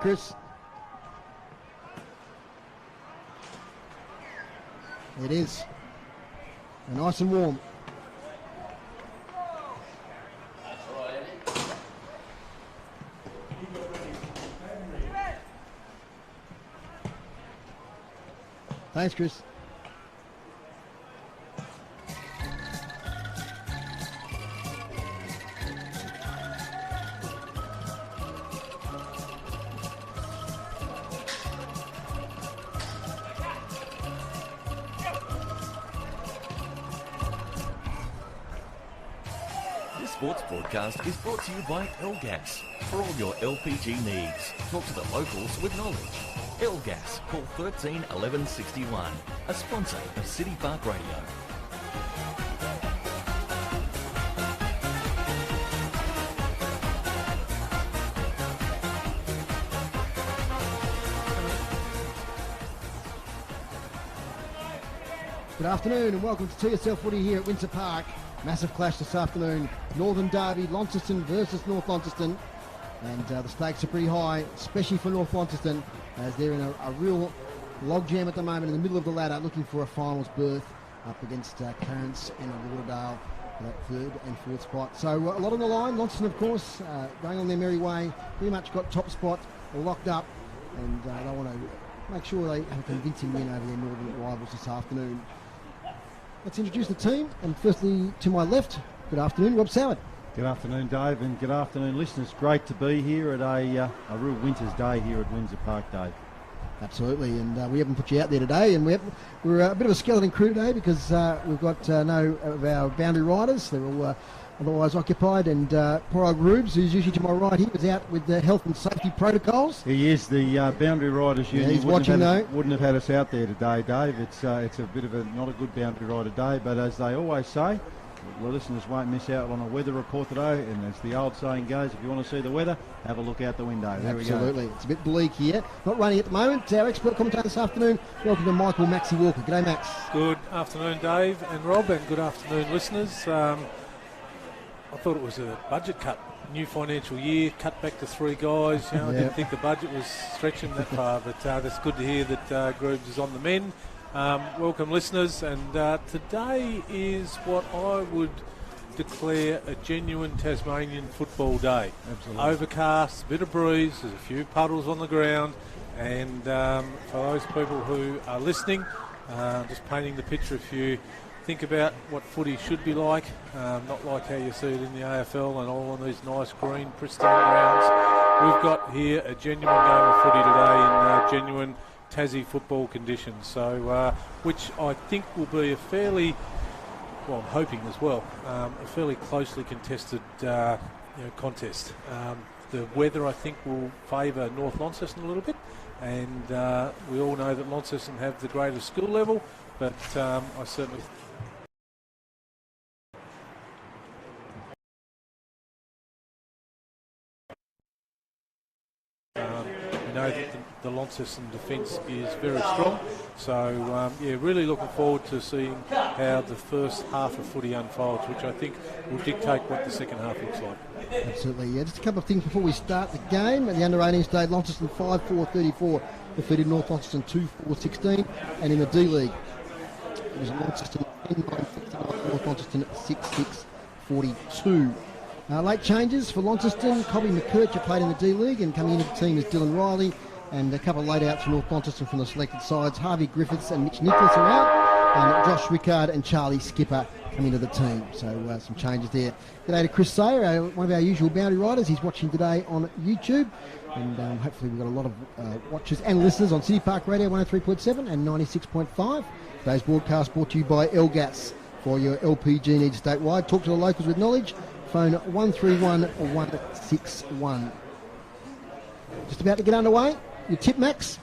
Chris. It is. And nice and warm. Thanks, Chris. This sports broadcast is brought to you by L-Gas. For all your LPG needs, talk to the locals with knowledge. L-Gas, call 13 11 61, a sponsor of City Park Radio. Good afternoon and welcome to TSL footy here at Windsor Park. Massive clash this afternoon. Northern Derby, Launceston versus North Launceston. And the stakes are pretty high, especially for North Launceston, as they're in a real logjam at the moment in the middle of the ladder, looking for a finals berth up against Clarence and Lauderdale for that third and fourth spot. So a lot on the line. Launceston, of course, going on their merry way, pretty much got top spot locked up, and they want to make sure they have a convincing win over their northern rivals this afternoon. Let's introduce the team, and firstly to my left, good afternoon, Rob Soward. Good afternoon, Dave, and good afternoon, listeners. Great to be here at a real winter's day here at Windsor Park, Dave. Absolutely, and we haven't put you out there today, and we're a bit of a skeleton crew today because we've got no of our boundary riders. They're all otherwise occupied, and poor old Rubes, who's usually to my right, he was out with the health and safety protocols. He is the boundary riders union. He's watching though. Wouldn't have had us out there today, Dave. It's a bit of not a good boundary rider day, but as they always say, the listeners won't miss out on a weather report today, and as the old saying goes, if you want to see the weather, have a look out the window. There Absolutely. we go. It's a bit bleak here. Not raining at the moment. Our expert commentator this afternoon, welcome to Michael Maxie Walker. G'day, Max. Good afternoon, Dave and Rob, and good afternoon, listeners. I thought it was a budget cut. New financial year, cut back to 3 guys. I didn't think the budget was stretching that far, but that's good to hear that Groves is on the mend. Welcome, listeners, and today is what I would declare a genuine Tasmanian football day. Absolutely. Overcast, a bit of breeze, there's a few puddles on the ground, and for those people who are listening, just painting the picture, if you think about what footy should be like, not like how you see it in the AFL and all on these nice green, pristine grounds. We've got here a genuine game of footy today in genuine Tassie football conditions, so which I think will be a fairly, well, I'm hoping as well, a fairly closely contested contest. The weather, I think, will favour North Launceston a little bit, and we all know that Launceston have the greatest skill level, but I certainly we know that the Launceston defence is very strong, so really looking forward to seeing how the first half of footy unfolds, which I think will dictate what the second half looks like. Absolutely, yeah. Just a couple of things before we start the game. At the under-18 stage, Launceston 5-4-34 defeated North Launceston 2-4-16, and in the D-League, it was Launceston 10-9-69, North Launceston 6-6-42. Late changes for Launceston. Cobby McKercher played in the D-League, and coming into the team is Dylan Riley, and a couple of late outs for North Launceston from the selected sides. Harvey Griffiths and Mitch Nicholas are out, and Josh Rickard and Charlie Skipper come into the team. So some changes there. G'day to Chris Sayer, one of our usual boundary riders. He's watching today on YouTube, and hopefully we've got a lot of watchers and listeners on City Park Radio 103.7 and 96.5. Today's broadcast brought to you by L-Gas for your LPG needs statewide. Talk to the locals with knowledge. Phone 131 161. Just about to get underway. Your tip, Max?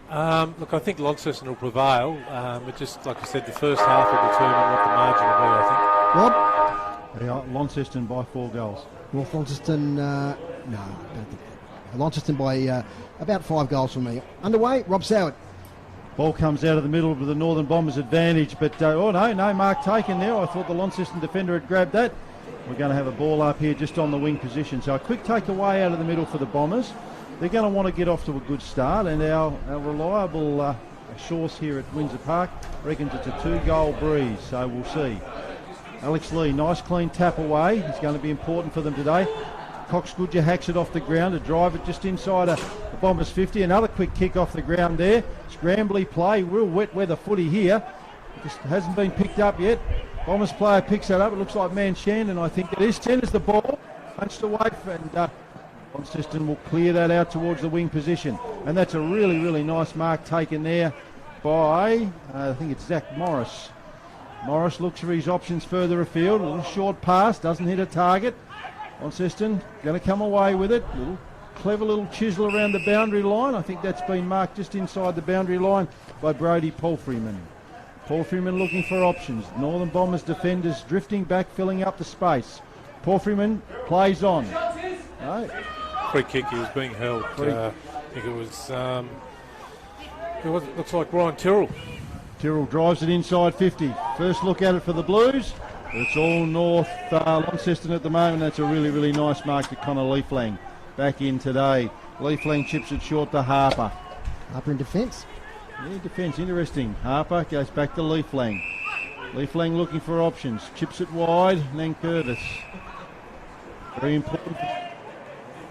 Look, I think Launceston will prevail. But just like I said, the first half will determine what the margin will be, I Rob? Yeah, Launceston by 4 goals. North Launceston, no, I don't think that. Launceston by about 5 goals for me. Underway, Rob Soward. Ball comes out of the middle to the Northern Bombers' advantage, but no mark taken there. I thought the Launceston defender had grabbed that. We're going to have a ball up here just on the wing position. So a quick takeaway out of the middle for the Bombers. they're going to want to get off to a good start, and our reliable source here at Windsor Park reckons it's a 2-goal breeze, so we'll see. Alex Lee, nice clean tap away. It's going to be important for them today. Cox Goodger hacks it off the ground to drive it just inside the Bombers 50. Another quick kick off the ground there. Scrambly play, real wet weather footy here. Just hasn't been picked up yet. Bombers player picks that up. It looks like Manshandon, I think it is. Centres the ball, punched away, and Launceston will clear that out towards the wing position. And that's a really, really nice mark taken there by, I think it's Zach Morris. Morris looks for his options further afield. A little short pass, doesn't hit a target. Launceston going to come away with it. Clever little chisel around the boundary line. I think that's been marked just inside the boundary line by Brodie Palfreyman. Palfreyman looking for options. Northern Bombers defenders drifting back, filling up the space. Palfreyman plays on. Right. Free kick, he was being held. I think it was, looks like Ryan Tyrrell. Tyrrell drives it inside 50. First look at it for the Blues. It's all North Launceston at the moment. That's a really, really nice mark to Connor Leaflang. Back in today. Leaflang chips it short to Harper. Harper in defence. Yeah, defence, interesting. Harper goes back to Leaflang. Leaflang looking for options. Chips it wide. Nankervis. Very important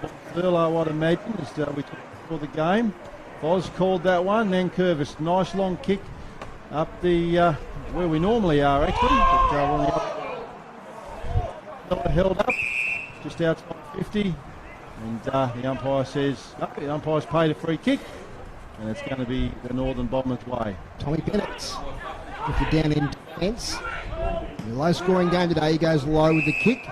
for Thurlow, I'd imagine, as we talked before the game. Foz called that one. Nankervis, nice long kick up the where we normally are actually. But held up just outside 50. And the umpire says, no, the umpire's paid a free kick. And it's going to be the Northern Bombers' way. Tommy Bennett, if you're down in defence, in a low-scoring game today, he goes low with the kick.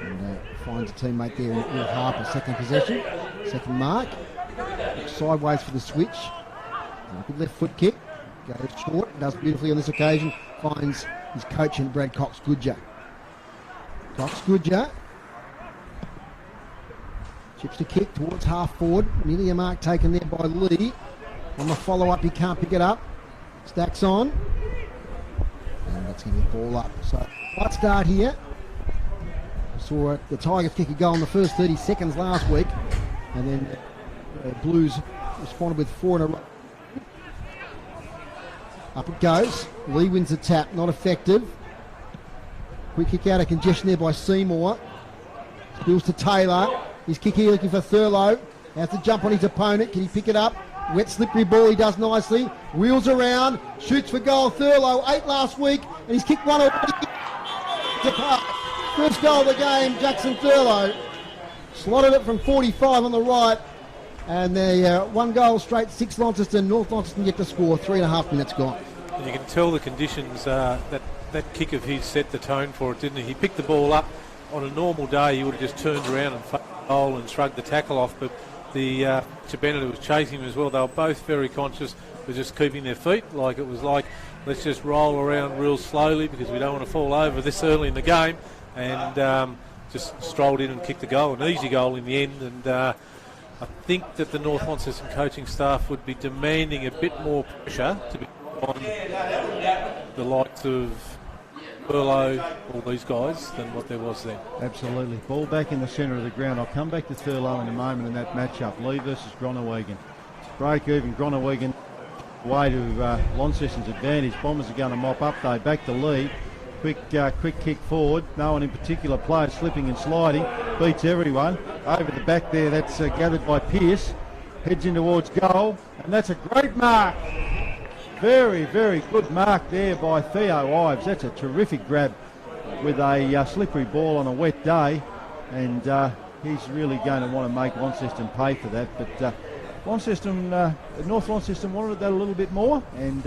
And finds a teammate there in Will Harper, second possession, second mark. Looks sideways for the switch. Good left foot kick. Goes short, does beautifully on this occasion. Finds his coach in Brad Cox Goodger. Cox Goodger chips the kick towards half forward. Nearly a mark taken there by Lee. On the follow-up, he can't pick it up. Stacks on. And that's going to be ball up. So, right start here. We saw the Tigers kick a goal in the first 30 seconds last week. And then Blues responded with 4 in a row. Up it goes. Lee wins the tap. Not effective. Quick kick out of congestion there by Seymour. Spills to Taylor. He's kicking, looking for Thurlow. Has to jump on his opponent. Can he pick it up? Wet, slippery ball. He does nicely. Wheels around. Shoots for goal. Thurlow, 8 last week. And he's kicked one already. First goal of the game, Jackson Thurlow. Slotted it from 45 on the right. And the 1 goal straight, 6 Launceston. North Launceston yet to score. 3.5 minutes gone. And you can tell the conditions, that kick of his set the tone for it, didn't he? He picked the ball up. On a normal day, he would have just turned around and shrugged the tackle off, but the Bennett who was chasing him as well, they were both very conscious of just keeping their feet. Like it was like, let's just roll around real slowly because we don't want to fall over this early in the game, and just strolled in and kicked the goal, an easy goal in the end. And I think that the North Launceston coaching staff would be demanding a bit more pressure to be on the likes of Thurlow, all these guys, than what there was then. Absolutely. Ball back in the centre of the ground. I'll come back to Thurlow in a moment in that matchup. Lee versus Groenewegen. Break even. Groenewegen way to Launceston's advantage. Bombers are going to mop up though. Back to Lee. Quick kick forward. No one in particular. Players slipping and sliding. Beats everyone. Over the back there. That's gathered by Pearce. Heads in towards goal. And that's a great mark. Very, very good mark there by Theo Ives. That's a terrific grab with a slippery ball on a wet day. And he's really going to want to make Launceston pay for that. But North Launceston wanted that a little bit more. And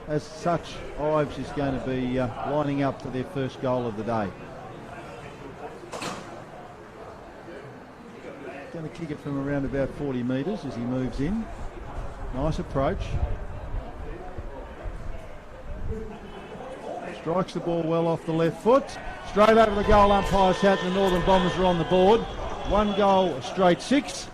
as such, Ives is going to be lining up for their first goal of the day. Going to kick it from around about 40 metres as he moves in. Nice approach. Strikes the ball well off the left foot. Straight over the goal umpire's hat, and the Northern Bombers are on the board. 1 goal, straight 6.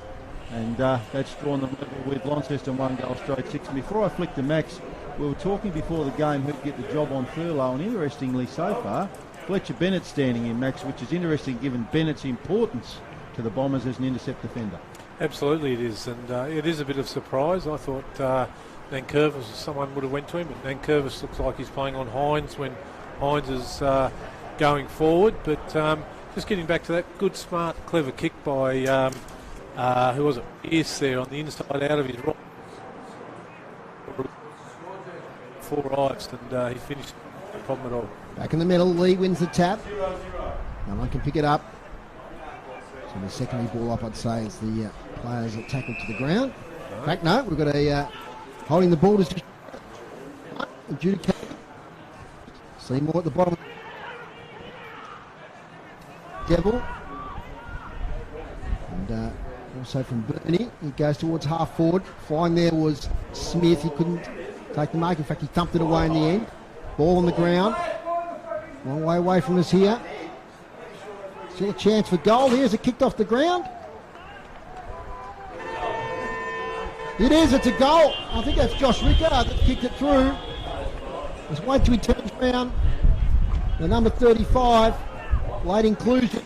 And that's drawn them level with Launceston, 1 goal, straight 6. And before I flick to Max, we were talking before the game who'd get the job on Thurlow. And interestingly so far, Fletcher Bennett standing in, Max, which is interesting given Bennett's importance to the Bombers as an intercept defender. Absolutely it is, and it is a bit of surprise. I thought Nankervis, someone would have went to him, but Nankervis looks like he's playing on Hines when Hines is going forward. But just getting back to that good, smart, clever kick by, who was it? Pierce there on the inside out of his right. 4 ives, and he finished, no problem at all. Back in the middle, Lee wins the tap. No one can pick it up. So the secondary ball up, I'd say, is the players that tackled to the ground. In fact, no, we've got a holding the ball to adjudicated. Seymour at the bottom. Devil. And also from Bernie, he goes towards half forward. Fine there was Smith. He couldn't take the mark. In fact, he thumped it away in the end. Ball on the ground. Long way away from us here. Still a chance for goal. Here's it kicked off the ground. It is, it's a goal. I think that's Josh Rickard that kicked it through. Just wait till he turns around. The number 35, late inclusion.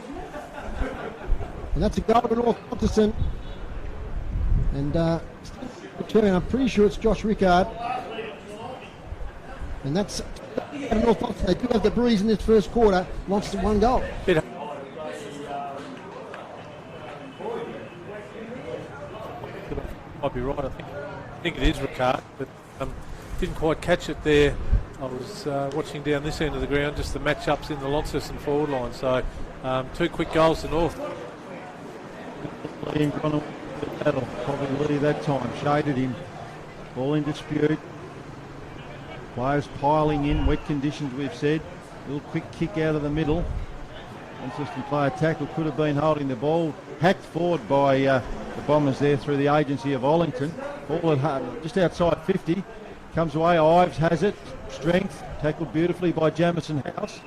And that's a goal to North Launceston. And return, I'm pretty sure it's Josh Rickard. And that's North Launceston. They do have the breeze in this first quarter. Launceston 1 goal. Might be right, I think it is Ricard, but didn't quite catch it there. I was watching down this end of the ground, just the match-ups in the Launceston forward line. So 2 quick goals to North. Lee and Gronald with the battle. Probably Lee that time. Shaded him. Ball in dispute. Players piling in. Wet conditions, we've said. Little quick kick out of the middle. Launceston player tackle could have been holding the ball. Hacked forward by the Bombers there through the agency of Ollington. Ball at just outside 50. Comes away. Ives has it. Strength. Tackled beautifully by Jamison House.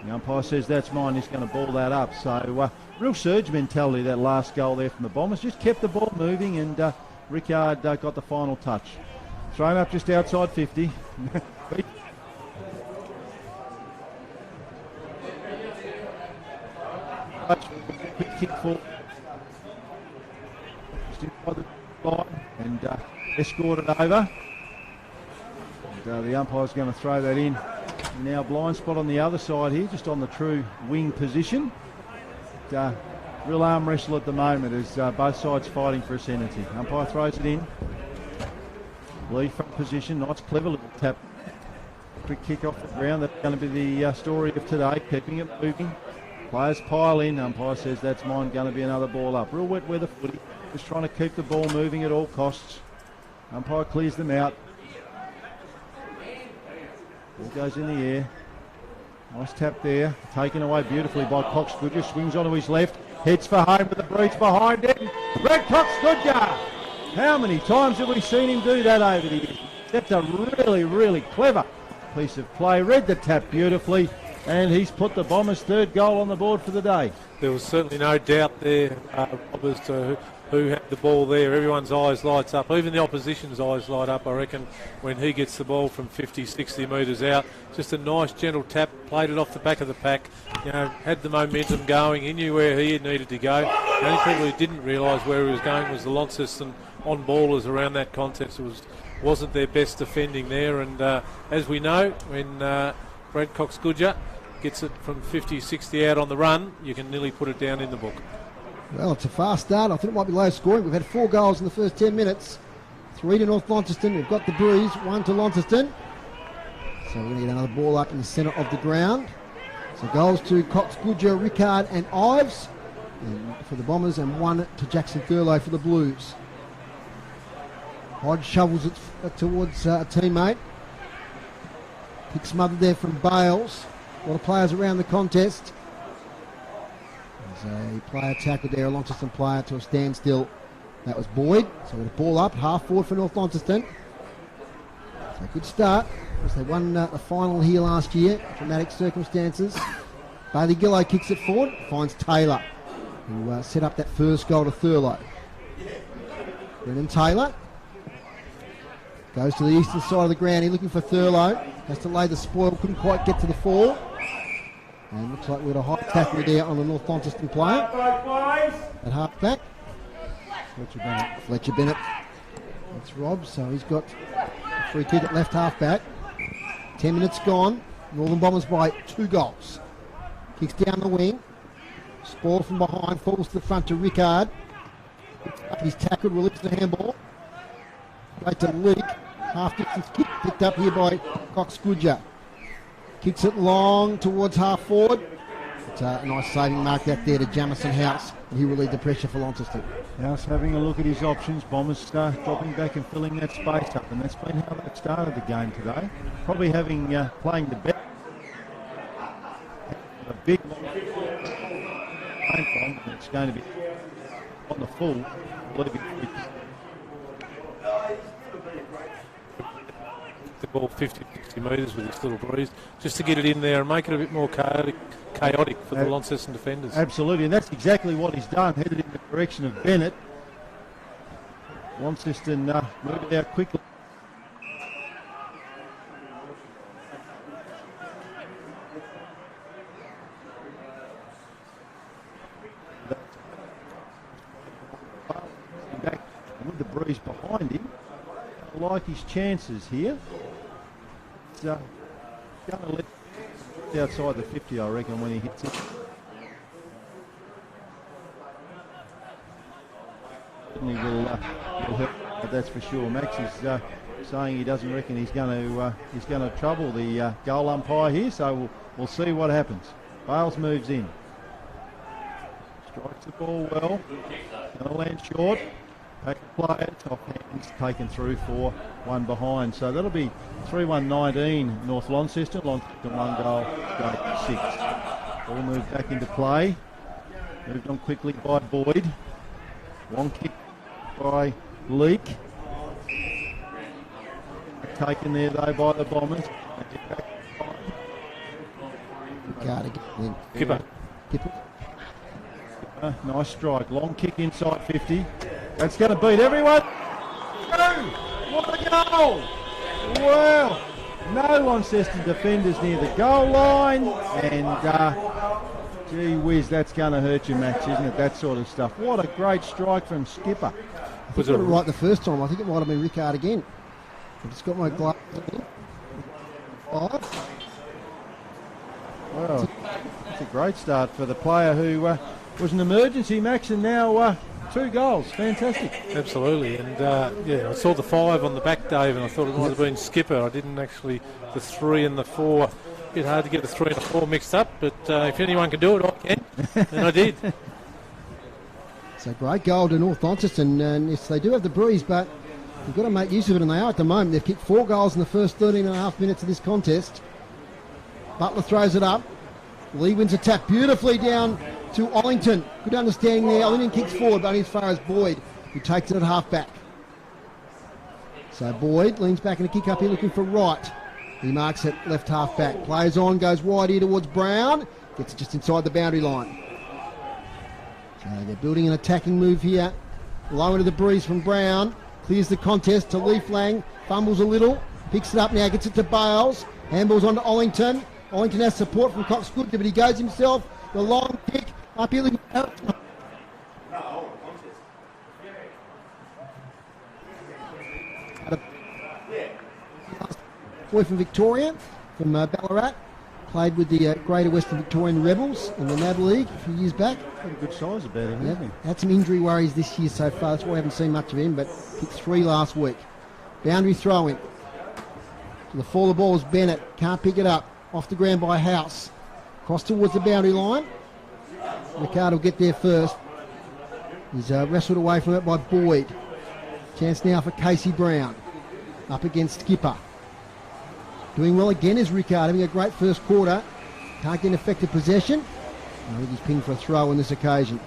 The umpire says that's mine. He's going to ball that up. So real surge mentality, that last goal there from the Bombers. Just kept the ball moving, and Rickard got the final touch. Thrown up just outside 50. Quick kick for just inside the line and escorted over. And, the umpire's going to throw that in. Now blind spot on the other side here, just on the true wing position. Real arm wrestle at the moment as both sides fighting for ascendancy. Umpire throws it in. Lee from position, nice clever little tap. Quick kick off the ground. That's going to be the story of today, keeping it moving. Players pile in. Umpire says that's mine, going to be another ball up. Real wet weather footy. Just trying to keep the ball moving at all costs. Umpire clears them out. Ball goes in the air. Nice tap there. Taken away beautifully by Cox Goodger. Swings onto his left. Heads for home with the breach behind him. Brad Cox Goodger. How many times have we seen him do that over the years? That's a really, really clever piece of play. Read the tap beautifully. And he's put the Bombers' 3rd goal on the board for the day. There was certainly no doubt there, Rob, as to who had the ball there. Everyone's eyes lights up. Even the opposition's eyes light up, I reckon, when he gets the ball from 50, 60 metres out. Just a nice, gentle tap, played it off the back of the pack, had the momentum going. He knew where he needed to go. The only people who didn't realise where he was going was the Launceston on-ballers around that contest. It wasn't their best defending there. And as we know, when Brad Cox Goodger gets it from 50, 60 out on the run, you can nearly put it down in the book. Well, it's a fast start. I think it might be low scoring. We've had 4 goals in the first 10 minutes. 3 to North Launceston. We've got the breeze. 1 to Launceston. So we're going to get another ball up in the centre of the ground. So goals to Cox, Goodger, Rickard and Ives for the Bombers, and 1 to Jackson Thurlow for the Blues. Hodge shovels it towards a teammate. Kick smothered there from Bales. A lot of players around the contest. There's a player tackled there, a Launceston player to a standstill. That was Boyd. So we're going to ball up, half forward for North Launceston. So good start, because they won the final here last year, dramatic circumstances. Bailey Gillow kicks it forward, finds Taylor, who set up that first goal to Thurlow. Brendan Taylor goes to the eastern side of the ground. He's looking for Thurlow. Has to lay the spoil, couldn't quite get to the fall. And looks like we had a high tackle there on the North Launceston player at half back. Fletcher Bennett. That's Rob, so he's got a free kick at left half back. 10 minutes gone. Northern Bombers by 2 goals. Kicks down the wing. Spoil from behind, falls to the front to Rickard. He's tackled, released the handball. Right to Leak. Half distance kick picked up here by Cox Goodger. Kicks it long towards half forward. It's a nice saving mark back there to Jamison House, and he relieved the pressure for Launceston. House having a look at his options. Bombers dropping back and filling that space up, and that's been how they've started the game today. Probably having playing the best. A big from, and it's going to be on the full. The ball 50-60 metres with this little breeze, just to get it in there and make it a bit more chaotic for the Launceston defenders. Absolutely, and that's exactly what he's done, headed in the direction of Bennett. Launceston moved it out quickly. Back with the breeze behind him, I like his chances here. It's going to let outside the 50, I reckon, when he hits it. Certainly will help, that's for sure. Max is saying he doesn't reckon he's going to trouble the goal umpire here, so we'll see what happens. Bales moves in, strikes the ball well, going to land short. Pack of players, top hands taken through for one behind. So that'll be 3-1-19 North Launceston. Launceston 1 goal, Gate 6. Ball moved back into play. Moved on quickly by Boyd. Long kick by Leak. Taken there though by the Bombers. Kipper. Nice strike. Long kick inside 50. That's going to beat everyone. What a goal! Well, no Launceston defenders near the goal line, and gee whiz, that's going to hurt you, Max, isn't it? That sort of stuff. What a great strike from Skipper. I think got it right the first time. I think it might have been Rickard again. I've just got my glove. 5. Well, it's a great start for the player who was an emergency, Max, and now 2 goals. Fantastic. Absolutely. And yeah, I saw the 5 on the back, Dave, and I thought it might have been Skipper. I didn't actually, the 3 and the 4. A bit hard to get the 3 and the 4 mixed up, but if anyone can do it, I can. And I did. It's a great goal to North Launceston, and yes, they do have the breeze, but you've got to make use of it, and they are at the moment. They've kicked 4 goals in the first 13 and a half minutes of this contest. Butler throws it up. Lee wins a tap beautifully down to Ollington. Good understanding there. Ollington kicks forward, but only as far as Boyd, who takes it at half back. So Boyd leans back in a kick up here looking for Wright. He marks it left half back. Plays on, goes wide here towards Brown. Gets it just inside the boundary line. So they're building an attacking move here. Low into the breeze from Brown. Clears the contest to Leaf Lang. Fumbles a little. Picks it up now, gets it to Bales. Handballs on to Ollington. Ollington has support from Cox Goodger, but he goes himself. The long kick up here. Boy from Victoria, from Ballarat. Played with the Greater Western Victorian Rebels in the NAB League a few years back. Got a good size about him, hasn't he? Had some injury worries this year so far. That's why we haven't seen much of him, but kicked 3 last week. Boundary throw-in. To the fall of the ball is Bennett. Can't pick it up. Off the ground by House. Cross towards the boundary line. Ricardo will get there first. He's wrestled away from it by Boyd. Chance now for Casey Brown. Up against Skipper. Doing well again is Rickard, having a great first quarter. Can't get effective possession. I think he's pinned for a throw on this occasion.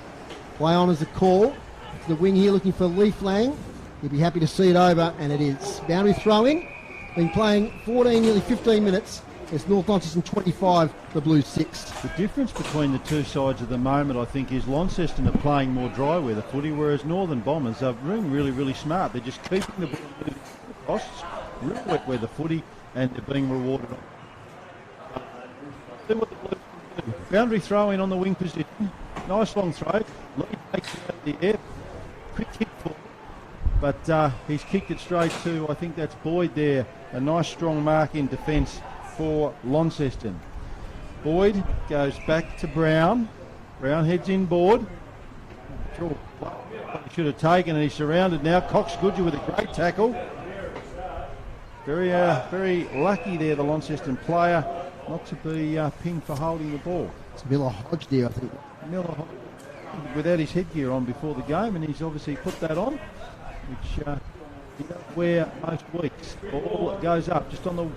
Play on as the call. To the wing here looking for Leaf Lang. He'd be happy to see it over, and it is. Boundary throw-in. Been playing 14, nearly 15 minutes. It's North Launceston 25, the Blues 6. The difference between the two sides at the moment, I think, is Launceston are playing more dry weather footy, whereas Northern Bombers are doing really, really smart. They're just keeping the ball moving across, real wet weather footy, and they're being rewarded. See what the Blues do. Boundary throw in on the wing position. Nice long throw. Lee takes it out of the air. Quick kick but he's kicked it straight to, I think that's Boyd there. A nice strong mark in defence for Launceston. Boyd goes back to Brown. Brown heads inboard. He should have taken, and he's surrounded now. Cox Goodger with a great tackle. Very lucky there, the Launceston player, not to be pinged for holding the ball. It's Miller Hodge there, I think. Miller Hodge without his headgear on before the game, and he's obviously put that on, which he don't wear most weeks. Ball goes up just on the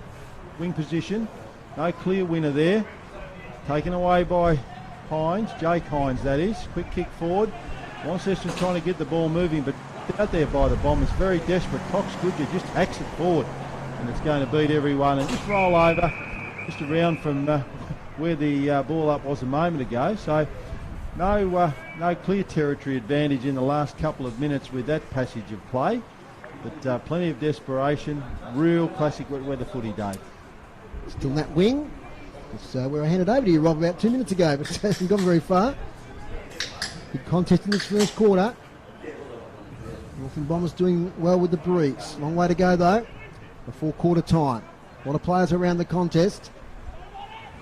wing position. No clear winner there. Taken away by Hines, Jake Hines that is. Quick kick forward. Launceston trying to get the ball moving, but out there by the Bombers, very desperate. Cox Goodger just hacks it forward, and it's going to beat everyone and just roll over, just around from where the ball up was a moment ago. So no clear territory advantage in the last couple of minutes with that passage of play, but plenty of desperation. Real classic wet weather footy day. Still in that wing. It's where I handed over to you, Rob, about 2 minutes ago, but it hasn't gone very far. Big contest in this first quarter. Northern Bombers doing well with the breeze. Long way to go though before quarter time. A lot of players around the contest.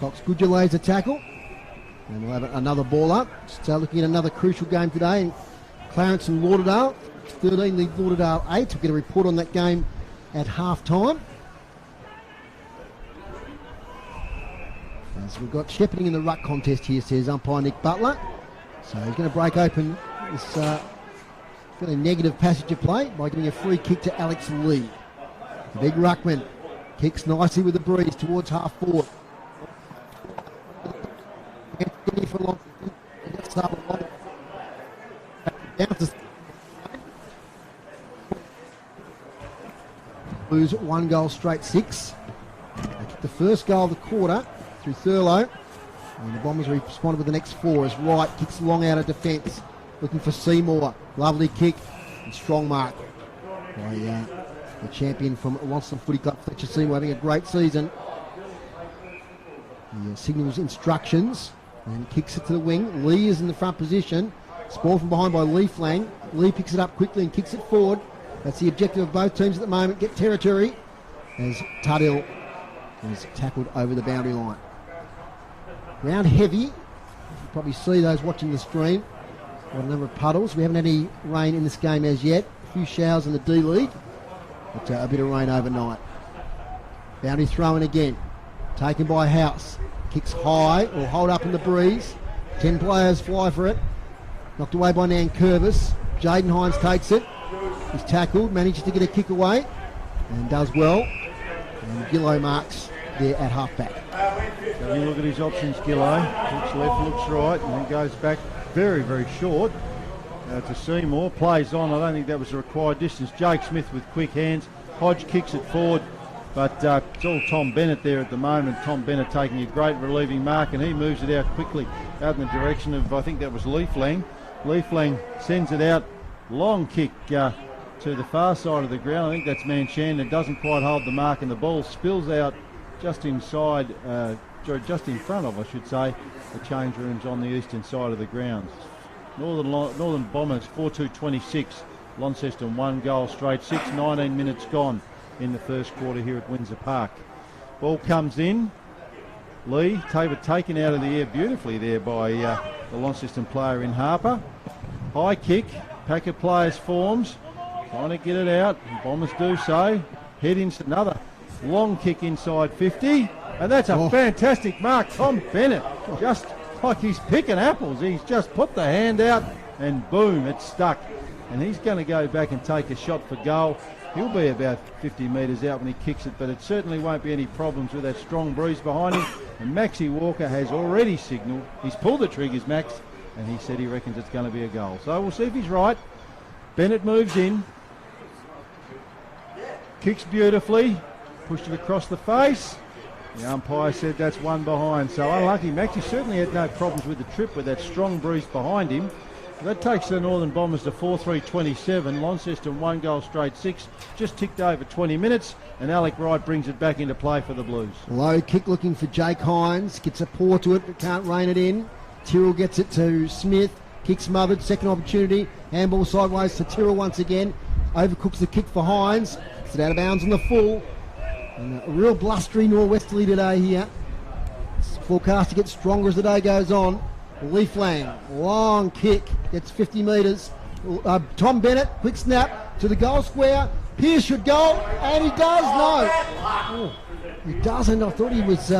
Cox Goodger lays a tackle, and we'll have another ball up. Just looking at another crucial game today. Clarence and Lauderdale, 13 lead Lauderdale 8. We'll get a report on that game at half time. As we've got shepherding in the ruck contest here, says umpire Nick Butler. So he's going to break open this fairly negative passage of play by giving a free kick to Alex Lee. The big ruckman kicks nicely with the breeze towards half forward. Blues 1 goal straight 6. They kicked the first goal of the quarter through Thurlow, and the Bombers responded with the next 4 as Wright kicks long out of defence, looking for Seymour. Lovely kick and strong mark by the champion from Launceston Footy Club, Fletcher Seymour, having a great season. He signals instructions and kicks it to the wing. Lee is in the front position. Ball from behind by Lee Flang. Lee picks it up quickly and kicks it forward. That's the objective of both teams at the moment, get territory, as Tuddle is tackled over the boundary line. Ground heavy. You can probably see those watching the stream. Got a number of puddles. We haven't had any rain in this game as yet. A few showers in the D League, but a bit of rain overnight. Boundary throw in again. Taken by House. Kicks high, or hold up in the breeze. 10 players fly for it. Knocked away by Nankervis. Jaden Hines takes it. He's tackled, manages to get a kick away, and does well. And Gillow marks there at halfback. So you look at his options, Gillow. Looks left, looks right, and then goes back very, very short to Seymour. Plays on. I don't think that was the required distance. Jake Smith with quick hands. Hodge kicks it forward, but it's all Tom Bennett there at the moment. Tom Bennett taking a great relieving mark, and he moves it out quickly out in the direction of, I think that was Lee Flang. Lee Flang sends it out. Long kick to the far side of the ground. I think that's Manchan. Doesn't quite hold the mark, and the ball spills out just inside, just in front of, I should say, the change rooms on the eastern side of the grounds. Northern Bombers 4-2-26. Launceston 1 goal straight 6. 19 minutes gone in the first quarter here at Windsor Park. Ball comes in. Lee taken out of the air beautifully there by the Launceston player in Harper. High kick. Pack of players forms. Trying to get it out. Bombers do so. Head into another long kick inside 50. And that's a fantastic mark. Tom Bennett, just like he's picking apples. He's just put the hand out and boom, it's stuck. And he's going to go back and take a shot for goal. He'll be about 50 metres out when he kicks it, but it certainly won't be any problems with that strong breeze behind him. And Maxie Walker has already signalled. He's pulled the triggers, Max, and he said he reckons it's going to be a goal. So we'll see if he's right. Bennett moves in. Kicks beautifully. Pushed it across the face. The umpire said that's one behind. So unlucky. Maxie certainly had no problems with the trip with that strong breeze behind him. That takes the Northern Bombers to 4-3-27. Launceston 1 goal straight 6. Just ticked over 20 minutes, and Alec Wright brings it back into play for the Blues. Low kick looking for Jake Hines. Gets a paw to it, but can't rein it in. Tyrrell gets it to Smith. Kick smothered, second opportunity. Handball sideways to Tyrrell once again. Overcooks the kick for Hines. It's out of bounds on the full. And a real blustery norwesterly today here. It's forecast to get stronger as the day goes on. Leaflang, long kick, gets 50 metres. Tom Bennett, quick snap to the goal square. Pearce should go, and he does. No, oh, he doesn't. I thought he was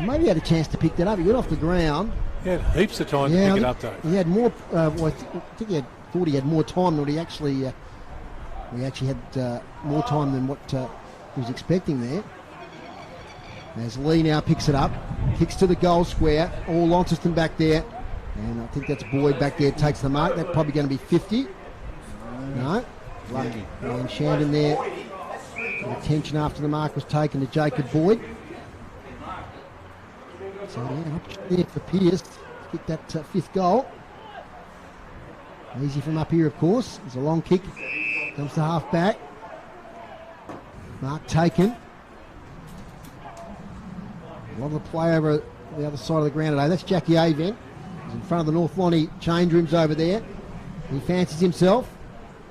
maybe had a chance to pick that up. He got off the ground. He had heaps of time to pick it up, though. He had more. Well, I think thought he had more time than he actually. He actually had more time than what he was expecting there. As Lee now picks it up, kicks to the goal square. All Launceston back there, and I think that's Boyd back there takes the mark. That's probably going to be 50. No, lucky. And Shandon there. Attention after the mark was taken to Jacob Boyd. So yeah, up there for Pearce to kick that fifth goal. Easy from up here, of course. There's a long kick. Comes to half back. Mark taken. A lot of the play over the other side of the ground today. That's Jackie Avent. He's in front of the North Lonnie change rooms over there. He fancies himself.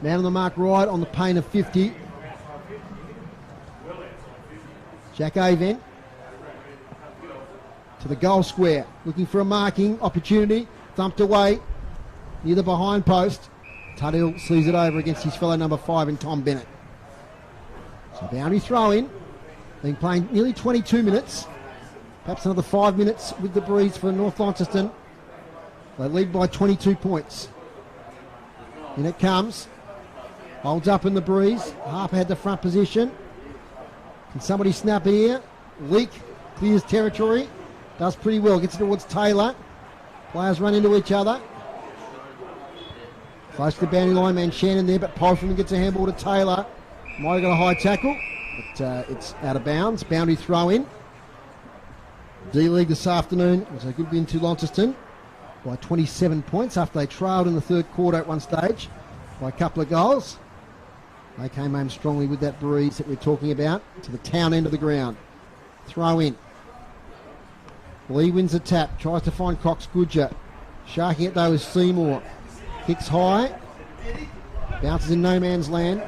Man on the mark right on the pain of 50. Jack Avent to the goal square. Looking for a marking opportunity. Thumped away near the behind post. Tuthill sees it over against his fellow number 5 in Tom Bennett. So boundary throw in. Been playing nearly 22 minutes. Perhaps another 5 minutes with the breeze for North Launceston. They lead by 22 points. In it comes. Holds up in the breeze. Harper had the front position. Can somebody snap it here? Leak clears territory. Does pretty well. Gets it towards Taylor. Players run into each other. Close to the boundary line, man Shannon there, but Polfman gets a handball to Taylor. Might have got a high tackle, but it's out of bounds. Boundary throw in. D-League this afternoon. It was a good win to Launceston by 27 points after they trailed in the third quarter at one stage by a couple of goals. They came home strongly with that breeze that we're talking about to the town end of the ground. Throw in. Lee wins the tap, tries to find Cox Goodger. Sharking it though is Seymour. Kicks high. Bounces in no man's land.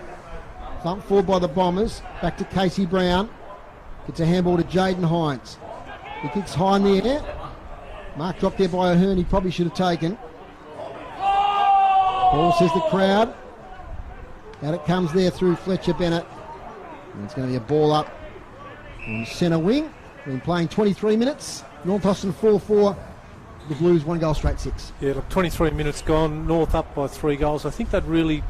Thumped forward by the Bombers. Back to Casey Brown. Gets a handball to Jaden Hines. He kicks high in the air. Mark dropped there by Ahern. He probably should have taken. Ball says the crowd. Out it comes there through Fletcher Bennett. And it's going to be a ball up on centre wing. Been playing 23 minutes. North Launceston 4-4. The Blues 1 goal straight 6. Yeah, look, 23 minutes gone. North up by 3 goals. I think they'd really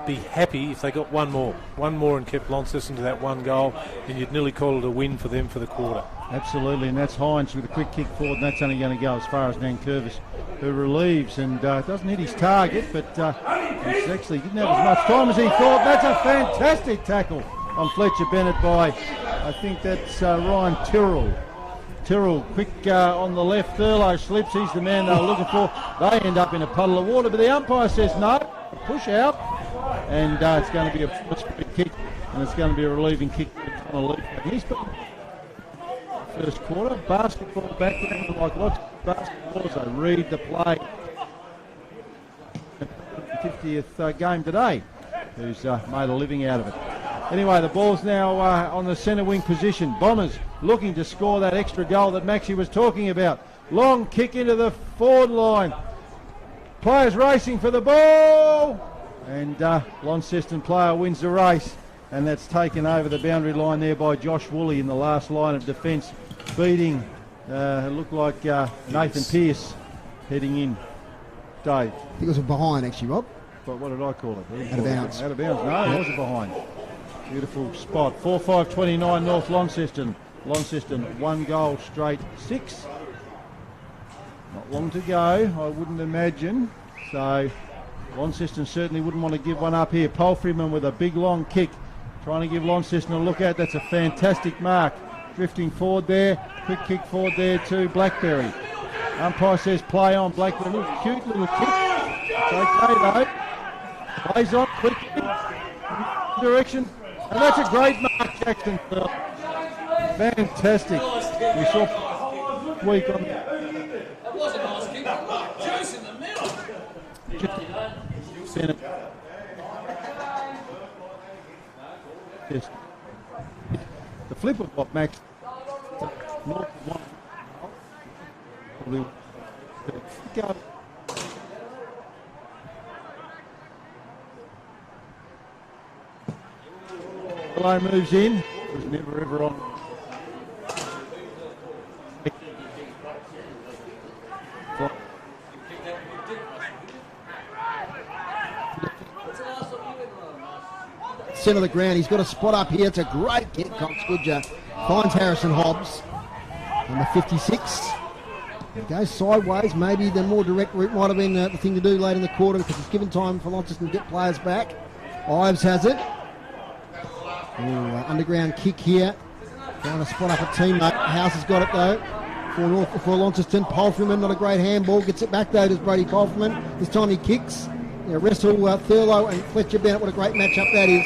be happy if they got one more and kept Launceston to that 1 goal, and you'd nearly call it a win for them for the quarter. Absolutely, and that's Hines with a quick kick forward, and that's only going to go as far as Nankervis, who relieves and doesn't hit his target, but he actually didn't have as much time as he thought. That's a fantastic tackle on Fletcher Bennett by, I think that's Ryan Tyrrell. Tyrrell, quick on the left, Thurlow slips, he's the man they were looking for. They end up in a puddle of water, but the umpire says no, push out, and it's going to be a free kick, and it's going to be a relieving kick for Connor Leaf. He's been first quarter, basketball background, like lots of basketball as they read the play. 50th game today, who's made a living out of it. Anyway, the ball's now on the centre wing position. Bombers looking to score that extra goal that Maxie was talking about. Long kick into the forward line. Players racing for the ball. And Launceston player wins the race. And that's taken over the boundary line there by Josh Woolley in the last line of defence. Beating, it looked like Nathan Pearce heading in. Dave. I think it was a behind actually, Rob. But what did I call it? Out of bounds. Out of bounds. No, it was a behind. Beautiful spot. 4-5-29 North Launceston. Launceston 1 goal straight 6. Not long to go, I wouldn't imagine. So Launceston certainly wouldn't want to give one up here. Polfreeman with a big long kick. Trying to give Launceston a look at. That's a fantastic mark. Drifting forward there. Quick kick forward there to Blackberry. Umpire says play on. Blackberry. Little cute little kick. It's okay though. Plays on quickly. Direction. And that's a great mark, Jackson. Fantastic. We saw week on That was a nice kick. Juice in the middle. Bennett. Just the flip of what Max North won. Probably go. Below moves in. Was never ever on. Centre of the ground, he's got a spot up here. It's a great kick. Cox Goodger finds Harrison Hobbs on the 56. It goes sideways. Maybe the more direct route might have been the thing to do late in the quarter because it's given time for Launceston to get players back. Ives has it. Underground kick here. Trying to spot up a teammate. House has got it though. For Launceston. Polfreman, not a great handball. Gets it back though to Brody Polfreman. This time he kicks. Wrestle Thurlow and Fletcher Bennett. What a great matchup that is.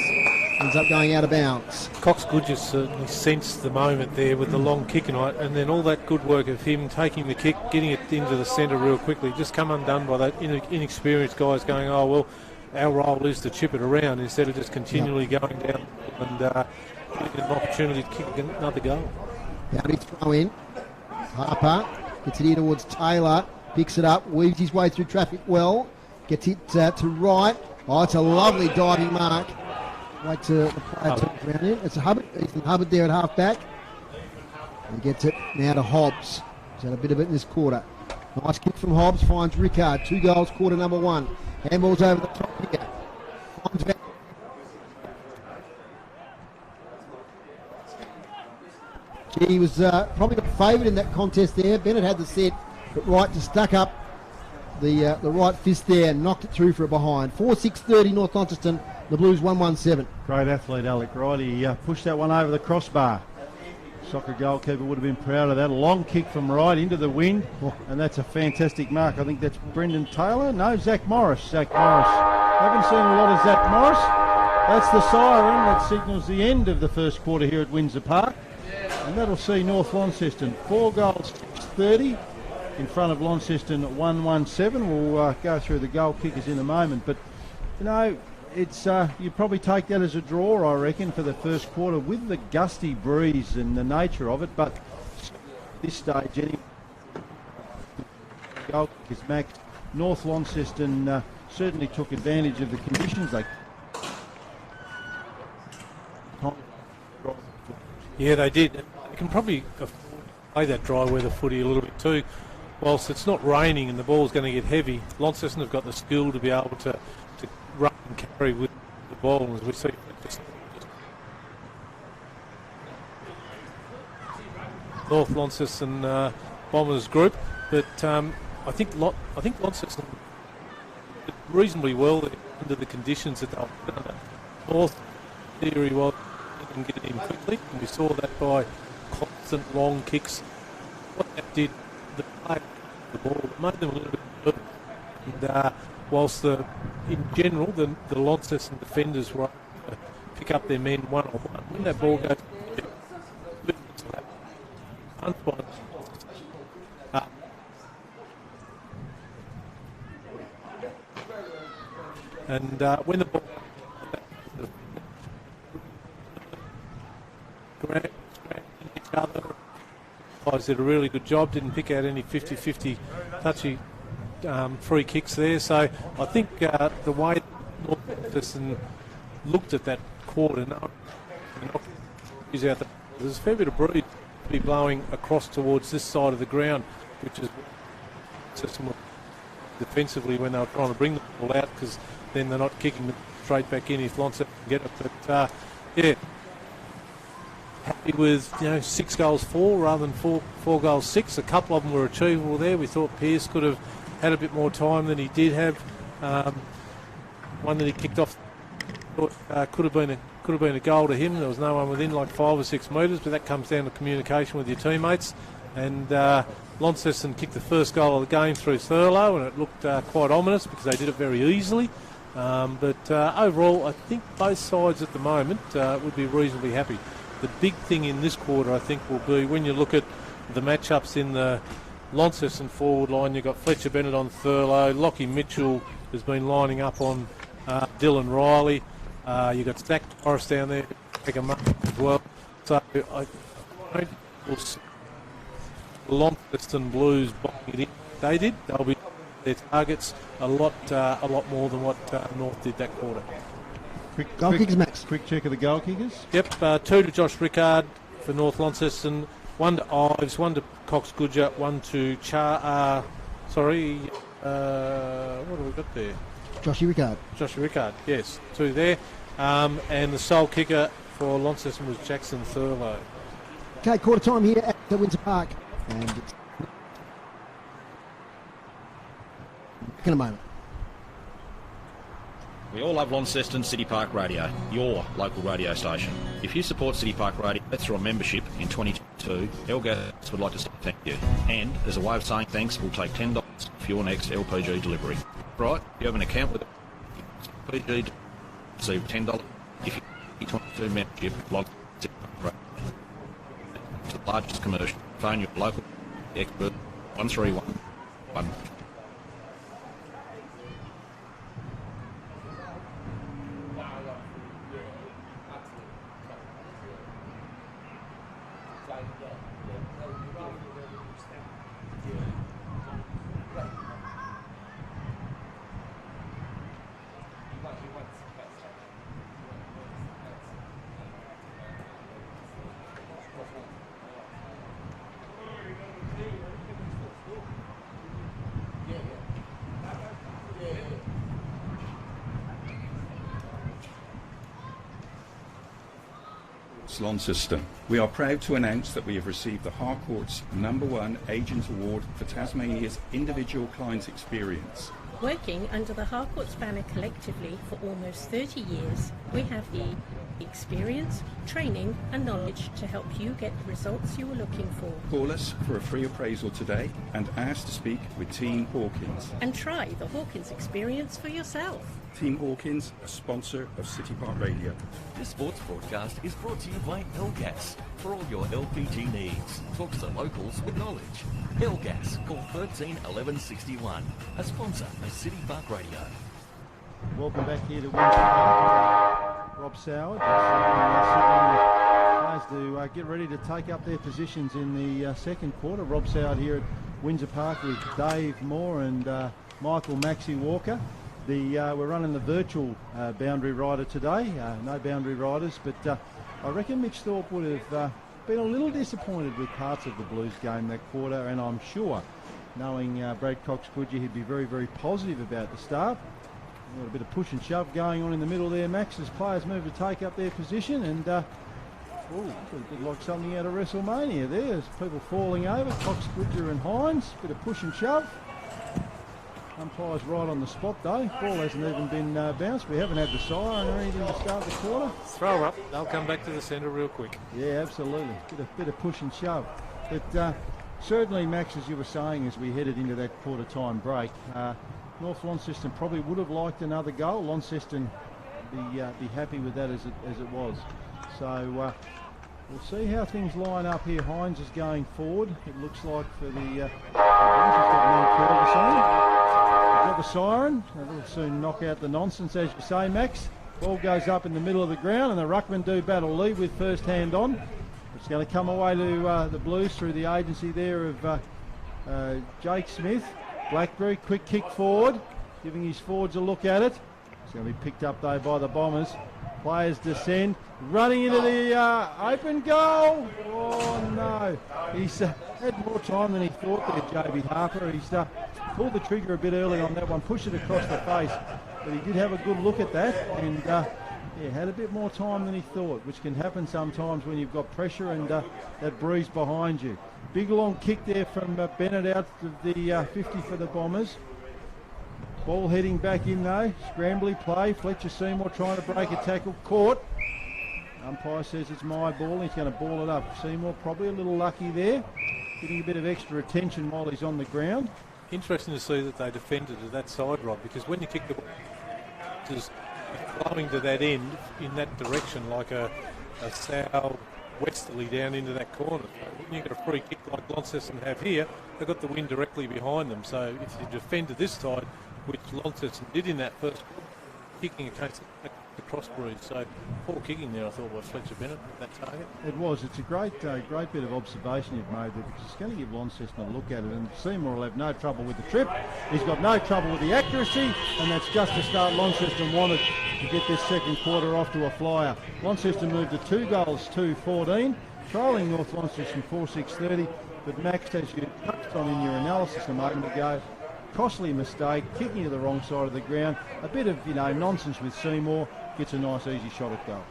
Ends up going out of bounds. Cox Goodger certainly sensed the moment there with the long kick and then all that good work of him taking the kick, getting it into the centre real quickly, just come undone by that inexperienced guys going, oh well, our role is to chip it around instead of just continually going down and getting an opportunity to kick another goal. Dowdy throw in. Harper gets it here towards Taylor, picks it up, weaves his way through traffic well, gets it to right. Oh, it's a lovely diving mark. Wait to the player turns around in. It's a Hubbard. Ethan Hubbard there at half back. He gets it now to Hobbs. He's had a bit of it in this quarter. Nice kick from Hobbs, finds Rickard. 2 goals, quarter number 1. Handball's over the top here. Finds back. He was probably got favoured in that contest there. Bennett had the set, but Wright just stuck up the right fist there and knocked it through for a behind. 4-6-30 North Launceston. The Blues 1-1-7. Great athlete, Alec Wright. He pushed that one over the crossbar. Soccer goalkeeper would have been proud of that. A long kick from Wright into the wind, and that's a fantastic mark. I think that's Brendan Taylor. No, Zach Morris. Zach Morris. Haven't seen a lot of Zach Morris. That's the siren that signals the end of the first quarter here at Windsor Park. And that'll see North Launceston 4 goals, 30 in front of Launceston at 1-1-7. We'll go through the goal kickers in a moment. But, you know, it's you probably take that as a draw, I reckon, for the first quarter with the gusty breeze and the nature of it. But at this stage, any goal is max. North Launceston certainly took advantage of the conditions. Yeah, they did. They can probably play that dry weather footy a little bit too. Whilst it's not raining and the ball's going to get heavy, Launceston have got the skill to be able to run and carry with the ball, as we see. North Launceston Bombers group, but I think Launceston did reasonably well there under the conditions that they were under. North theory was they can get in quickly, and we saw that by constant long kicks. What that did, the play the ball, it made them a little bit nervous. And whilst in general the Launceston defenders were able to pick up their men one-on-one, when that ball goes and when the ball grabbed each other, guys did a really good job, didn't pick out any 50-50 touchy free kicks there. So I think the way North Launceston looked at that quarter, there's a fair bit of breeze to be blowing across towards this side of the ground, which is defensively when they were trying to bring the ball out, because then they're not kicking it straight back in if Launceston can get it. But yeah, happy with 6 goals 4 rather than 4 goals 6. A couple of them were achievable there. We thought Pearce could have had a bit more time than he did have. One that he kicked off could have been a goal to him. There was no one within like 5 or 6 metres, but that comes down to communication with your teammates. And Launceston kicked the first goal of the game through Thurlow, and it looked quite ominous because they did it very easily. But overall, I think both sides at the moment would be reasonably happy. The big thing in this quarter, I think, will be when you look at the matchups in the Launceston forward line. You've got Fletcher Bennett on Thurlow. Lockie Mitchell has been lining up on Dylan Riley. You've got Zach Morris down there, take a mark as well. So I don't will see the Launceston Blues bombing it in. They did. They'll be their targets a lot more than what North did that quarter. Goal kickers, Max. Quick check of the goal kickers. Yep, 2 to Josh Rickard for North Launceston, 1 to Ives, 1 to Cox Goodger, 1 to what have we got there? Joshy Rickard. Josh Rickard, yes, 2 there. And the sole kicker for Launceston was Jackson Thurlow. Okay, quarter time here at the Windsor Park. And it's in a moment. We all love Launceston City Park Radio, your local radio station. If you support City Park Radio through a membership in 2022, LGAS would like to say thank you. And as a way of saying thanks, we'll take $10 for your next LPG delivery. Right, if you have an account with LPG, receive $10 if you have a 22 membership, log City Park Radio. It's the largest commercial. Phone your local expert 131. Launceston. We are proud to announce that we have received the Harcourt's #1 Agent Award for Tasmania's individual client experience. Working under the Harcourt's banner collectively for almost 30 years, we have the experience, training and knowledge to help you get the results you are looking for. Call us for a free appraisal today and ask to speak with Team Hawkins. And try the Hawkins experience for yourself. Team Hawkins, a sponsor of City Park Radio. This sports broadcast is brought to you by LGAS. For all your LPG needs, talk to the locals with knowledge. LGAS, call 13 11 61, a sponsor of City Park Radio. Welcome back here to Windsor Park. Rob Soward. Players to get ready to take up their positions in the second quarter. Rob Soward here at Windsor Park with Dave Moore and Michael Maxie Walker. We're running the virtual boundary rider today. No boundary riders, but I reckon Mitch Thorpe would have been a little disappointed with parts of the Blues game that quarter, and I'm sure, knowing Brad Cox-Goodger, he'd be very, very positive about the start. Got a bit of push and shove going on in the middle there, Max, as players move to take up their position, and a bit like something out of WrestleMania there. There's people falling over, Cox-Goodger and Hines, bit of push and shove. Umpire's right on the spot though. Ball hasn't even been bounced. We haven't had the siren or anything to start the quarter. Throw up. They'll come back to the centre real quick. Yeah, absolutely. Bit of push and shove. But certainly, Max, as you were saying, as we headed into that quarter time break, North Launceston probably would have liked another goal. Launceston be happy with that as it was. So we'll see how things line up here. Hines is going forward. It looks like for the got the siren. That'll soon knock out the nonsense, as you say, Max. Ball goes up in the middle of the ground, and the ruckman do battle lead with first hand on. It's going to come away to the Blues through the agency there of Jake Smith. Blackberry, quick kick forward, giving his forwards a look at it. It's going to be picked up though by the Bombers. Players descend, running into the open goal. Oh no, he's had more time than he thought there, JB Harper. He's pulled the trigger a bit early on that one, pushed it across the face, but he did have a good look at that, and had a bit more time than he thought, which can happen sometimes when you've got pressure and that breeze behind you. Big long kick there from Bennett out of the 50 for the Bombers. Ball heading back in though, scrambly play. Fletcher Seymour trying to break a tackle, caught. Umpire says it's my ball, he's going to ball it up. Seymour probably a little lucky there, getting a bit of extra attention while he's on the ground. Interesting to see that they defended to that side, Rob, because when you kick the ball, it's flowing to that end in that direction like a south-westerly down into that corner. So when you get a free kick like Launceston have here, they've got the wind directly behind them. So if you defend to this side, which Launceston did in that first quarter, kicking against the cross breeze. So poor kicking there, I thought, by Fletcher Bennett, that target. It was. It's a great bit of observation you've made. That it's going to give Launceston a look at it, and Seymour will have no trouble with the trip. He's got no trouble with the accuracy, and that's just the start Launceston wanted to get this second quarter off to a flyer. Launceston moved to 2 goals to 14, trailing North Launceston 4-6-30. But Max, as you touched on in your analysis a moment ago, costly mistake, kicking to the wrong side of the ground, a bit of nonsense with Seymour, gets a nice easy shot at goal.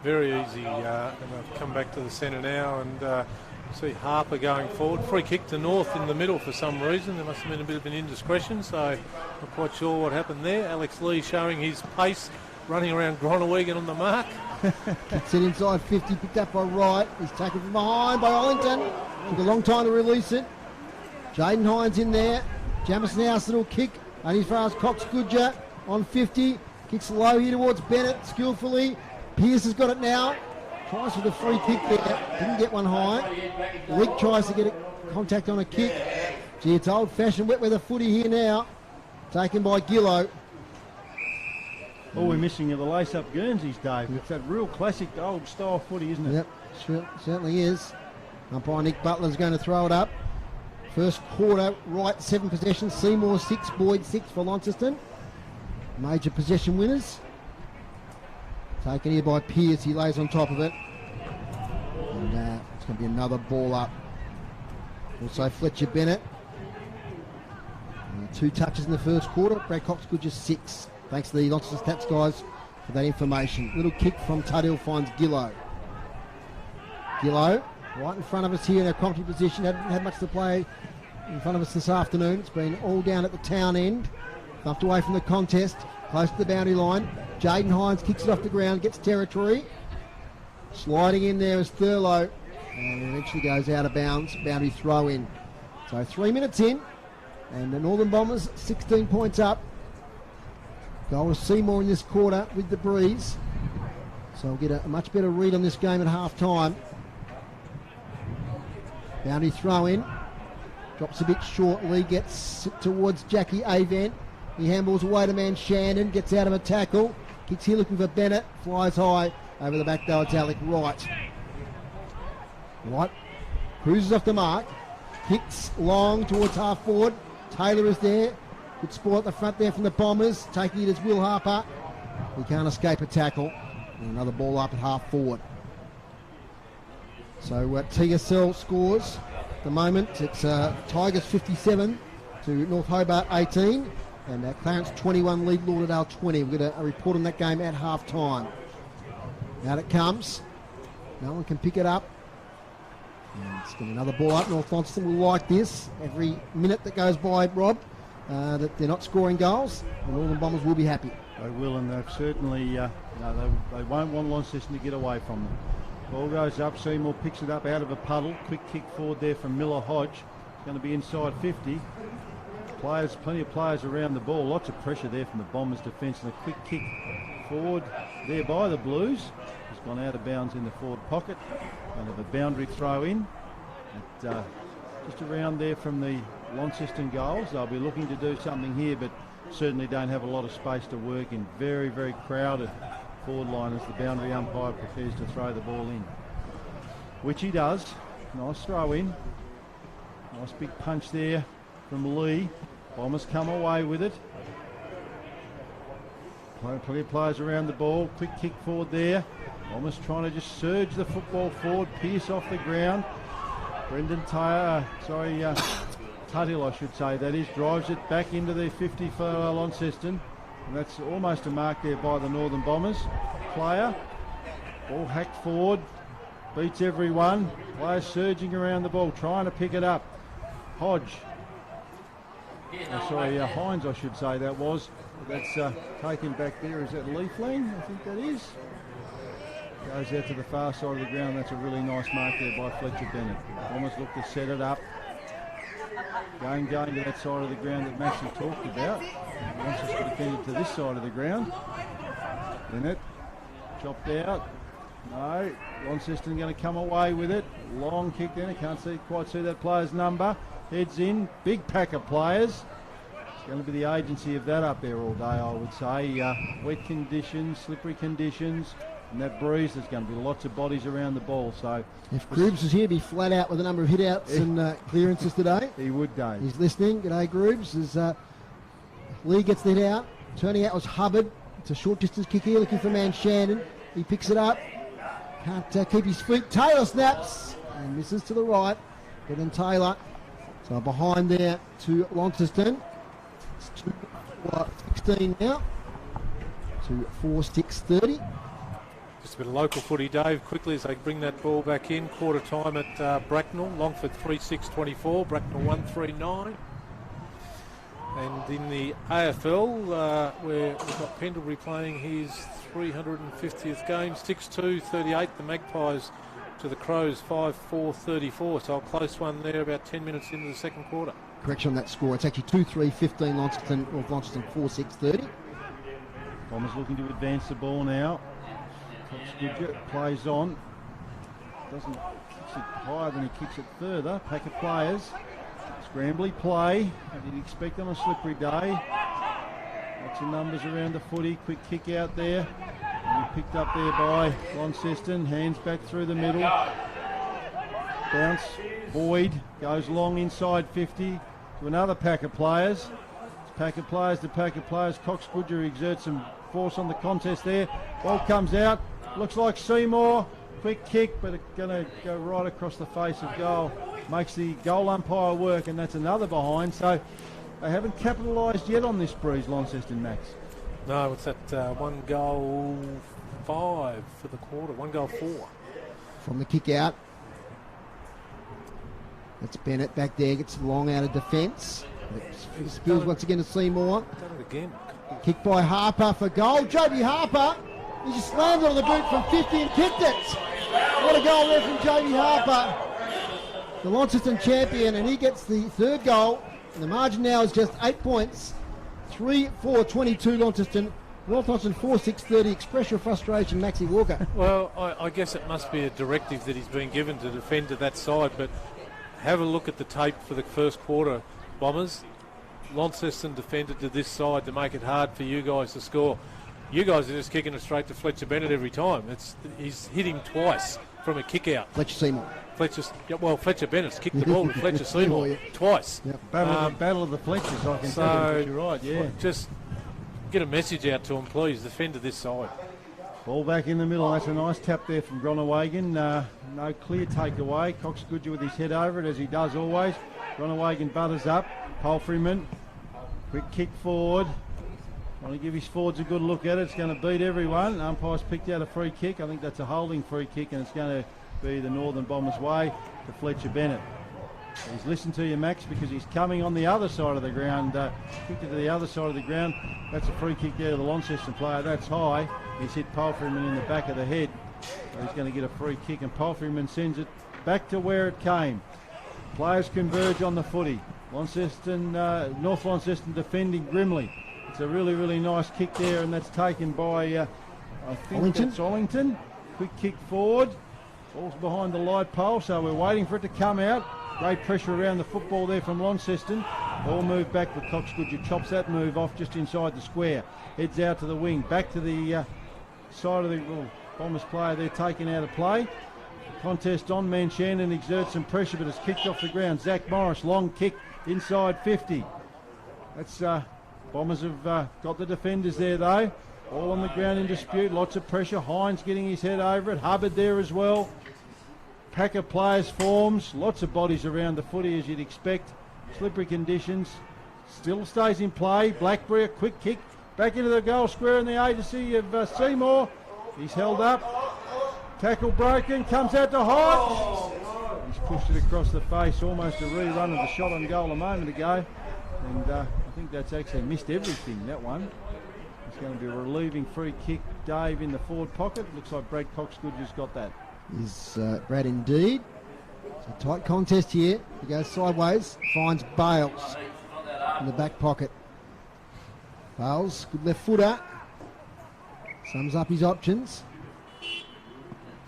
Very easy, and I've come back to the centre now and see Harper going forward. Free kick to North in the middle for some reason. There must have been a bit of an indiscretion, so not quite sure what happened there. Alex Lee showing his pace, running around Groenewegen on the mark. Kicks it inside 50, picked up by Wright. He's taken from behind by Ollington. Took a long time to release it. Jaden Hines in there. Jamison House, little kick. Only as far as Cox Goodger on 50. Kicks low here towards Bennett, skillfully. Pearce has got it now. Tries for the free kick there. Didn't get one high. Leak tries to get a contact on a kick. Gee, it's old-fashioned wet weather footy here now. Taken by Gillow. All we're missing are the lace-up Guernseys, Dave. It's that real classic old-style footy, isn't it? Yep, certainly is. Umpire Nick Butler's going to throw it up. First quarter, Wright 7 possessions, Seymour 6, Boyd 6 for Launceston. Major possession winners. Taken here by Pearce, he lays on top of it. And it's going to be another ball up. Also Fletcher Bennett. 2 touches in the first quarter. Brad Cox good just 6. Thanks to the Launceston Stats guys for that information. Little kick from Tuddle finds Gillow. Gillow right in front of us here in our commentary position. Hadn't had much to play in front of us this afternoon. It's been all down at the town end. Bumped away from the contest, close to the boundary line. Jaden Hines kicks it off the ground, gets territory. Sliding in there is Thurlow, and eventually goes out of bounds. Boundary throw in. So 3 minutes in, and the Northern Bombers 16 points up. Goal to Seymour in this quarter with the breeze. So we'll get a much better read on this game at half time. Boundary throw in. Drops a bit short. Lee gets towards Jackie Avant. He handballs away to man Shandon. Gets out of a tackle. Kicks here looking for Bennett. Flies high. Over the back though it's Alec Wright. Wright cruises off the mark. Kicks long towards half forward. Taylor is there. Good sport at the front there from the Bombers. Taking it as Will Harper. He can't escape a tackle. And another ball up at half forward. So TSL scores at the moment. It's Tigers 57 to North Hobart 18. And Clarence 21 lead Lauderdale 20. We've got a report on that game at half time. Out it comes. No one can pick it up. And it's got another ball up. North Launceston will like this. Every minute that goes by, Rob, that they're not scoring goals, the Northern Bombers will be happy. They will, and they've certainly, they won't want Launceston to get away from them. Ball goes up, Seymour picks it up out of a puddle. Quick kick forward there from Miller Hodge. It's going to be inside 50. Plenty of players around the ball. Lots of pressure there from the Bombers' defence, and a quick kick forward there by the Blues. Has gone out of bounds in the forward pocket. Kind of a boundary throw in. Just around there from the Launceston goals. They'll be looking to do something here, but certainly don't have a lot of space to work in. Very, very crowded forward line as the boundary umpire prepares to throw the ball in. Which he does. Nice throw in. Nice big punch there from Lee. Bombers come away with it. Plenty of players around the ball. Quick kick forward there. Bombers trying to just surge the football forward. Pearce off the ground. Brendan Tuthill, I should say, that is, drives it back into the 50 for Launceston. And that's almost a mark there by the Northern Bombers. Player, ball hacked forward, beats everyone. Players surging around the ball, trying to pick it up. Hodge. Hines, I should say that was. That's taken back there. Is that Leafling? I think that is. Goes out to the far side of the ground. That's a really nice mark there by Fletcher Bennett. Almost looked to set it up. Going to that side of the ground that Maxie talked about. Wants us to defend it to this side of the ground. Bennett chopped out. No, Launceston going to come away with it. Long kick then. I can't quite see that player's number. Heads in. Big pack of players. going to be the agency of that up there all day, I would say. Wet conditions, slippery conditions, and that breeze, there's going to be lots of bodies around the ball. So if Groobs was here, he'd be flat out with a number of hit-outs and clearances today. He would, Dave. He's listening. G'day, Groobs. As Lee gets the hit out. Turning out was Hubbard. It's a short distance kick here, looking for man Shannon. He picks it up. Can't keep his feet. Taylor snaps and misses to the right. But then Taylor. So behind there to Launceston. It's 2-4-16 now. To 4-6-30. Just a bit of local footy, Dave, quickly as they bring that ball back in. Quarter time at Bracknell. Longford 3-6-24. Bracknell 1-3-9. And in the AFL, where we've got Pendlebury playing his 350th game, 6-2-38. The Magpies to the Crows 5-4-34. So a close one there about 10 minutes into the second quarter. Correction on that score. It's actually 2-3-15 Launceston, North Launceston 4-6-30. Bombers looking to advance the ball now. Cox plays on. Doesn't kicks it higher than he kicks it further. Pack of players. Scrambly play. You'd expect on a slippery day. Lots of numbers around the footy. Quick kick out there. And picked up there by Launceston. Hands back through the middle. Bounce. Boyd goes long inside 50 to another pack of players. It's pack of players to pack of players. Cox Goodger exerts some force on the contest there. Ball comes out. Looks like Seymour. Quick kick, but it's going to go right across the face of goal. Makes the goal umpire work, and that's another behind. So they haven't capitalised yet on this breeze, Launceston, Max. No, it's that 1 goal 5 for the quarter, 1 goal 4. From the kick out. That's Bennett back there, gets long out of defence. Spills once again to Seymour. Done it again. Kick by Harper for goal. Joby Harper, he just slammed it on the boot from 50 and kicked it. What a goal there from Joby Harper. The Launceston champion, and he gets the third goal. And the margin now is just 8 points. 3-4-22 Launceston. North Launceston 4-6-30. Express your frustration, Maxie Walker. Well, I guess it must be a directive that he's been given to defend to that side, but have a look at the tape for the first quarter, Bombers. Launceston defended to this side to make it hard for you guys to score. You guys are just kicking it straight to Fletcher Bennett every time. He's hit him twice from a kick out. Fletcher Seymour. Fletcher Bennett's kicked the ball to Fletcher Seymour twice. Yep. Battle of the Fletchers, I can tell you. You're right, yeah. Just get a message out to him, please. Defend to this side. Ball back in the middle. That's a nice tap there from Gronewagen. No clear takeaway. Cox Goodger with his head over it, as he does always. Gronewagen butters up. Palfreyman. Quick kick forward. Want to give his forwards a good look at it. It's going to beat everyone. Umpire's picked out a free kick. I think that's a holding free kick, and it's going to be the Northern Bombers' way to Fletcher Bennett. He's listened to you, Max, because he's coming on the other side of the ground. Kicked it to the other side of the ground. That's a free kick there to the Launceston player. That's high. He's hit Palfreyman in the back of the head. So he's going to get a free kick, and Palfreyman sends it back to where it came. Players converge on the footy. Launceston, North Launceston defending grimly. It's a really, really nice kick there, and that's taken by, I think that's Ollington. Quick kick forward. Ball's behind the light pole, so we're waiting for it to come out. Great pressure around the football there from Launceston. Ball moved back, but Cox Goodger chops that move off just inside the square. Heads out to the wing, back to the side of the Bombers player there, taken out of play. Contest on, man Shannon exerts some pressure, but it's kicked off the ground. Zach Morris, long kick inside 50. That's Bombers have got the defenders there though. All on the ground in dispute, lots of pressure. Hines getting his head over it. Hubbard there as well. Pack of players forms. Lots of bodies around the footy as you'd expect. Slippery conditions. Still stays in play. Blackberry, a quick kick. Back into the goal square in the agency of Seymour. He's held up. Tackle broken. Comes out to Hodge. He's pushed it across the face. Almost a rerun of the shot on goal a moment ago. And I think that's actually missed everything, that one. It's going to be a relieving free kick. Dave in the forward pocket. Looks like Brad Cox Goodger's got that. Is Brad indeed. It's a tight contest here. He goes sideways, finds Bales in the back pocket. Bales, good left footer. Sums up his options.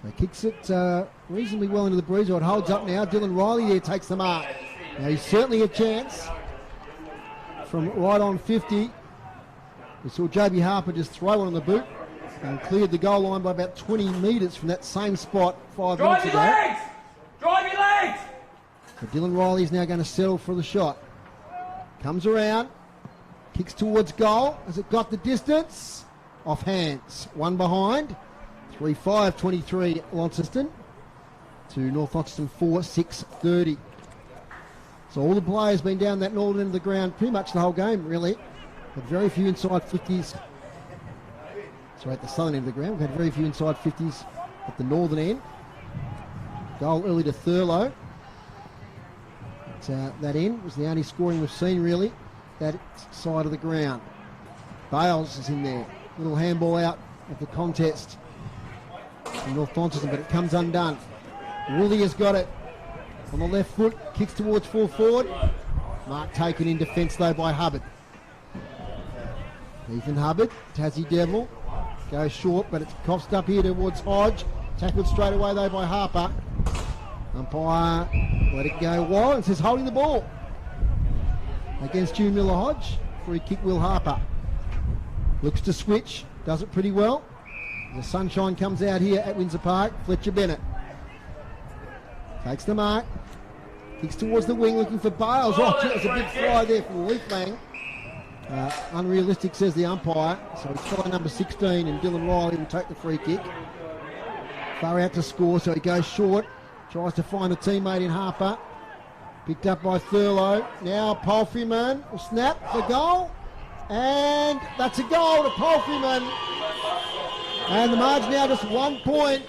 So kicks it reasonably well into the breeze. It holds up now. Dylan Riley there takes the mark. Now he's certainly a chance. from right on 50. We saw JB Harper just throw one on the boot and cleared the goal line by about 20 metres from that same spot 5 minutes ago. Drive your legs! But Dylan Riley is now going to settle for the shot. Comes around, kicks towards goal. Has it got the distance? Off hands. One behind. 3-5-23 Launceston to North Launceston 4-6-30. So all the players been down that northern end of the ground pretty much the whole game, really. Had very few inside 50s. Sorry, at the southern end of the ground. We've had very few inside 50s at the northern end. Goal early to Thurlow. That end was the only scoring we've seen, really, that side of the ground. Bales is in there. Little handball out of the contest from North Launceston, but it comes undone. Woolley has got it on the left foot, kicks towards full forward. Mark taken in defence, though, by Hubbard. Ethan Hubbard, Tassie Devil, goes short, but it's coughed up here towards Hodge. Tackled straight away, though, by Harper. Umpire let it go wide and says holding the ball against June Miller Hodge. Free kick, Will Harper. Looks to switch, does it pretty well. The sunshine comes out here at Windsor Park. Fletcher Bennett takes the mark, kicks towards the wing looking for Bales. Oh, there's a big fly there from Leaflang. Unrealistic, says the umpire. So it's fly number 16 and Dylan Riley will take the free kick. Far out to score, so he goes short. Tries to find a teammate in Harper. Picked up by Thurlow. Now Palfreyman will snap for goal. And that's a goal to Palfreyman. And the margin now just 1 point.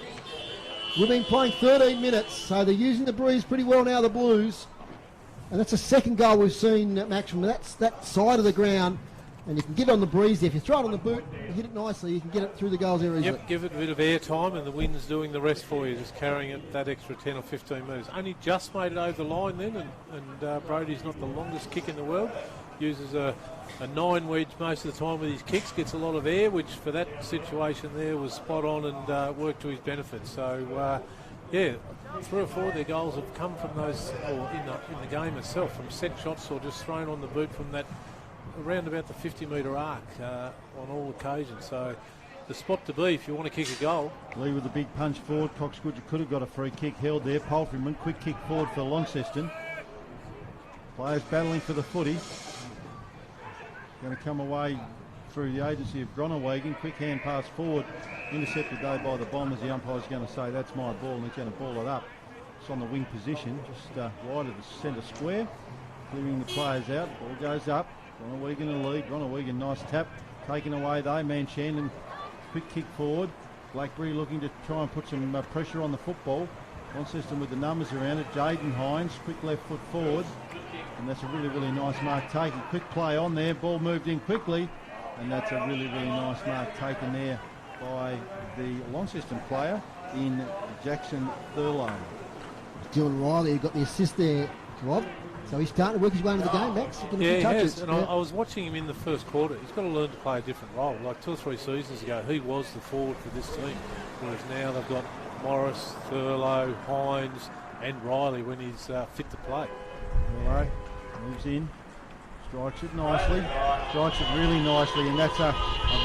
We've been playing 13 minutes, so they're using the breeze pretty well now, the Blues. And that's the second goal we've seen, Max, from that side of the ground. And you can get it on the breeze there. If you throw it on the boot, you hit it nicely, you can get it through the goals there easily. Yep, give it a bit of air time and the wind's doing the rest for you, just carrying it that extra 10 or 15 metres. Only just made it over the line then, and Brody's not the longest kick in the world. Uses a 9 wedge most of the time with his kicks, gets a lot of air, which for that situation there was spot on and worked to his benefit. So, yeah, 3 or 4 of their goals have come from those, or in the game itself, from set shots or just thrown on the boot from that around about the 50-metre arc on all occasions. So the spot to be if you want to kick a goal. Lee with the big punch forward. Coxgood could have got a free kick held there. Palfreyman, quick kick forward for Launceston. Players battling for the footy. Going to come away through the agency of Groenewegen. Quick hand pass forward. Intercepted though by the Bombers. The umpire's going to say that's my ball and he's going to ball it up. It's on the wing position, just wide of the centre square. Clearing the players out. Ball goes up. Groenewegen in the lead. Groenewegen, nice tap. Taken away though. Manchandon, quick kick forward. Blackberry looking to try and put some pressure on the football. Launceston with the numbers around it. Jaden Hines, quick left foot forward. And that's a really, really nice mark taken. Quick play on there. Ball moved in quickly. And that's a really, really nice mark taken there by the Launceston player in Jackson Thurlow. Dylan Riley, who got the assist there, Rob. So he's starting to work his way into the game, Max. Yeah, he has. And I was watching him in the first quarter. He's got to learn to play a different role. Like 2 or 3 seasons ago, he was the forward for this team. Whereas now they've got Morris, Thurlow, Hines and Riley when he's fit to play. All right, moves in. Strikes it nicely. Strikes it really nicely. And that's a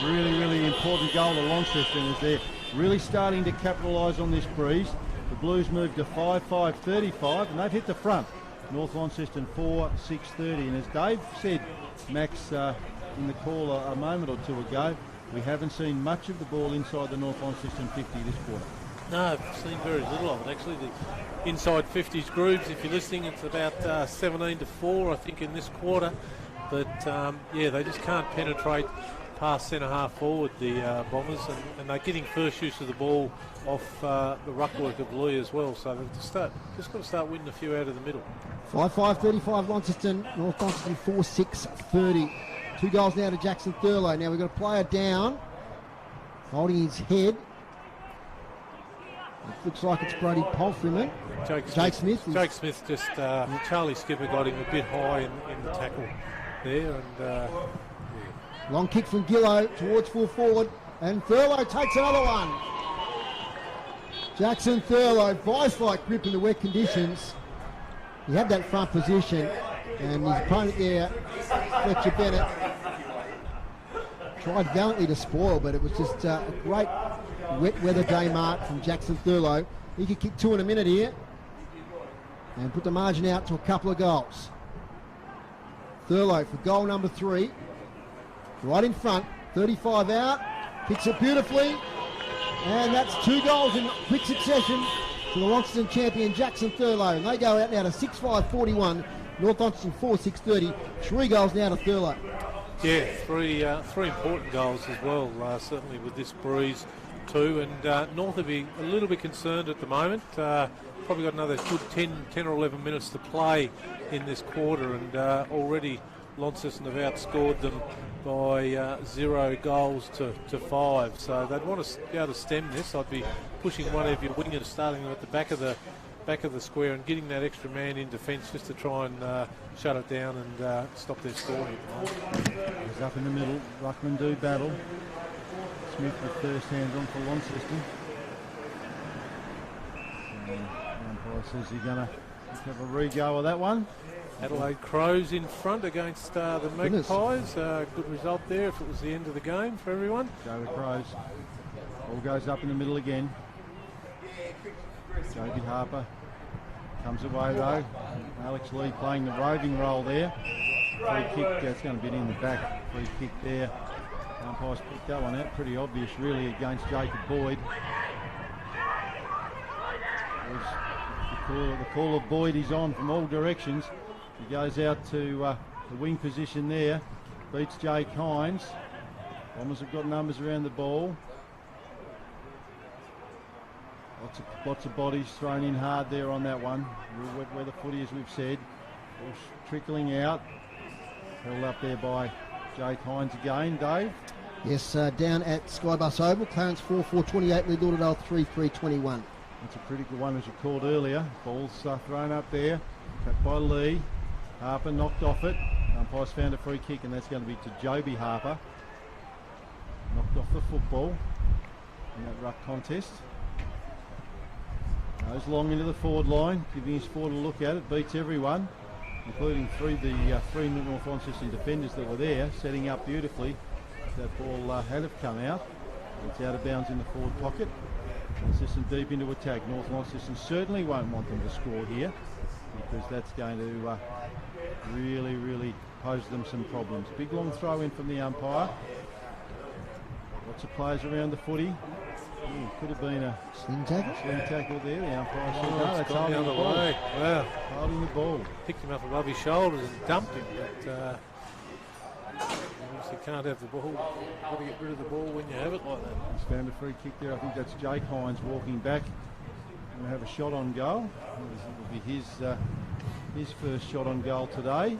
really, really important goal to Launceston as they're really starting to capitalise on this breeze. The Blues move to 5-5-35 and they've hit the front. North Launceston 4-6-30, and as Dave said, Max, in the call a moment or two ago, we haven't seen much of the ball inside the North Launceston 50 this quarter. No, I've seen very little of it actually. The inside 50s grooves, if you're listening, it's about 17-4 I think in this quarter, but yeah, they just can't penetrate past centre half forward, the Bombers, and they're getting first use of the ball off the ruck work of Lee as well, so they've just got to start winning a few out of the middle. 5-5-35 Launceston, North Launceston 4-6-30. 2 goals now to Jackson Thurlow. Now we've got a player down, holding his head. It looks like it's Brody Palfreyman. Jake Smith. Jake Smith just, Charlie Skipper got him a bit high in the tackle there, and yeah. Long kick from Gillow towards full forward, and Thurlow takes another one. Jackson Thurlow, vice-like grip in the wet conditions. He had that front position, and his opponent there Fletcher Bennett. Tried valiantly to spoil, but it was just a great wet weather day mark from Jackson Thurlow. He could kick 2 in a minute here and put the margin out to a couple of goals. Thurlow for goal number 3. Right in front, 35 out, kicks it beautifully, and that's 2 goals in quick succession to the Launceston champion Jackson Thurlow. And they go out now to 6-5-41, North Launceston 4-6-30, 3 goals now to Thurlow. Yeah, three important goals as well, certainly with this breeze too. And North will be a little bit concerned at the moment. Probably got another good 10 or 11 minutes to play in this quarter, and already Launceston have outscored them by 0 goals to 5. So they'd want to be able to stem this. I'd be pushing one of your wingers, starting them at the back of the square and getting that extra man in defence just to try and shut it down and stop their scoring. He's up in the middle. Ruckman do battle. Smith with first hands on for Launceston. Umpire says he's going to have a re-go of that one. Adelaide Crows in front against the Magpies. Good result there if it was the end of the game for everyone. Go the Crows. Ball goes up in the middle again. Joby Harper comes away though. Alex Lee playing the roving role there. Free kick, that's going to be in the back. Free kick there. Umpires picked that one out. Pretty obvious really against Jacob Boyd. The call of Boyd is on from all directions. He goes out to the wing position there. Beats Jake Hines. Bombers have got numbers around the ball. Lots of bodies thrown in hard there on that one. Real wet weather footy, as we've said. Trickling out. Held up there by Jake Hines again. Dave? Yes, down at Skybus Oval. Clarence 4-4-28, Lee Lauderdale 3-3-21. That's a pretty good one, as you called earlier. Ball's thrown up there. Cut by Lee. Harper knocked off it. Umpires found a free kick, and that's going to be to Joby Harper. Knocked off the football in that ruck contest. Goes long into the forward line, giving his forward a look at it. Beats everyone, including the three North Launceston defenders that were there, setting up beautifully. That ball had have come out. It's out of bounds in the forward pocket. Launceston deep into attack. North Launceston certainly won't want them to score here, because that's going to really pose them some problems. Big long throw in from the umpire. Lots of players around the footy. Ooh, could have been a sling tackle there. The umpire said no, that's holding the ball. Wow. Holding the ball. Picked him up above his shoulders and dumped him, but obviously can't have the ball. You've got to get rid of the ball when you have it like that. He's found a free kick there. I think that's Jake Hines walking back. Going to have a shot on goal. It will be his first shot on goal today.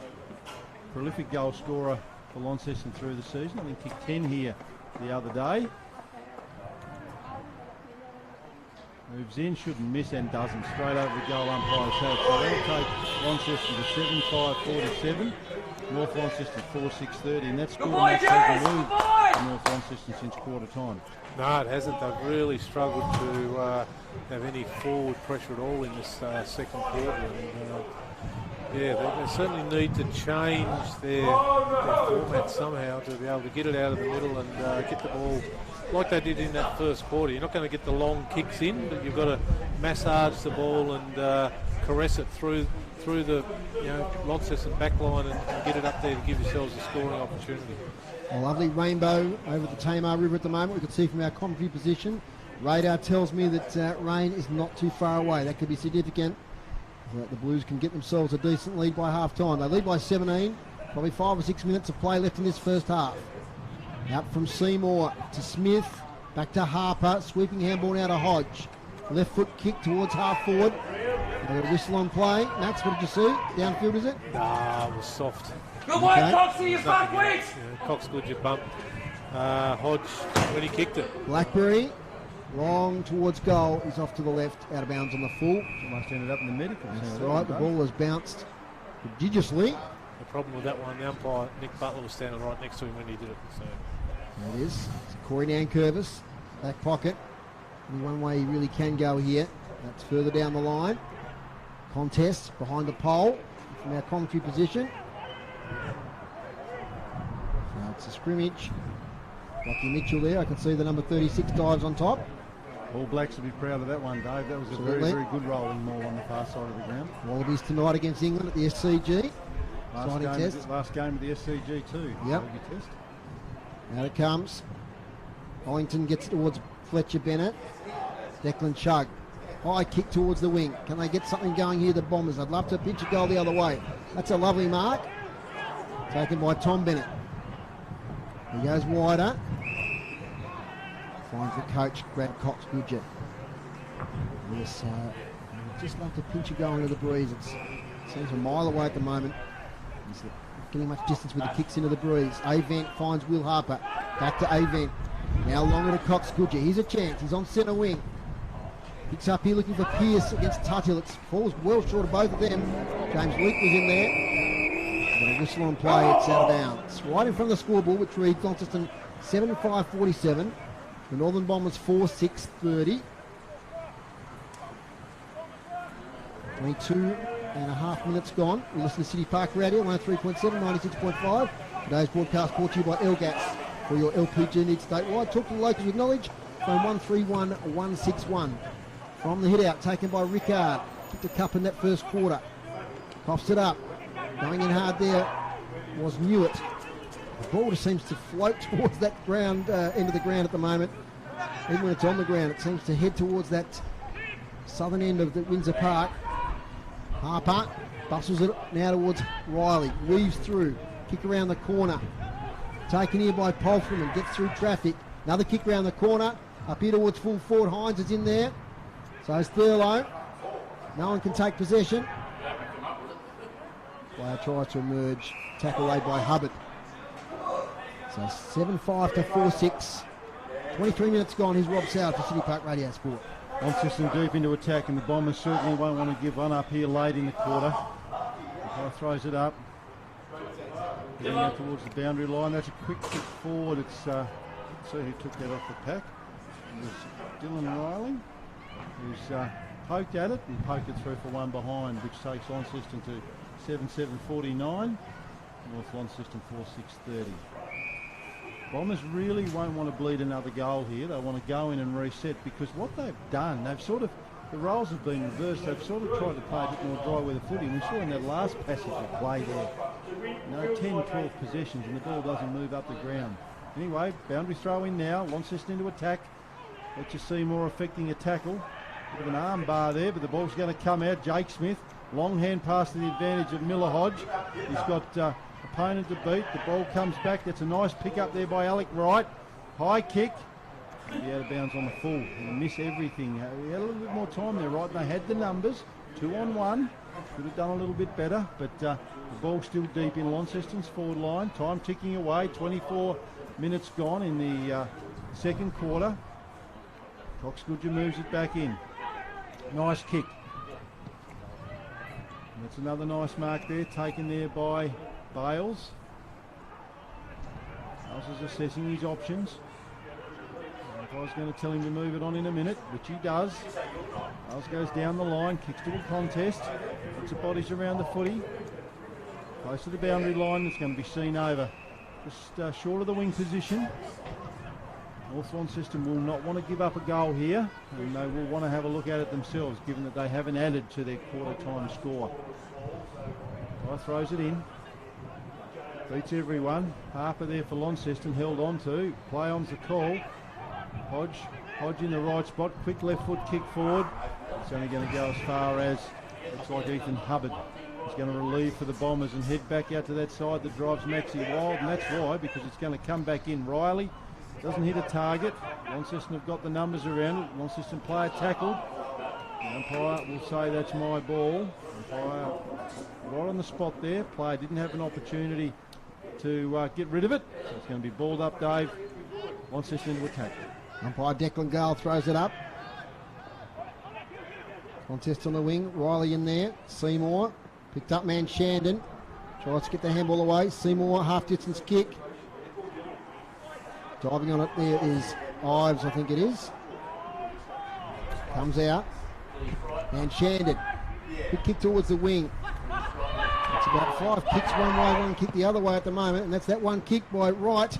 Prolific goal scorer for Launceston through the season. I think kicked 10 here the other day. Moves in, shouldn't miss, and doesn't. Straight over the goal umpire's head. So they'll take Launceston to 7-5-47. North Launceston 4-6-30, and that score hasn't moved for North Launceston since quarter time. No, it hasn't. They've really struggled to have any forward pressure at all in this second quarter. And, they certainly need to change their format somehow to be able to get it out of the middle and get the ball like they did in that first quarter. You're not going to get the long kicks in, but you've got to massage the ball and caress it through the Launceston back line and get it up there to give yourselves a scoring opportunity. A lovely rainbow over the Tamar River at the moment. We can see from our commentary position. Radar tells me that rain is not too far away. That could be significant. The Blues can get themselves a decent lead by half time. They lead by 17. Probably 5 or 6 minutes of play left in this first half. Out from Seymour to Smith. Back to Harper. Sweeping handball now to Hodge. Left foot kick towards half forward. Got a whistle on play. Max, what did you see? Downfield, is it? Nah, it was soft. Good work, Coxie, you back, wait! Cox good, you bump. Hodge, when he kicked it. Blackberry, long towards goal. He's off to the left, out of bounds on the full. Almost ended up in the medical. That's right, the ball has bounced prodigiously. The problem with that one, the umpire, Nick Butler, was standing right next to him when he did it. So. There it is. It's Corey Nankervis, back pocket. Only one way he really can go here. That's further down the line. Contest behind the pole from our commentary position. It's a scrimmage. Lockie Mitchell there. I can see the number 36 dives on top. All Blacks will be proud of that one, Dave. That was a Absolutely. very, very good rolling maul on the far side of the ground. Wallabies tonight against England at the SCG. Last game of the SCG too. Yep. Rugby test. Out it comes. Hollington gets towards Fletcher Bennett. Declan Chugg. High kick towards the wing. Can they get something going here, the Bombers? I'd love to pitch a goal the other way. That's a lovely mark. Taken by Tom Bennett. He goes wider. Finds the coach, Brad Cox-Goodger. Yes, I'd just love to pinch a goal into the breeze. It seems a mile away at the moment. He's not getting much distance with the kicks into the breeze. Avent finds Will Harper. Back to Avent. Now longer to Cox-Goodger. Here's a chance. He's on centre wing. Picks up here looking for Pearce against Tuthill. It falls well short of both of them. James Leake was in there. Got a whistle on play. It's out of bounds. Right in front of the scoreboard, which reads Launceston 7-5-47. The Northern Bombers 4-6-30. 22 and a half minutes gone. We listen to City Park Radio, 103.7, 96.5. Today's broadcast brought to you by Elgas for your LPG needs statewide. Talk to the locals with knowledge. Phone 131 161. From the hit out, taken by Rickard. Kicked a cup in that first quarter. Coughs it up. Going in hard there was Newitt. The ball just seems to float towards that ground, end of the ground at the moment. Even when it's on the ground, it seems to head towards that southern end of the Windsor Park. Harper bustles it now towards Riley. Weaves through. Kick around the corner. Taken here by Polfram, gets through traffic. Another kick around the corner. Up here towards full forward. Hines is in there. So it's Thurlow. No one can take possession. Player tries to emerge. Tackle laid by Hubbard. So 7-5 to 4-6. 23 minutes gone. Here's Rob Soward for City Park Radio Sport. Launceston deep into attack, and the Bombers certainly won't want to give one up here late in the quarter. The guy throws it up. Getting out towards the boundary line. That's a quick kick forward. It's see who took that off the pack. It was Dylan Riley, who's poked at it and poked it through for one behind, which takes Launceston to 7-7-49. North Launceston 4-6-30. Bombers really won't want to bleed another goal here. They want to go in and reset, because what they've done, they've sort of, the roles have been reversed. They've sort of tried to play a bit more dry weather footy. We saw in that last passage of play there, 10, 12 possessions and the ball doesn't move up the ground. Anyway, boundary throw in now. Launceston into attack. Let's just see more affecting a tackle. Bit of an arm bar there, but the ball's going to come out. Jake Smith, long hand pass to the advantage of Miller Hodge. He's got opponent to beat. The ball comes back. That's a nice pick up there by Alec Wright. High kick. He'll be out of bounds on the full. He'll miss everything. He had a little bit more time there, right? They had the numbers. 2-on-1. Could have done a little bit better, but the ball's still deep in Launceston's forward line. Time ticking away. 24 minutes gone in the second quarter. Cox-Goodger moves it back in. Nice kick. And that's another nice mark there, taken there by Bales. Bales is assessing his options. If I was going to tell him to move it on in a minute, which he does. Bales goes down the line, kicks to a contest, puts the bodies around the footy. Close to the boundary line, it's going to be seen over. Just short of the wing position. North Launceston will not want to give up a goal here, and they will want to have a look at it themselves, given that they haven't added to their quarter-time score. Guy throws it in. Beats everyone. Harper there for Launceston, held on to. Play on's the call. Hodge in the right spot. Quick left foot kick forward. It's only going to go as far as, looks like Ethan Hubbard. He's going to relieve for the Bombers and head back out to that side that drives Maxie wild, and that's why, because it's going to come back in. Riley doesn't hit a target. Launceston have got the numbers around it. Launceston player tackled. The umpire will say that's my ball. Umpire right on the spot there. Player didn't have an opportunity to get rid of it. So it's going to be balled up, Dave. Launceston into attack. Umpire Declan Gale throws it up. Contest on the wing. Riley in there. Seymour. Picked up man Shandon. Tries to get the handball away. Seymour, half distance kick. Diving on it there is Ives, I think it is. Comes out. And Shandon. Good kick towards the wing. It's About 5 kicks one way, 1 kick the other way at the moment, and that's that 1 kick by Wright.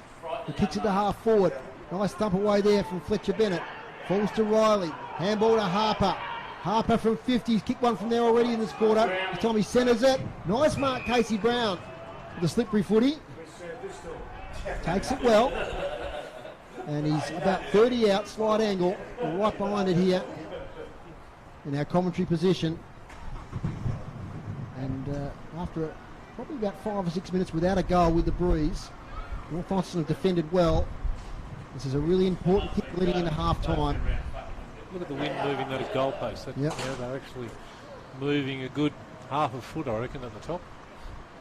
He kicks it to half forward. Nice thump away there from Fletcher Bennett. Falls to Riley. Handball to Harper. Harper from 50. He's kicked one from there already in this quarter. This time he centres it. Nice mark, Casey Brown. With the slippery footy. Takes it well. And he's about 30 out, slide angle. Right behind it here in our commentary position. And after probably about 5 or 6 minutes without a goal with the breeze, North Launceston have defended well. This is a really important kick leading into half-time. Look at the wind moving those goalposts. Yep. Yeah, they're actually moving a good half a foot, I reckon, at the top.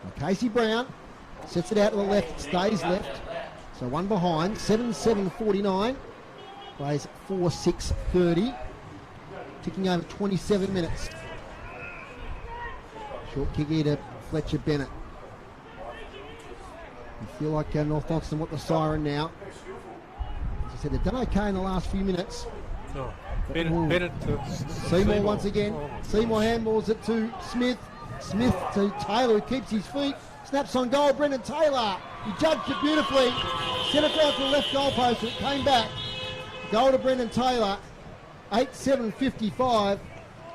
And Casey Brown sets it out to the left, stays left. So one behind, 7-7-49. Plays 4-6-30. Ticking over 27 minutes. Short kick here to Fletcher Bennett. I feel like North Launceston want the siren now. As I said, they've done okay in the last few minutes. Oh, Bennett to Seymour once again. Seymour handballs it to Smith. Smith to Taylor, who keeps his feet. Snaps on goal, Brendan Taylor. He judged it beautifully. Sent it down to the left goalpost, it came back. Goal to Brendan Taylor. 8-7-55.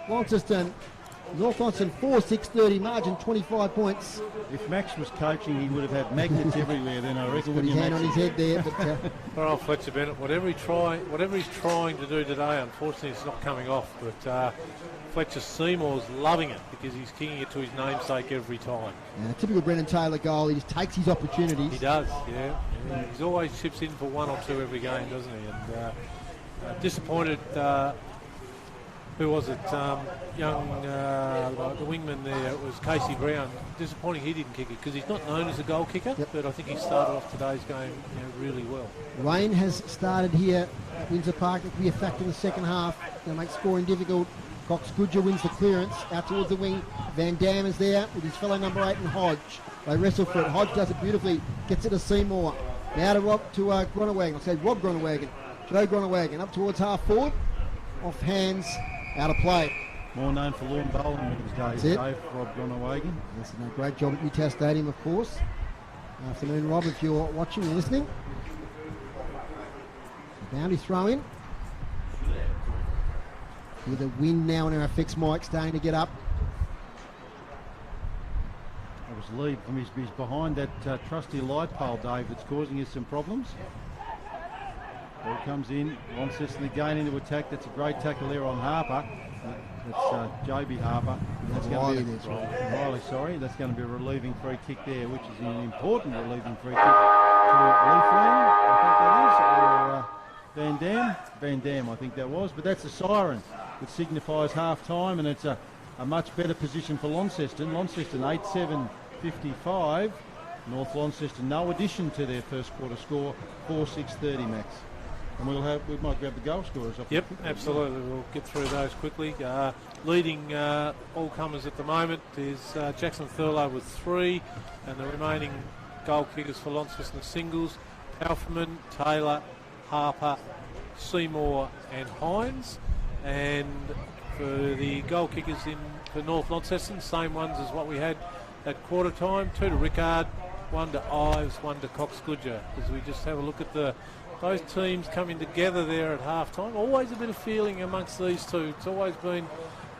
Launceston. North Launceston 4-6-30, margin 25 points. If Max was coaching, he would have had magnets everywhere then, I reckon. Got his hand on his head there. But, poor old Fletcher Bennett, whatever he's trying to do today, unfortunately it's not coming off. But Fletcher Seymour's loving it because he's kicking it to his namesake every time. a typical Brendan Taylor goal. He just takes his opportunities. He does, yeah. He's always chips in for 1 or 2 every game, doesn't he? And disappointed. Who was it? Young, the wingman there, it was Casey Brown. Disappointing he didn't kick it because he's not known as a goal kicker, but I think he started off today's game really well. Rain has started here at Windsor Park. It could be a factor in the second half. Going to make scoring difficult. Cox Goodger wins the clearance out towards the wing. Van Dam is there with his fellow number 8 and Hodge. They wrestle for it. Hodge does it beautifully. Gets it to Seymour. Now to Gronewagen. I'll say Rob Gronewagen. Joe Gronewagen up towards half forward. Off hands. Out of play. More known for lawn bowling these days, Dave, Rob Gronewagen. Yes, a great job at Newtown Stadium, of course. Afternoon, Rob, if you're watching and listening. Boundary throw in. With a wind now in our FX mic starting to get up. That was lead from his behind that trusty light pole, Dave, that's causing us some problems. Ball comes in, Launceston again into attack. That's a great tackle there on Harper. That's Joby Harper. That's Riley, Riley, sorry. That's going to be a relieving free kick there, which is an important relieving free kick to Leafland, I think that is, or Van Dam. Van Dam, I think that was. But that's a siren, which signifies half-time, and it's a much better position for Launceston. Launceston 8-7-55. North Launceston, no addition to their first quarter score, 4-6-30, Max. And we might grab the goal scorers up. Yep, absolutely. We'll get through those quickly. Leading all comers at the moment is Jackson Thurlow with 3, and the remaining goal kickers for Launceston singles: Palferman, Taylor, Harper, Seymour, and Hines. And for the goal kickers for North Launceston, same ones as what we had at quarter time: 2 to Rickard, 1 to Ives, 1 to Cox Goodger. As we just have a look at those teams coming together there at half-time. Always a bit of feeling amongst these two. It's always been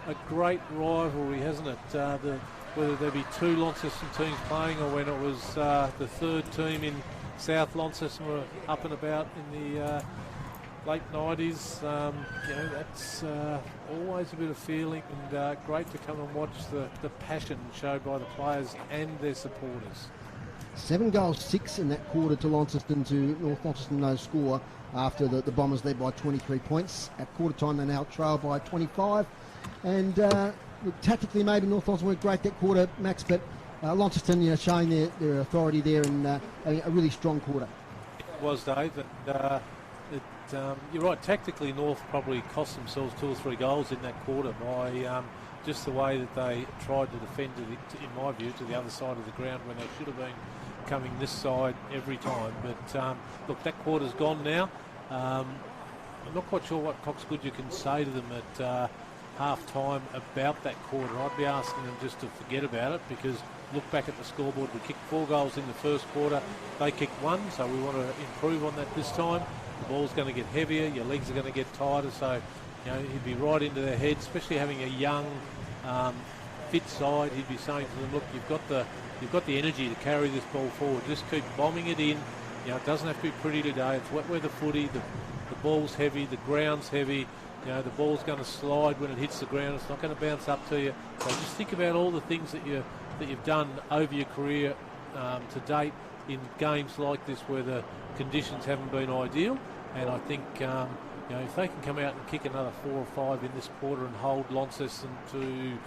a great rivalry, hasn't it? Whether there be 2 Launceston teams playing or when it was the 3rd team in South Launceston were up and about in the late 90s. That's always a bit of feeling, and great to come and watch the passion showed by the players and their supporters. 7 goals, 6 in that quarter to Launceston, to North Launceston no score after the Bombers led by 23 points. At quarter time they now trail by 25. And tactically maybe North Launceston weren't great that quarter, Max, but Launceston showing their authority there and having a really strong quarter. It was, Dave, and you're right, tactically North probably cost themselves 2 or 3 goals in that quarter by just the way that they tried to defend it, in my view, to the other side of the ground when they should have been coming this side every time. But look, that quarter's gone now. I'm not quite sure what Cox Goodger can say to them at half-time about that quarter. I'd be asking them just to forget about it, because look back at the scoreboard. We kicked 4 goals in the first quarter. They kicked 1, so we want to improve on that this time. The ball's going to get heavier. Your legs are going to get tighter, so he'd be right into their head, especially having a young, fit side. He'd be saying to them, look, you've got the energy to carry this ball forward. Just keep bombing it in. It doesn't have to be pretty today. It's wet weather footy. The ball's heavy. The ground's heavy. The ball's going to slide when it hits the ground. It's not going to bounce up to you. So just think about all the things that you've done over your career to date in games like this where the conditions haven't been ideal. And I think if they can come out and kick another 4 or 5 in this quarter and hold Launceston to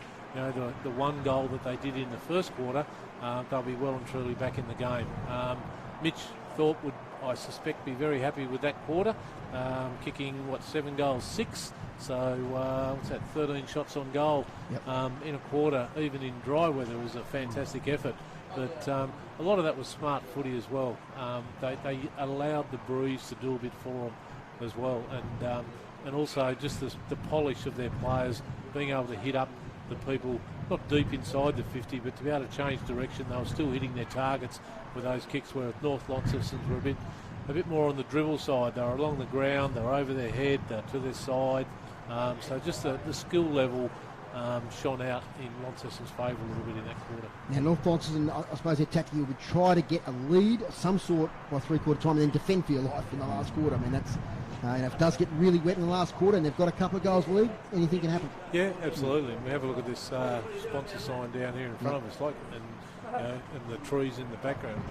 the 1 goal that they did in the first quarter, they'll be well and truly back in the game. Mitch Thorpe would, I suspect, be very happy with that quarter, kicking 7 goals, 6. So what's that? 13 shots on goal in a quarter, even in dry weather, was a fantastic effort. But a lot of that was smart footy as well. They allowed the breeze to do a bit for them as well, and also just the polish of their players, being able to hit up the people, not deep inside the 50, but to be able to change direction. They were still hitting their targets with those kicks, where North Launcestons were a bit more on the dribble side. They were along the ground, they were over their head, to their side. So just the skill level shone out in Launceston's favour a little bit in that quarter. Now, North Launceston, I suppose their tactic would try to get a lead of some sort by 3/4 time and then defend for your life in the last quarter. I mean, that's if it does get really wet in the last quarter and they've got a couple of goals lead, anything can happen. Yeah, absolutely. We have a look at this sponsor sign down here in front of us, and the trees in the background.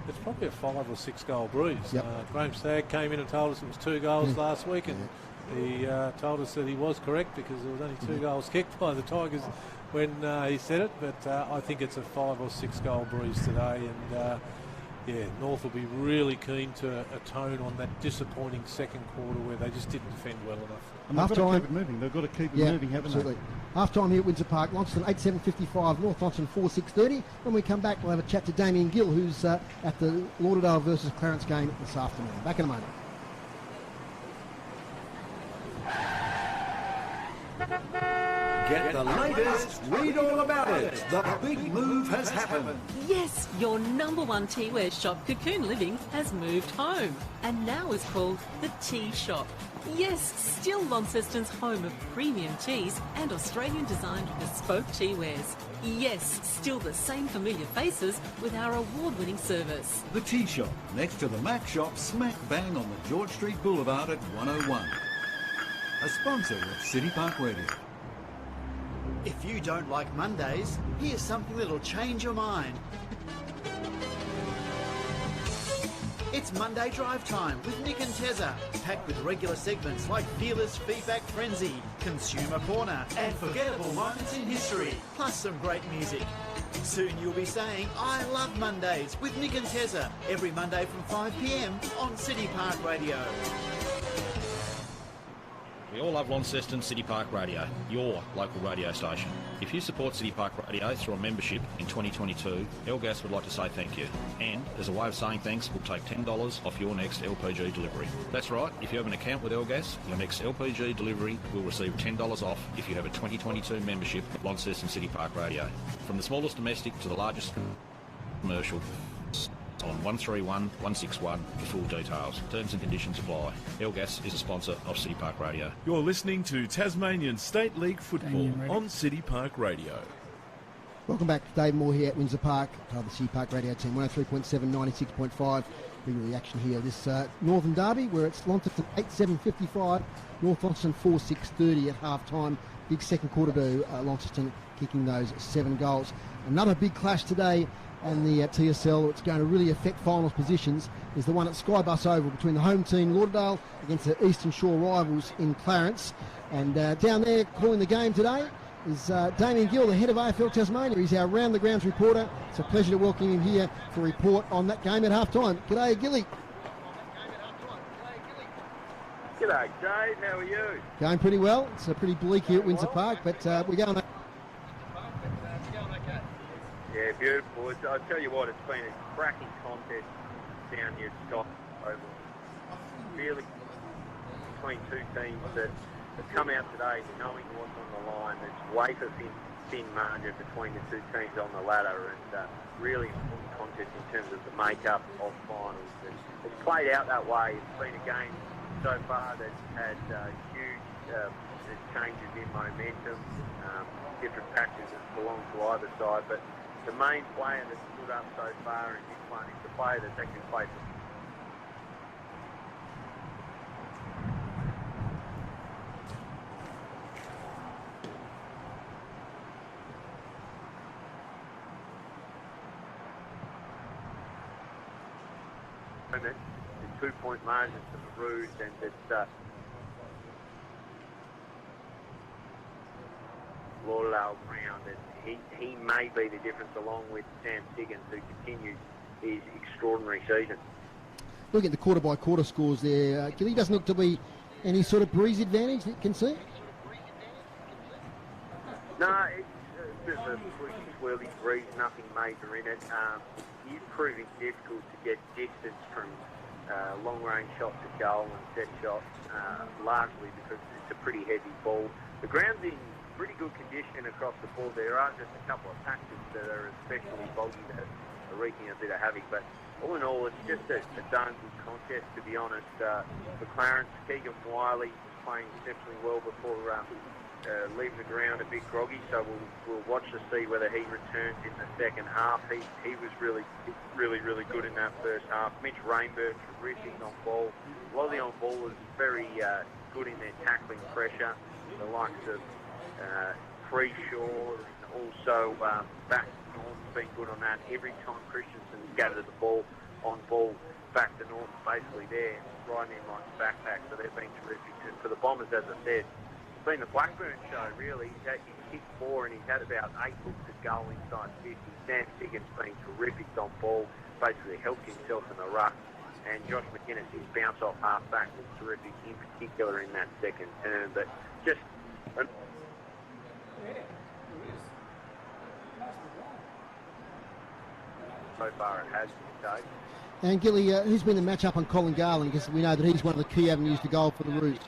It's probably a 5 or 6 goal breeze. Graham Stagg came in and told us it was 2 goals last week, and he told us that he was correct, because there was only 2 goals kicked by the Tigers when he said it. But I think it's a 5 or 6 goal breeze today, and North will be really keen to atone on that disappointing second quarter where they just didn't defend well enough. And they've got to keep it moving. They've got to keep it moving, haven't they? Half-time here at Windsor Park. Launceston 8:7:55, North Launceston 4:6:30. When we come back, we'll have a chat to Damien Gill, who's at the Lauderdale versus Clarence game this afternoon. Back in a moment. Get the latest, read all about it. The big move has happened. Yes, your #1 teaware shop, Cocoon Living, has moved home and now is called the Tea Shop. Yes, still Launceston's home of premium teas and Australian-designed bespoke teawares. Yes, still the same familiar faces with our award-winning service. The Tea Shop, next to the Mac Shop, smack bang on the George Street Boulevard at 101. A sponsor of City Park Radio. If you don't like Mondays, here's something that'll change your mind. It's Monday Drive Time with Nick and Tezza, packed with regular segments like Fearless Feedback Frenzy, Consumer Corner, and forgettable moments in history, plus some great music. Soon you'll be saying, I love Mondays with Nick and Tezza, every Monday from 5 p.m. on City Park Radio. We all love Launceston City Park Radio, your local radio station. If you support City Park Radio through a membership in 2022, Elgas would like to say thank you. And as a way of saying thanks, we'll take $10 off your next LPG delivery. That's right, if you have an account with Elgas, your next LPG delivery will receive $10 off if you have a 2022 membership of Launceston City Park Radio. From the smallest domestic to the largest commercial, on 131 161 for full details. Terms and conditions apply. Elgas is a sponsor of City Park Radio. You're listening to Tasmanian State League football on City Park Radio. Welcome back. Dave Moore here at Windsor Park, part of the City Park Radio team. 103.7, 96.5. Big reaction here. This Northern Derby, where it's Launceston 8:7:55, North Launceston 4:6:30 at half-time. Big second quarter to Launceston kicking those 7 goals. Another big clash today. And the TSL, it's going to really affect finals positions, is the one at Skybus Oval between the home team Lauderdale against the Eastern Shore rivals in Clarence. And down there calling the game today is Damien Gill, the head of AFL Tasmania. He's our round the grounds reporter. It's a pleasure to welcome him here for a report on that game at half time. G'day, Gilly. G'day, Dave. How are you? Going pretty well. It's pretty bleak here at Windsor Park, but we're going. Yeah, beautiful. I tell you what, it's been a cracking contest down here at Scott Oval. Really, between two teams that have come out today knowing what's on the line. It's wafer thin margin between the two teams on the ladder, and really important contest in terms of the makeup of finals. And it's played out that way. It's been a game so far that's had huge changes in momentum, different factors that belong to either side, but the main player that's stood up so far in this one is the player that's actually played for the 2-point margin to the Roos, and it's Lauderdale Brown, and he may be the difference along with Sam Siggins, who continues his extraordinary season. Looking at the quarter-by-quarter scores there, Gilly, doesn't look to be any sort of breeze advantage that you can see? No, it's a bit of a pretty swirly breeze, nothing major in it. It's proving difficult to get distance from long-range shots at goal and set shots, largely because it's a pretty heavy ball. The ground's in pretty good condition across the board. There are just a couple of patches that are especially boggy that are wreaking a bit of havoc, but all in all, it's just a darn good contest, to be honest. For Clarence, Keegan Wiley playing exceptionally well before leaving the ground a bit groggy, so we'll watch to see whether he returns in the second half. He was really good in that first half. Mitch Rainberg, terrific on ball. A lot of the on ballers very good in their tackling pressure. The likes of Freeshaw, and also back North's been good on that. Every time Christensen's gathered the ball on ball, back to North basically there, right in like backpack, so they've been terrific. And for the Bombers, as I said, it's been the Blackburn show, really. He's kicked 4 and he's had about 8 hooks to goal inside 50. Sam Siggins been terrific on ball, basically helped himself in the ruck. And Josh McInnes, his bounce off half back was terrific, in particular in that second term. But just so far it has been. And Gilly, who's been the match-up on Colin Garland? Because we know that he's one of the key avenues to goal for the Roos.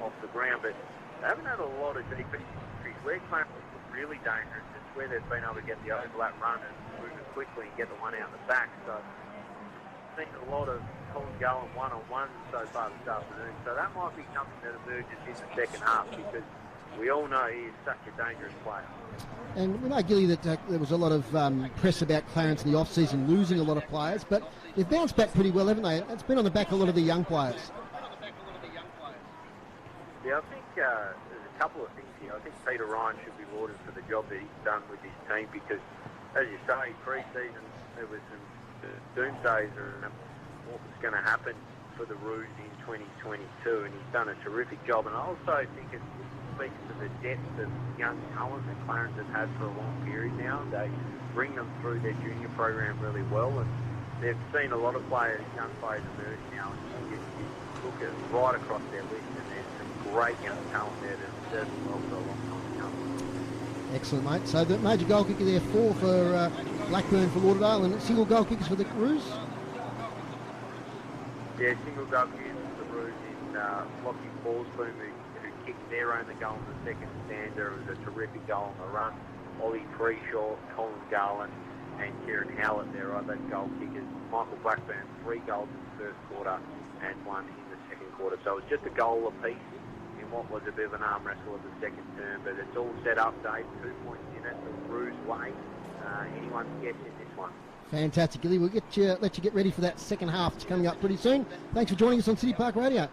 Off the ground, but they haven't had a lot of deep entries. Where Clarence is really dangerous, it's where they've been able to get the overlap run and move it quickly and get the one out the back. So I've seen a lot of Colin Garland one-on-one so far this afternoon. So that might be something that emerges in the second half, because we all know he is such a dangerous player. And we know, Gilly, that there was a lot of press about Clarence in the off-season losing a lot of players, but they've bounced back pretty well, haven't they? It's been on the back of a lot of the young players. Yeah, I think there's a couple of things here. I think Peter Ryan should be lauded for the job that he's done with his team, because, as you say, pre-season there was some doomsays around what was going to happen for the Roos in 2022, and he's done a terrific job. And I also think it speaks to the depth of young talent that Clarence has had for a long period now. They bring them through their junior program really well, and they've seen a lot of players, young players emerge now, and you look at right across their list, and there's some great young talent there that have served well for a long time to come. Excellent, mate. So the major goal kicker there, 4 for Blackburn for Lauderdale, and single goal kickers for the Roos? Yeah, single goal kickers for the Roos in Lockie Forsboom, who kicked their own goal in the second stanza. It was a terrific goal on the run. Ollie Freeshaw, Colin Garland and Kieran Howlett there are those goal kickers. Michael Blackburn, 3 goals in the first quarter and 1 in the second quarter. So it was just a goal apiece in what was a bit of an arm wrestle of the second term, but it's all set up, Dave. 2 points in it, the Roos way. Anyone can get in this one. Fantastic, Gilly. We'll let you get ready for that second half. It's coming up pretty soon. Thanks for joining us on City Park Radio.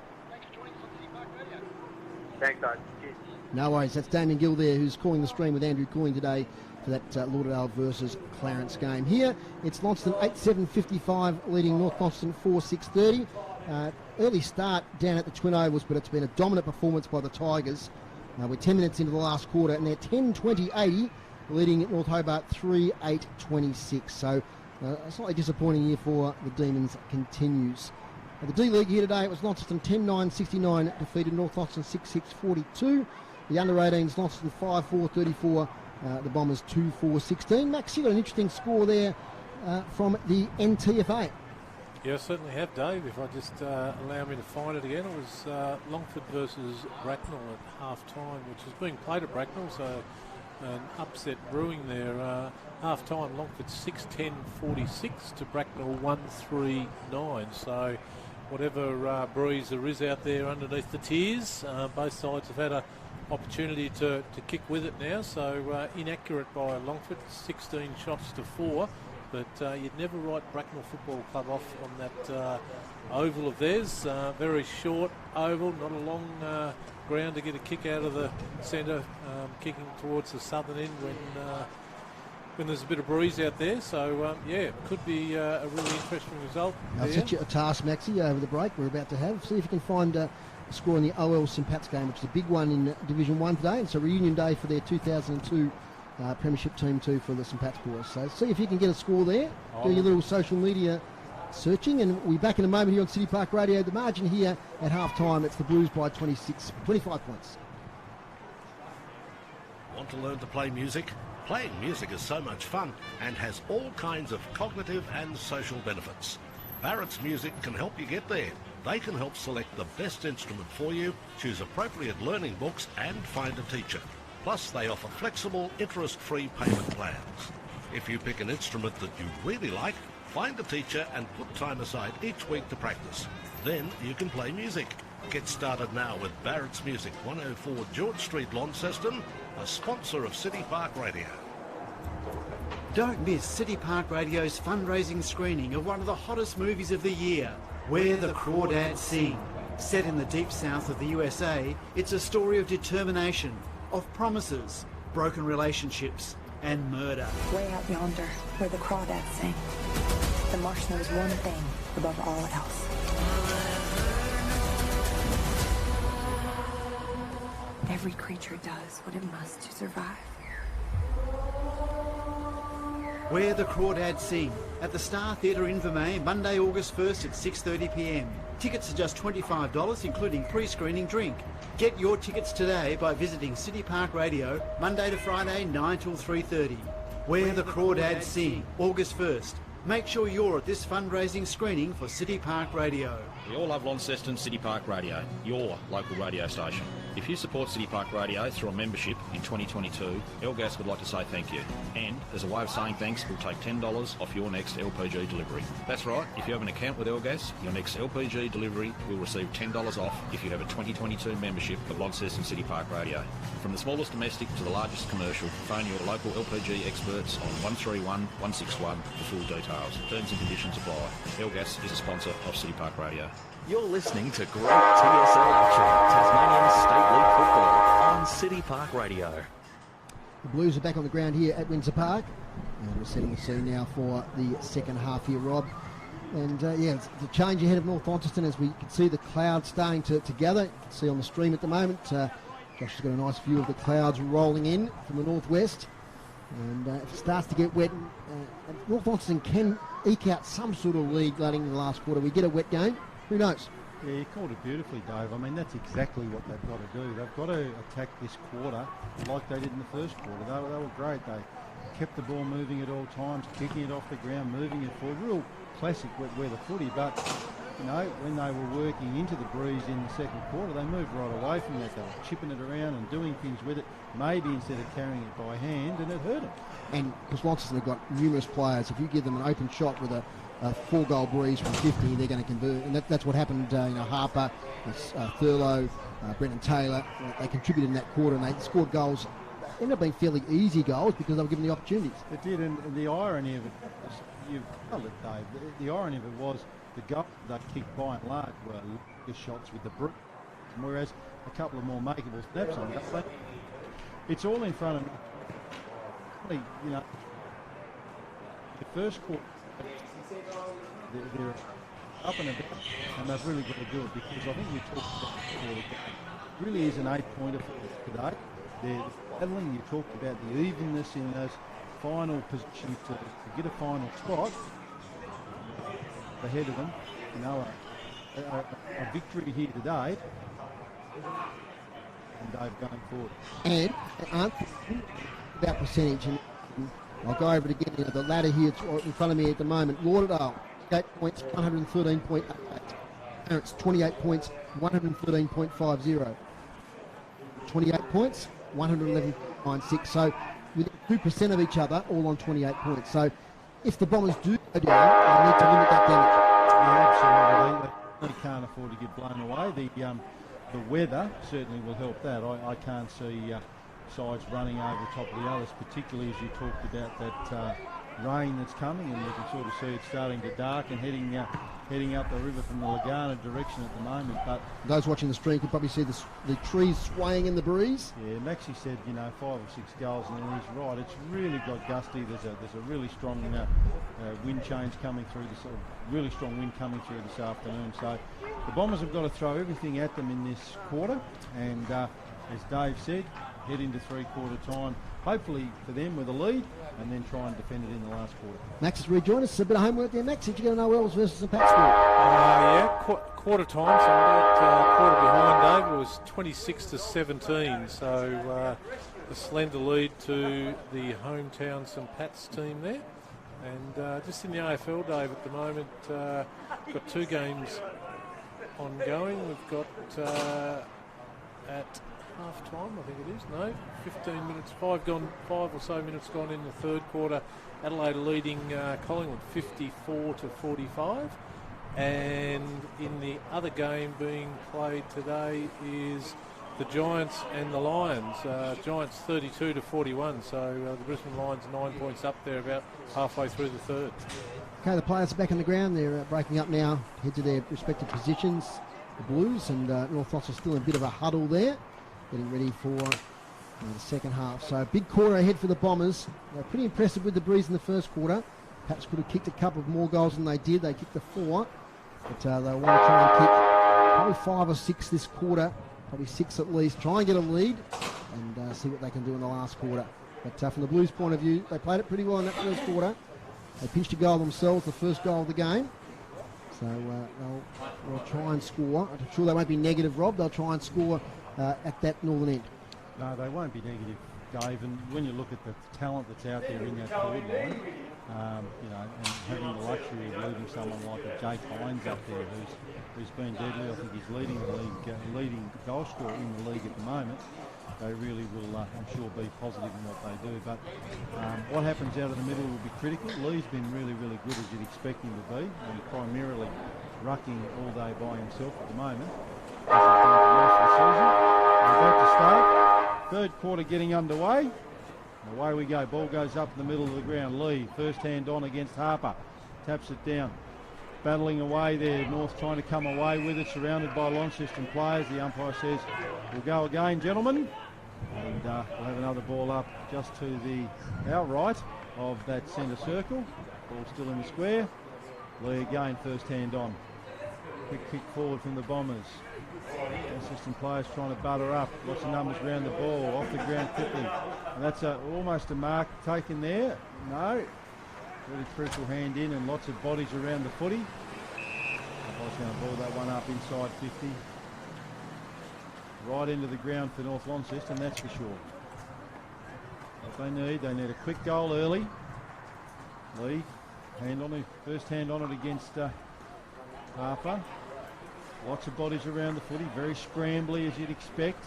Thanks, Dave. Cheers. No worries. That's Damien Gill there, who's calling the stream with Andrew Cooling today for that Lauderdale versus Clarence game. Here, it's Launceston 8-7-55 leading North Launceston 4-6-30. Early start down at the Twin Ovals, but it's been a dominant performance by the Tigers. We're 10 minutes into the last quarter, and they're 10-20-80, leading at North Hobart 3-8-26. So a slightly disappointing year for the Demons continues. The D-League here today, it was Launceston 10-9-69, defeated North Launceston 6-6-42. The under-18s, Launceston 5-4-34, the Bombers 2-4-16. Max, you got an interesting score there from the NTFA. Yeah, I certainly have, Dave. If I just allow me to find it again, it was Longford versus Bracknell at half-time, which is being played at Bracknell, so an upset brewing there. Half-time, Longford 6-10-46 to Bracknell 1-3-9. So whatever breeze there is out there underneath the tiers, both sides have had an opportunity to kick with it now. So inaccurate by Longford, 16 shots to 4. But you'd never write Bracknell Football Club off on that oval of theirs. Very short oval, not a long ground to get a kick out of the centre, kicking towards the southern end when there's a bit of breeze out there. So, yeah, could be a really interesting result. I'll set you a task, Maxie, over the break we're about to have. See if you can find a score in the OL St Pat's game, which is a big one in Division 1 today. It's a reunion day for their 2002 Premiership Team 2 for the St Pat's boys. So see if you can get a score there. Do your little social media searching, and we'll be back in a moment here on City Park Radio. The margin here at half-time, it's the Blues by 25 points. Want to learn to play music? Playing music is so much fun and has all kinds of cognitive and social benefits. Barrett's Music can help you get there. They can help select the best instrument for you, choose appropriate learning books and find a teacher. Plus, they offer flexible, interest-free payment plans. If you pick an instrument that you really like, find a teacher and put time aside each week to practice. Then you can play music. Get started now with Barrett's Music, 104 George Street, Launceston, a sponsor of City Park Radio. Don't miss City Park Radio's fundraising screening of one of the hottest movies of the year, Where the Crawdads Sing. Set in the deep south of the USA, it's a story of determination, of promises, broken relationships, and murder. Way out yonder, where the crawdads sing, the marsh knows one thing above all else. Every creature does what it must to survive. Where the Crawdads Sing, at the Star Theatre in Vermey, Monday, August 1st at 6:30 p.m. Tickets are just $25, including pre-screening drink. Get your tickets today by visiting City Park Radio, Monday to Friday, 9 till 3:30. Where the Crawdads Sing, August 1st. Make sure you're at this fundraising screening for City Park Radio. We all love Launceston City Park Radio, your local radio station. If you support City Park Radio through a membership in 2022, Elgas would like to say thank you. And as a way of saying thanks, we'll take $10 off your next LPG delivery. That's right, if you have an account with Elgas, your next LPG delivery will receive $10 off if you have a 2022 membership of Launceston City Park Radio. From the smallest domestic to the largest commercial, phone your local LPG experts on 131 161 for full details. Terms and conditions apply. Elgas is a sponsor of City Park Radio. You're listening to great TSL action, Tasmanian State League football on City Park Radio. The Blues are back on the ground here at Windsor Park, and we're setting the scene now for the second half here, Rob. And yeah, it's the change ahead of North Launceston as we can see the clouds starting to gather. You can see on the stream at the moment, Josh has got a nice view of the clouds rolling in from the northwest. And if it starts to get wet, North Launceston can eke out some sort of lead late in the last quarter. We get a wet game, who knows? Yeah, you called it beautifully, Dave. I mean, that's exactly what they've got to do. They've got to attack this quarter like they did in the first quarter. They were great. They kept the ball moving at all times, kicking it off the ground, moving it forward. Real classic wet weather footy, but you know, when they were working into the breeze in the second quarter, they moved right away from that. They were chipping it around and doing things with it, maybe instead of carrying it by hand, and it hurt them. And because Launceston have got numerous players, if you give them an open shot with a 4-goal breeze from 50, they're going to convert. And that's what happened, Harper, Thurlow, Brenton Taylor, they contributed in that quarter and they scored goals. They ended up being fairly easy goals because they were given the opportunities. It did, and the irony of it, you've told it, Dave, the irony of it was the goals they kicked by and large were longer shots with the brook, whereas a couple of more makeable snaps on that. But it's all in front of, you know, the first quarter, they're up and about, and they've really got to do it because I think we talked about it really is an 8-pointer for today. They're battling, you talked about the evenness in those final positions to get a final spot ahead of them. You know, a victory here today. And Dave going forward. And about percentage, and I'll go over it again. You know, the ladder here in front of me at the moment. Lauderdale, 8 points, 113.88. Parents, 28 points, 113.50. 28 points, 111.96. So within 2% of each other, all on 28 points. So if the Bombers do go down, they need to limit that damage. Yeah, absolutely. They can't afford to get blown away. The weather certainly will help that. I can't see sides running over the top of the others, particularly as you talked about that rain that's coming, and you can sort of see it starting to darken, heading up the river from the Lagana direction at the moment. But those watching the stream can probably see the trees swaying in the breeze. Yeah, Maxie said, 5 or 6 gulls, and he's right. It's really got gusty. There's a really strong wind change coming through. Really strong wind coming through this afternoon. So the Bombers have got to throw everything at them in this quarter, and as Dave said, head into three-quarter time, hopefully for them with a lead, and then try and defend it in the last quarter. Max has rejoined us. A bit of homework there, Max. Did you get to know Wells versus St Pat's? Quarter time, so I'm about quarter behind Dave. It was 26-17, so a slender lead to the hometown St Pat's team there. And just in the AFL, Dave, at the moment, got 2 games ongoing. We've got at half time, I think it is. No, 15 minutes, 5 or so minutes gone in the third quarter. Adelaide leading Collingwood 54-45. And in the other game being played today is the Giants and the Lions. Giants 32-41. So the Brisbane Lions 9 points up there, about halfway through the third. Okay, the players are back on the ground. They're breaking up now, head to their respective positions. The Blues and North Loss are still in a bit of a huddle there, getting ready for the second half. So a big quarter ahead for the Bombers. They're pretty impressive with the breeze in the first quarter. Perhaps could have kicked a couple of more goals than they did. They kicked the 4, but they want to try and kick probably 5 or 6 this quarter, probably 6 at least. Try and get a lead and see what they can do in the last quarter. But from the Blues' point of view, they played it pretty well in that first quarter. They pinched a goal themselves, the first goal of the game. So they'll try and score. I'm sure they won't be negative, Rob. They'll try and score at that northern end. No, they won't be negative, Dave. And when you look at the talent that's out there in that forward line, and having the luxury of leaving someone like a Jake Hines up there, who's been deadly. I think he's leading the league, leading goal scorer in the league at the moment. They really will, I'm sure, be positive in what they do. But what happens out of the middle will be critical. Lee's been really, really good, as you'd expect him to be, and primarily rucking all day by himself at the moment, as he's done for most of the season. We're about to start. Third quarter getting underway. Away we go. Ball goes up in the middle of the ground. Lee, first hand on against Harper. Taps it down. Battling away there. North trying to come away with it, surrounded by Launceston players. The umpire says, we'll go again, gentlemen. And we'll have another ball up just to the outright of that centre circle. Ball still in the square. Lee again, first hand on. Quick kick forward from the Bombers. Assistant players trying to butter up. Lots of numbers around the ball, off the ground quickly. And that's almost a mark taken there. No. Really crucial hand in and lots of bodies around the footy. I was going to ball that one up inside 50. Right into the ground for North Launceston, that's for sure. What they need a quick goal early. Lee, hand on it, first hand on it against Harper. Lots of bodies around the footy, very scrambly as you'd expect.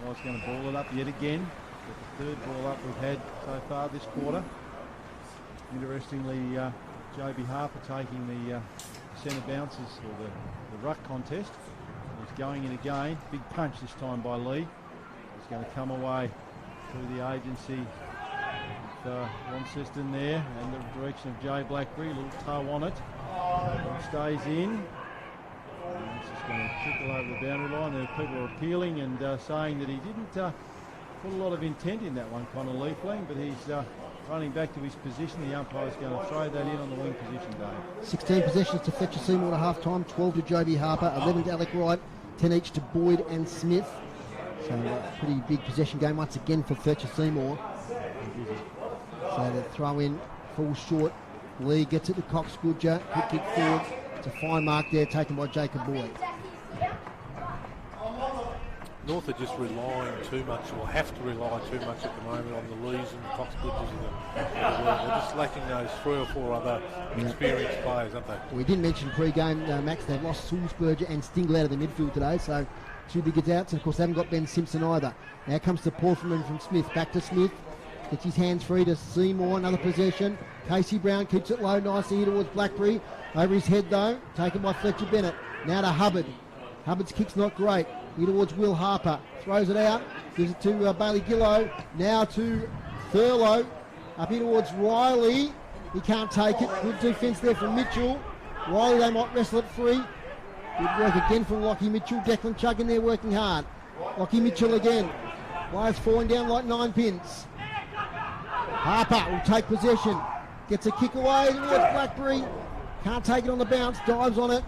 Umpire's going to ball it up yet again. Get the third ball up we've had so far this quarter. Interestingly, JB Harper taking the centre bounces or the ruck contest. He's going in again. Big punch this time by Lee. He's going to come away through the agency with Launceston there and the direction of Jay Blackberry. A little toe on it. It stays in. And it's just going to trickle over the boundary line. There people are appealing and saying that he didn't put a lot of intent in that one, Connor Leafling, but he's running back to his position. The umpire's going to throw that in on the wing position, Dave. 16 possessions to Fletcher Seymour at half-time, 12 to Joby Harper, 11 to Alec Wright, 10 each to Boyd and Smith. So pretty big possession game once again for Fletcher Seymour. So the throw in falls short. Lee gets it to Cox Goodger, quick kick forward, It's a fine mark there taken by Jacob Boyd. North are just relying too much, or have to rely too much at the moment on the Lees and the Coxbridges of the world. They're just lacking those 3 or 4 other experienced players, aren't they? We didn't mention pre-game, Max, they've lost Sulzberger and Stingle out of the midfield today, so 2 big outs, and of course they haven't got Ben Simpson either. Now comes the Portman from Smith, back to Smith, gets his hands free to Seymour, another possession. Casey Brown keeps it low, nicely here towards Blackberry, over his head though, taken by Fletcher Bennett. Now to Hubbard. Hubbard's kick's not great. Here towards Will Harper, throws it out, gives it to Bailey Gillow, now to Thurlow, up here towards Riley, he can't take it, good defence there from Mitchell. Riley, they might wrestle it free, good work again from Lockie Mitchell. Declan Chuggan there working hard, Lockie Mitchell again, Wyatt's falling down like 9 pins. Harper will take possession, gets a kick away towards Blackberry, can't take it on the bounce, dives on it.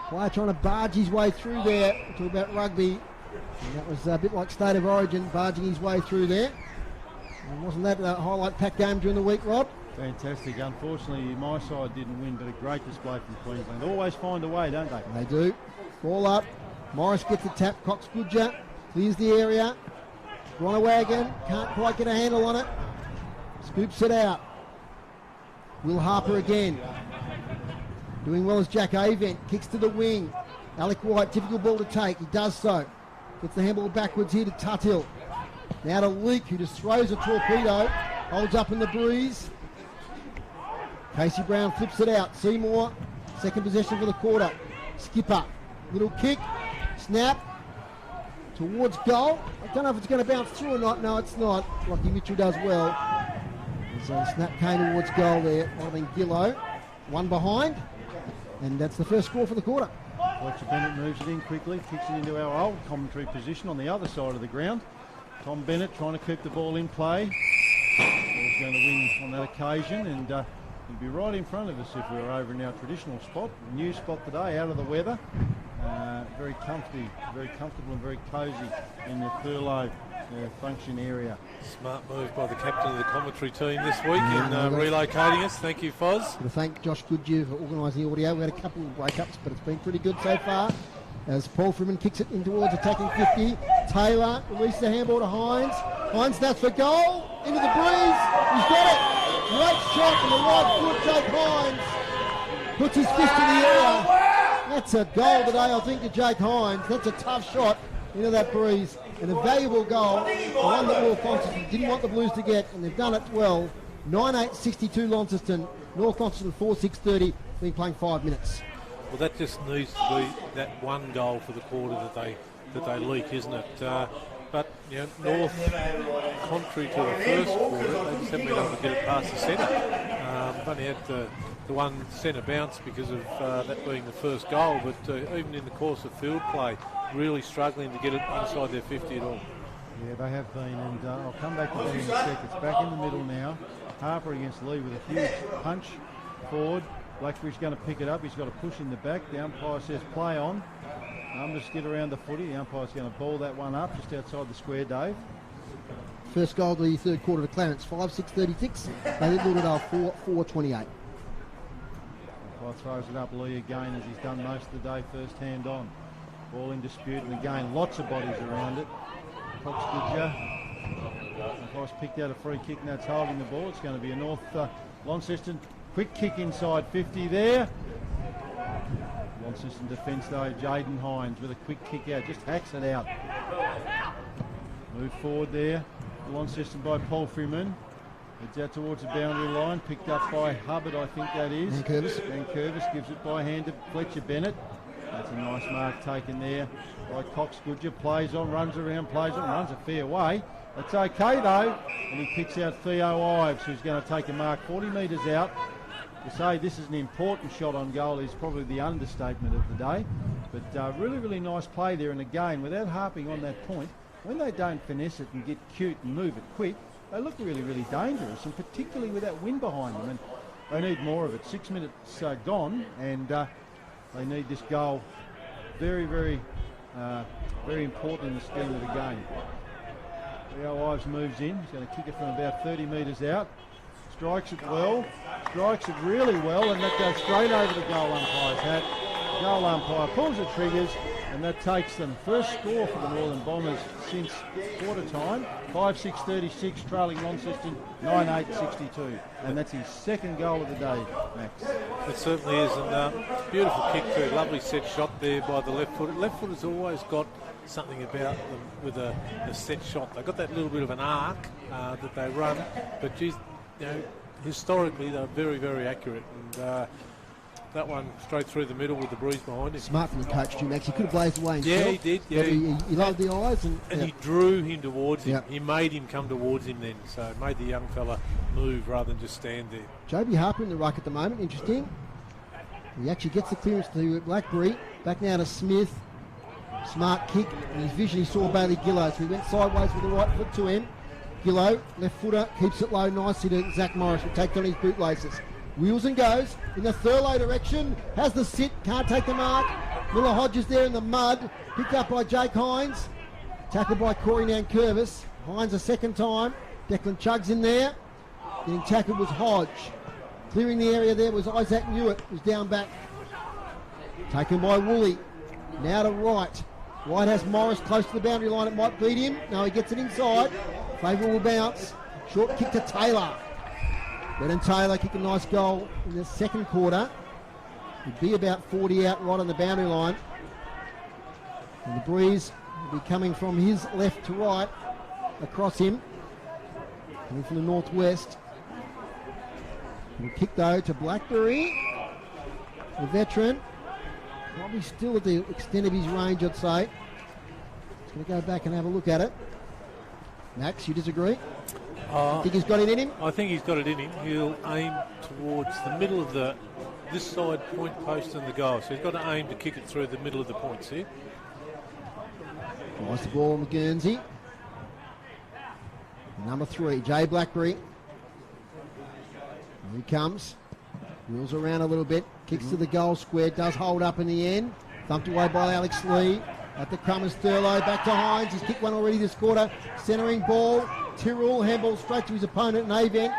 Player trying to barge his way through there. Talk about rugby. And that was a bit like State of Origin, barging his way through there. And wasn't that a highlight pack game during the week, Rob? Fantastic. Unfortunately, my side didn't win, but a great display from Queensland. Always find a way, don't they? They do. Ball up. Morris gets the tap. Cox Goodger clears the area. Gronawagon can't quite get a handle on it. Scoops it out. Will Harper again. Doing well as Jack Avent, kicks to the wing. Alec White, difficult ball to take, he does so. Gets the handball backwards here to Tuthill. Now to Leake, who just throws a torpedo, holds up in the breeze. Casey Brown flips it out. Seymour, second possession for the quarter. Skipper, little kick, snap, towards goal. I don't know if it's going to bounce through or not. No, it's not. Lockie Mitchell does well. There's a snap came towards goal there. I think Gillow, one behind. And that's the first score for the quarter. Fletcher Bennett moves it in quickly, kicks it into our old commentary position on the other side of the ground. Tom Bennett trying to keep the ball in play. Ball's going to win on that occasion, and he'd be right in front of us if we were over in our traditional spot. New spot today, out of the weather. Very comfortable and very cosy in the Thurlow function area. Smart move by the captain of the commentary team this week in relocating us. Thank you, Foz. I thank Josh Goodyear for organising the audio. We had a couple of breakups, but it's been pretty good so far. As Paul Freeman kicks it in towards attacking 50. Taylor releases the handball to Hines. Hines, that's for goal. Into the breeze. He's got it. Great shot from the right foot. Jake Hines puts his fist in the air. That's a goal today, I think, to Jake Hines. That's a tough shot into that breeze. And a valuable goal, the one that North Launceston didn't want the Blues to get, and they've done it well. 9-8-62 Launceston, North Launceston 4-6-30, been playing 5 minutes. Well, that just needs to be that one goal for the quarter that they leak, isn't it? But you know, North, contrary to the first quarter, they just haven't been able to get it past the centre. They've only had the one centre bounce because of that being the first goal, but even in the course of field play, really struggling to get it inside their 50 at all. Yeah, they have been, and I'll come back to that in a sec. It's back in the middle now. Harper against Lee with a huge punch forward. Blackberry's going to pick it up. He's got to push in the back. The umpire says play on. Numbers get around the footy. The umpire's going to ball that one up just outside the square, Dave. First goal of the third quarter to Clarence, 5-6-36. They did it off 4-4-28. Umpire throws it up Lee again, as he's done most of the day, first hand on. Ball in dispute, and again, lots of bodies around it. Cox Goodger. Umpire's picked out a free kick, and that's holding the ball. It's going to be a North Launceston quick kick inside 50 there. Launceston defence though, Jaden Hines with a quick kick out, just hacks it out. Move forward there, Launceston by Paul Freeman. It's out towards the boundary line, picked up by Hubbard, I think that is. Van Curvis. Van Curvis gives it by hand to Fletcher Bennett. That's a nice mark taken there by Cox Goodger. Plays on, runs around, plays on, runs a fair way. That's okay though. And he picks out Theo Ives, who's going to take a mark 40 metres out. To say this is an important shot on goal is probably the understatement of the day. But really, really nice play there. And again, without harping on that point, when they don't finesse it and get cute and move it quick, they look really, really dangerous. And particularly with that wind behind them. And they need more of it. 6 minutes gone, and they need this goal. Very, very, very important in the scheme of the game. Theo Ives moves in. He's going to kick it from about 30 metres out. strikes it well, strikes it really well, and that goes straight over the goal umpire's hat. Goal umpire pulls the triggers, and that takes them first score for the Northern Bombers since quarter time. 5-6-36, trailing Launceston 9-8-62, and that's his second goal of the day, Max. It certainly is, and beautiful kick through, lovely set shot there by the left foot. Left foot has always got something about them with a set shot. They've got that little bit of an arc that they run, but geez, you know, historically they're very, very accurate. And that one straight through the middle with the breeze behind him. Smart from the coach too, Max. He could have blazed away himself. Yeah, he did. Yeah, he loved the eyes, and he drew him towards him. Yep. He made him come towards him then, so it made the young fella move rather than just stand there. Joby Harper in the ruck at the moment. Interesting. He actually gets the clearance to Blackberry. Back now to Smith. Smart kick. In his vision, he saw Bailey Gillow, so he went sideways with the right foot to him. Gillow, left footer, keeps it low nicely to Zach Morris, who takes on his bootlaces. Wheels and goes in the Thurlow direction. Has the sit, can't take the mark. Miller Hodges there in the mud. Picked up by Jake Hines. Tackled by Corey Nankervis. Hines a second time. Declan Chugg's in there. Getting tackled was Hodge. Clearing the area there was Isaac Newitt, who's down back. Taken by Woolley. Now to Wright. Wright has Morris close to the boundary line. It might beat him. No, he gets it inside. Favourable bounce. Short kick to Taylor. Brennan Taylor kicked a nice goal in the second quarter. He'd be about 40 out right on the boundary line. And the breeze will be coming from his left to right across him. Coming from the northwest. And kick though to Blackberry. The veteran. Probably still at the extent of his range, I'd say. He's going to go back and have a look at it. Max, you disagree? Think he's got it in him? I think he's got it in him. He'll aim towards the middle of this side point post and the goal. So he's got to aim to kick it through the middle of the points here. Nice the ball on the Guernsey. Number 3, Jay Blackberry. Here he comes. Wheels around a little bit. Kicks to the goal square. Does hold up in the end. Thumped away by Alex Lee. At the Crummers, Thurlow. Back to Hines. He's kicked one already this quarter. Centering ball. Tyrrell, handball straight to his opponent, Navent.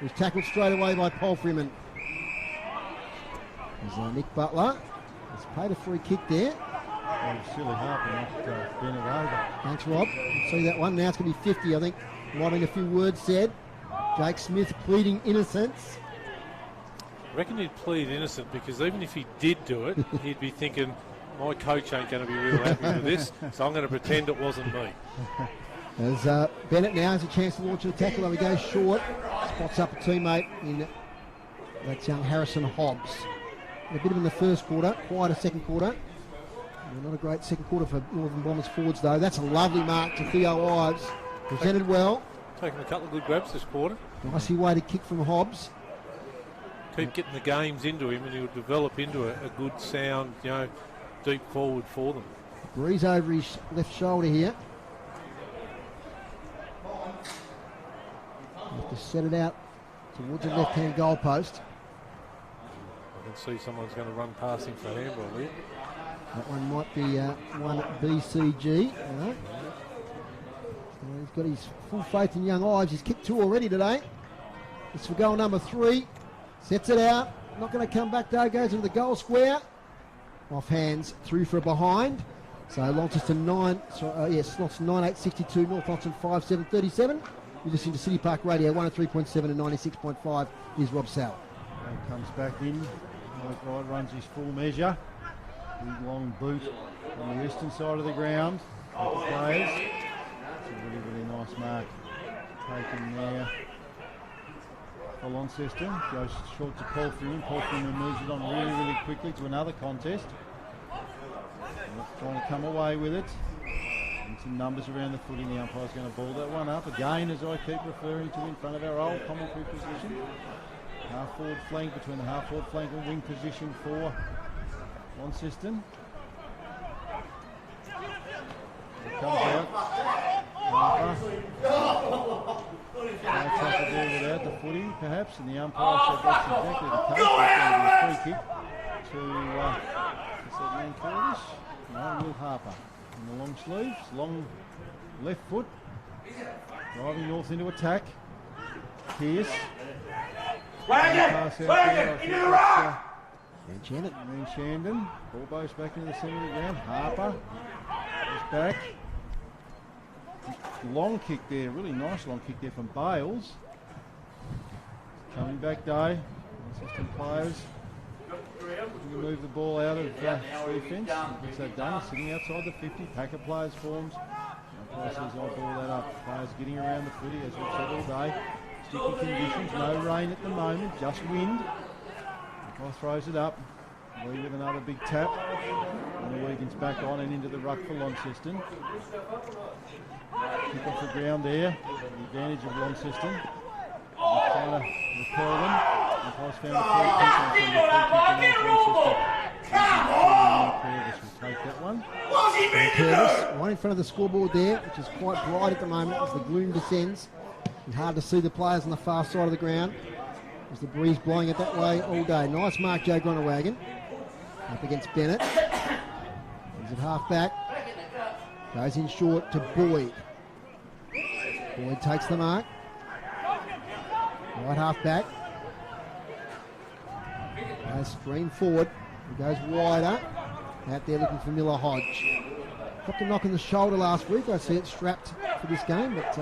He was tackled straight away by Paul Freeman. There's Nick Butler. He's paid a free kick there. Silly Harper not been it over. Thanks, Rob. See that one. Now it's going to be 50, I think. Might have been a few words said. Jake Smith pleading innocence. I reckon he'd plead innocent because even if he did do it, he'd be thinking, my coach ain't going to be real happy with this, so I'm going to pretend it wasn't me. As Bennett now has a chance to launch a tackle, and he goes short. Spots up a teammate in that's young Harrison Hobbs. A bit of in the first quarter, quite a second quarter. Not a great second quarter for Northern Bombers forwards though. That's a lovely mark to Theo Ives. Presented well. Taking a couple of good grabs this quarter. Nicely weighted kick from Hobbs. Keep getting the games into him and he'll develop into a good sound, deep forward for them. Breeze over his left shoulder here. Have to set it out towards the left-hand goal post. I can see someone's going to run past him for a handball here. That one might be one BCG. He's got his full faith in young Ives. He's kicked 2 already today. It's for goal number 3. Sets it out. Not going to come back though. Goes into the goal square. Off hands. Through for a behind. So Launceston 9-8-62. North Launceston 5-7-37. You're listening to City Park Radio 103.7 and 96.5. Here's Rob Sal. Comes back in. Mike Wright runs his full measure. Big long boot on the eastern side of the ground. Plays. It's a really, really nice mark taken there for Launceston. Goes short to Paul Freeman. Paul Freeman moves it on really, really quickly to another contest. Trying to come away with it. And some numbers around the footing. The umpire's going to ball that one up. Again, as I keep referring to, in front of our old commentary position. Half forward flank, between the half forward flank and wing position for Launceston. It comes out. Harper. No tackle there without the footy, perhaps, and the umpire said that's exactly the case. It's going to be a free kick to is that man Curtis? No, Will Harper. In the long sleeves, long left foot. Driving north into attack. Pierce. Wagon! Into the rock! And Shannon. And then Shandon. Ball goes back into the centre of the ground. Harper is back. Long kick there, really nice long kick there from Bales. Coming back Day. Assistant players. You move the ball out of defence. Once they've done it, sitting outside the 50. Packer players forms. Umpire says I'll ball that up. Players getting around the footy as we've said all day. Sticky conditions, no rain at the moment, just wind. Umpire throws it up. Lee with another big tap. And the Wigan's back on and into the ruck for Launceston. Kick off the ground there. The advantage of Launceston. Trying to repel them. Umpire's found a free kick Curtis will take that one. And Curtis, right in front of the scoreboard there, which is quite bright at the moment as the gloom descends. It's hard to see the players on the far side of the ground as the breeze blowing it that way all day. Nice mark, Joe Gronewagen. Up against Bennett. He's at half back. Goes in short to Boyd. Boyd takes the mark. Right half back. Goes screen forward. He goes wider. Out there looking for Miller Hodge. Dropped a knock in the shoulder last week. I see it strapped for this game, but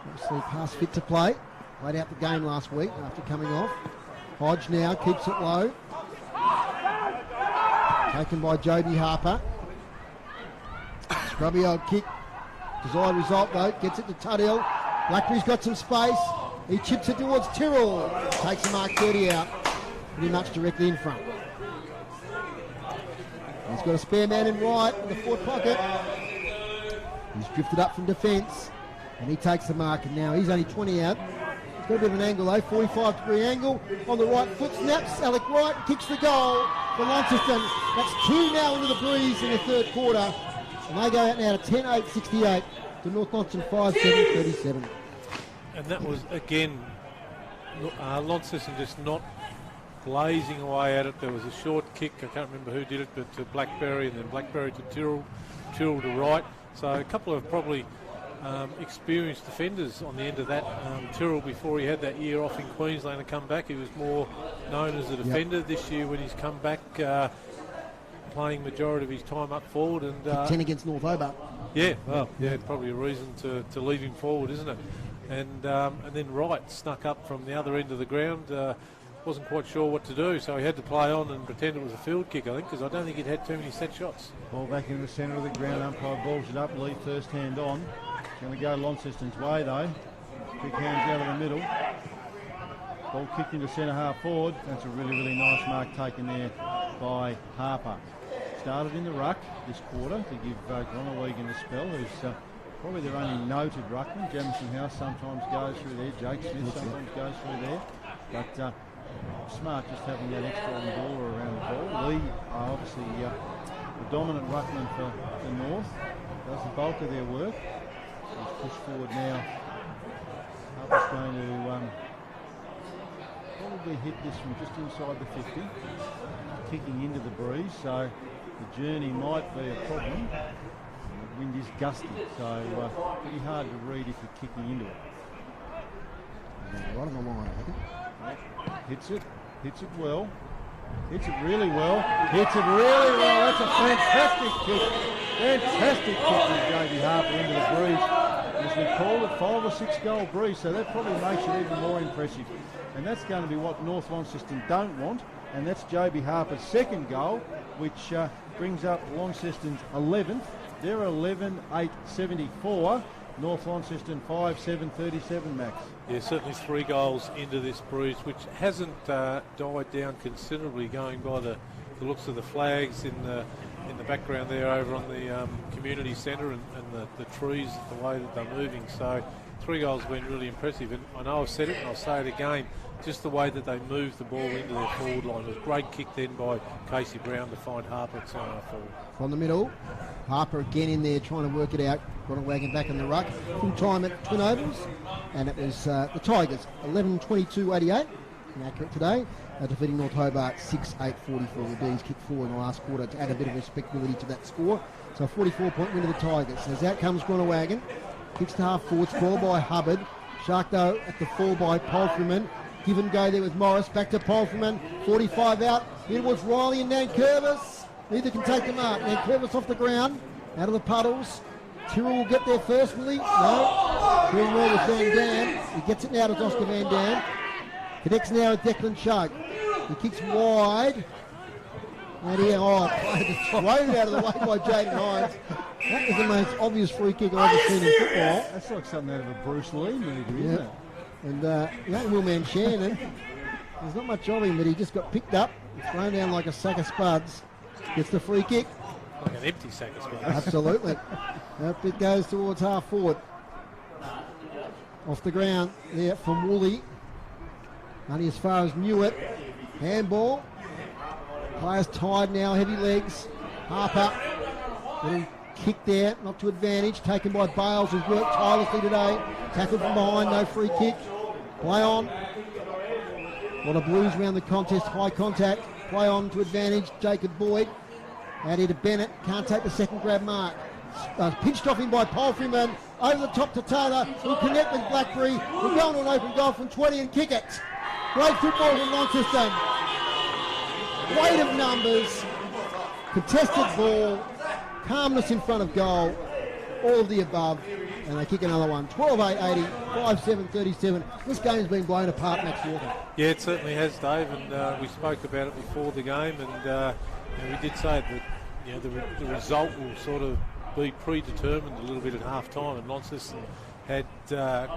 obviously past fit to play. Played out the game last week after coming off. Hodge now keeps it low. Taken by Joby Harper. Scrubby old kick. Desired result though. Gets it to Tuddell. Blackberry's got some space. He chips it towards Tyrrell. Takes a mark 30 out. Pretty much directly in front. He's got a spare man in right in the forward pocket. He's drifted up from defence. And he takes the mark, and now he's only 20 out. He's got a bit of an angle though, 45-degree angle. On the right foot, snaps, Alec Wright kicks the goal for Launceston. That's 2 now into the breeze in the third quarter. And they go out now to 10-8-68 to North Launceston 5-7-37. And that was, again, Launceston just not blazing away at it. There was a short kick, I can't remember who did it, but to Blackberry, and then Blackberry to Tyrrell to Wright. So a couple of probably experienced defenders on the end of that. Tyrrell, before he had that year off in Queensland and come back, he was more known as a defender. Yep. This year when he's come back, playing majority of his time up forward. And 10 against North Hobart. Yeah, well, yeah, probably a reason to leave him forward, isn't it? And then Wright snuck up from the other end of the ground. Wasn't quite sure what to do, so he had to play on and pretend it was a field kick, I think, because I don't think he'd had too many set shots. Ball back in the centre of the ground, umpire balls it up, Lee first hand on. Going to go Launceston's way though. Big hands out of the middle. Ball kicked into centre half forward. That's a really, really nice mark taken there by Harper. Started in the ruck this quarter to give Gronewagen a spell, who's probably their only noted ruckman. Jamison House sometimes goes through there. Jake Smith sometimes goes through there. But smart just having that extra on the ball or around the ball. Lee are obviously the dominant ruckman for North. Does the bulk of their work. He's pushed forward now. Harper's going to probably hit this from just inside the 50. Kicking into the breeze, so the journey might be a problem. The wind is gusty, so pretty hard to read if you're kicking into it. Right on the line, I think. Hits it well. Hits it really well. Hits it really well. That's a fantastic kick. Fantastic kick from J.B. Harper into the breeze. As we called it, 5 or 6 goal breeze, so that probably makes it even more impressive. And that's going to be what North Launceston don't want, and that's J.B. Harper's second goal, which brings up Launceston's 11th. They're 11-8-74. North Launceston 5-7-37, Max. Yeah, certainly 3 goals into this breeze, which hasn't died down considerably, going by the looks of the flags in the background there over on the community centre and the trees, the way that they're moving. So 3 goals have been really impressive. And I know I've said it and I'll say it again, just the way that they moved the ball into their forward line. It was a great kick then by Casey Brown to find Harper at centre forward. From the middle, Harper again in there trying to work it out. Gronewagen back in the ruck. Full time at Twin Ovals. And it was the Tigers 11-22-88. Inaccurate today. Defeating North Hobart 6-8-44. The D's kicked 4 in the last quarter to add a bit of respectability to that score. So a 44-point win to the Tigers. As out comes Gronewagen. Kicks to half forward. Ball by Hubbard. Sharkdo at the 4 by Polfreman. give and go there with Morris. Back to Polferman. 45 out. Here was Riley and Nankervis. Neither can take the mark. Nankervis off the ground. Out of the puddles. Tyrrell will get there first, will he? No. Doing well with Van Dam. He gets it now to Oscar Van Dam. Connects now with Declan Choke. He kicks wide. And here, played just thrown out of the way by Jaden Hines. That was the most obvious free kick I've ever seen in football. That's like something out of a Bruce Lee movie, isn't it? And young Willman Shannon, there's not much of him, but he just got picked up, thrown down like a sack of spuds. Gets the free kick. Like an empty sack of spuds. Absolutely. Up it goes towards half forward. Off the ground there from Woolley. Only as far as Newitt. Handball. Players tied now, heavy legs. Harper. Little kick there, not to advantage. Taken by Bales, who's worked tirelessly today. Tackled from behind, no free kick. Play on. A lot of blues around the contest, high contact. Play on to advantage. Jacob Boyd. Out here to Bennett. Can't take the second grab mark. Pinched off him by Polferman. Over the top to Taylor. Who'll connect with Blackberry. We'll go on an open goal from 20 and kick it. Great football from Launceston. Weight of numbers. Contested ball. Calmness in front of goal. All of the above. And they kick another one. 12-8-80. 5-7-37. This game's been blown apart, Max Walker. Yeah, it certainly has, Dave. And we spoke about it before the game. And we did say that the result will sort of be predetermined a little bit at half-time. And Launceston had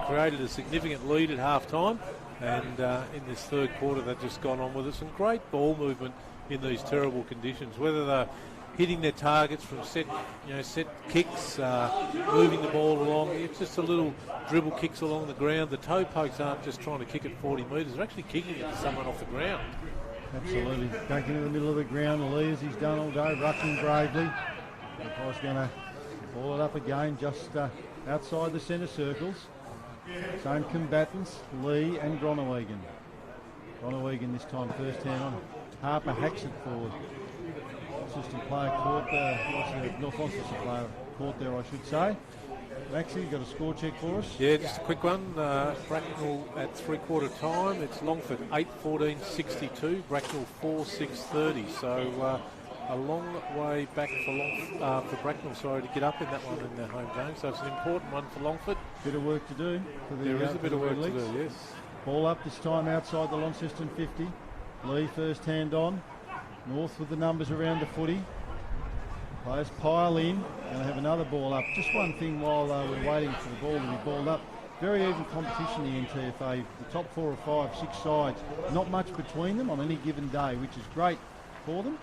created a significant lead at half-time. And in this third quarter, they've just gone on with it. Some great ball movement in these terrible conditions. Whether they're hitting their targets from set kicks, moving the ball along. It's just a little dribble kicks along the ground. The toe pokes aren't just trying to kick it 40 metres. They're actually kicking it to someone off the ground. Absolutely. Back into the middle of the ground. Lee, as he's done all day, rucking bravely. Mackay's going to ball it up again, just outside the centre circles. Same combatants, Lee and Groenewegen. Groenewegen this time first hand on. Harper hacks it forward. Assistant player caught North Launceston player caught there, I should say. Maxie, you got a score check for us? Yeah, just a quick one. Bracknell at three-quarter time. It's Longford 8-14-62. Bracknell 4-6-30. So a long way back for Bracknell, to get up in that one in their home game. So it's an important one for Longford. Bit of work to do. There is a bit of work to do, yes. Ball up this time outside the Launceston 50. Lee first hand on. North with the numbers around the footy. Players pile in and they have another ball up. Just one thing while we're waiting for the ball to be balled up. Very even competition, the NTFA. The top 4 or 5, 6 sides. Not much between them on any given day, which is great for them.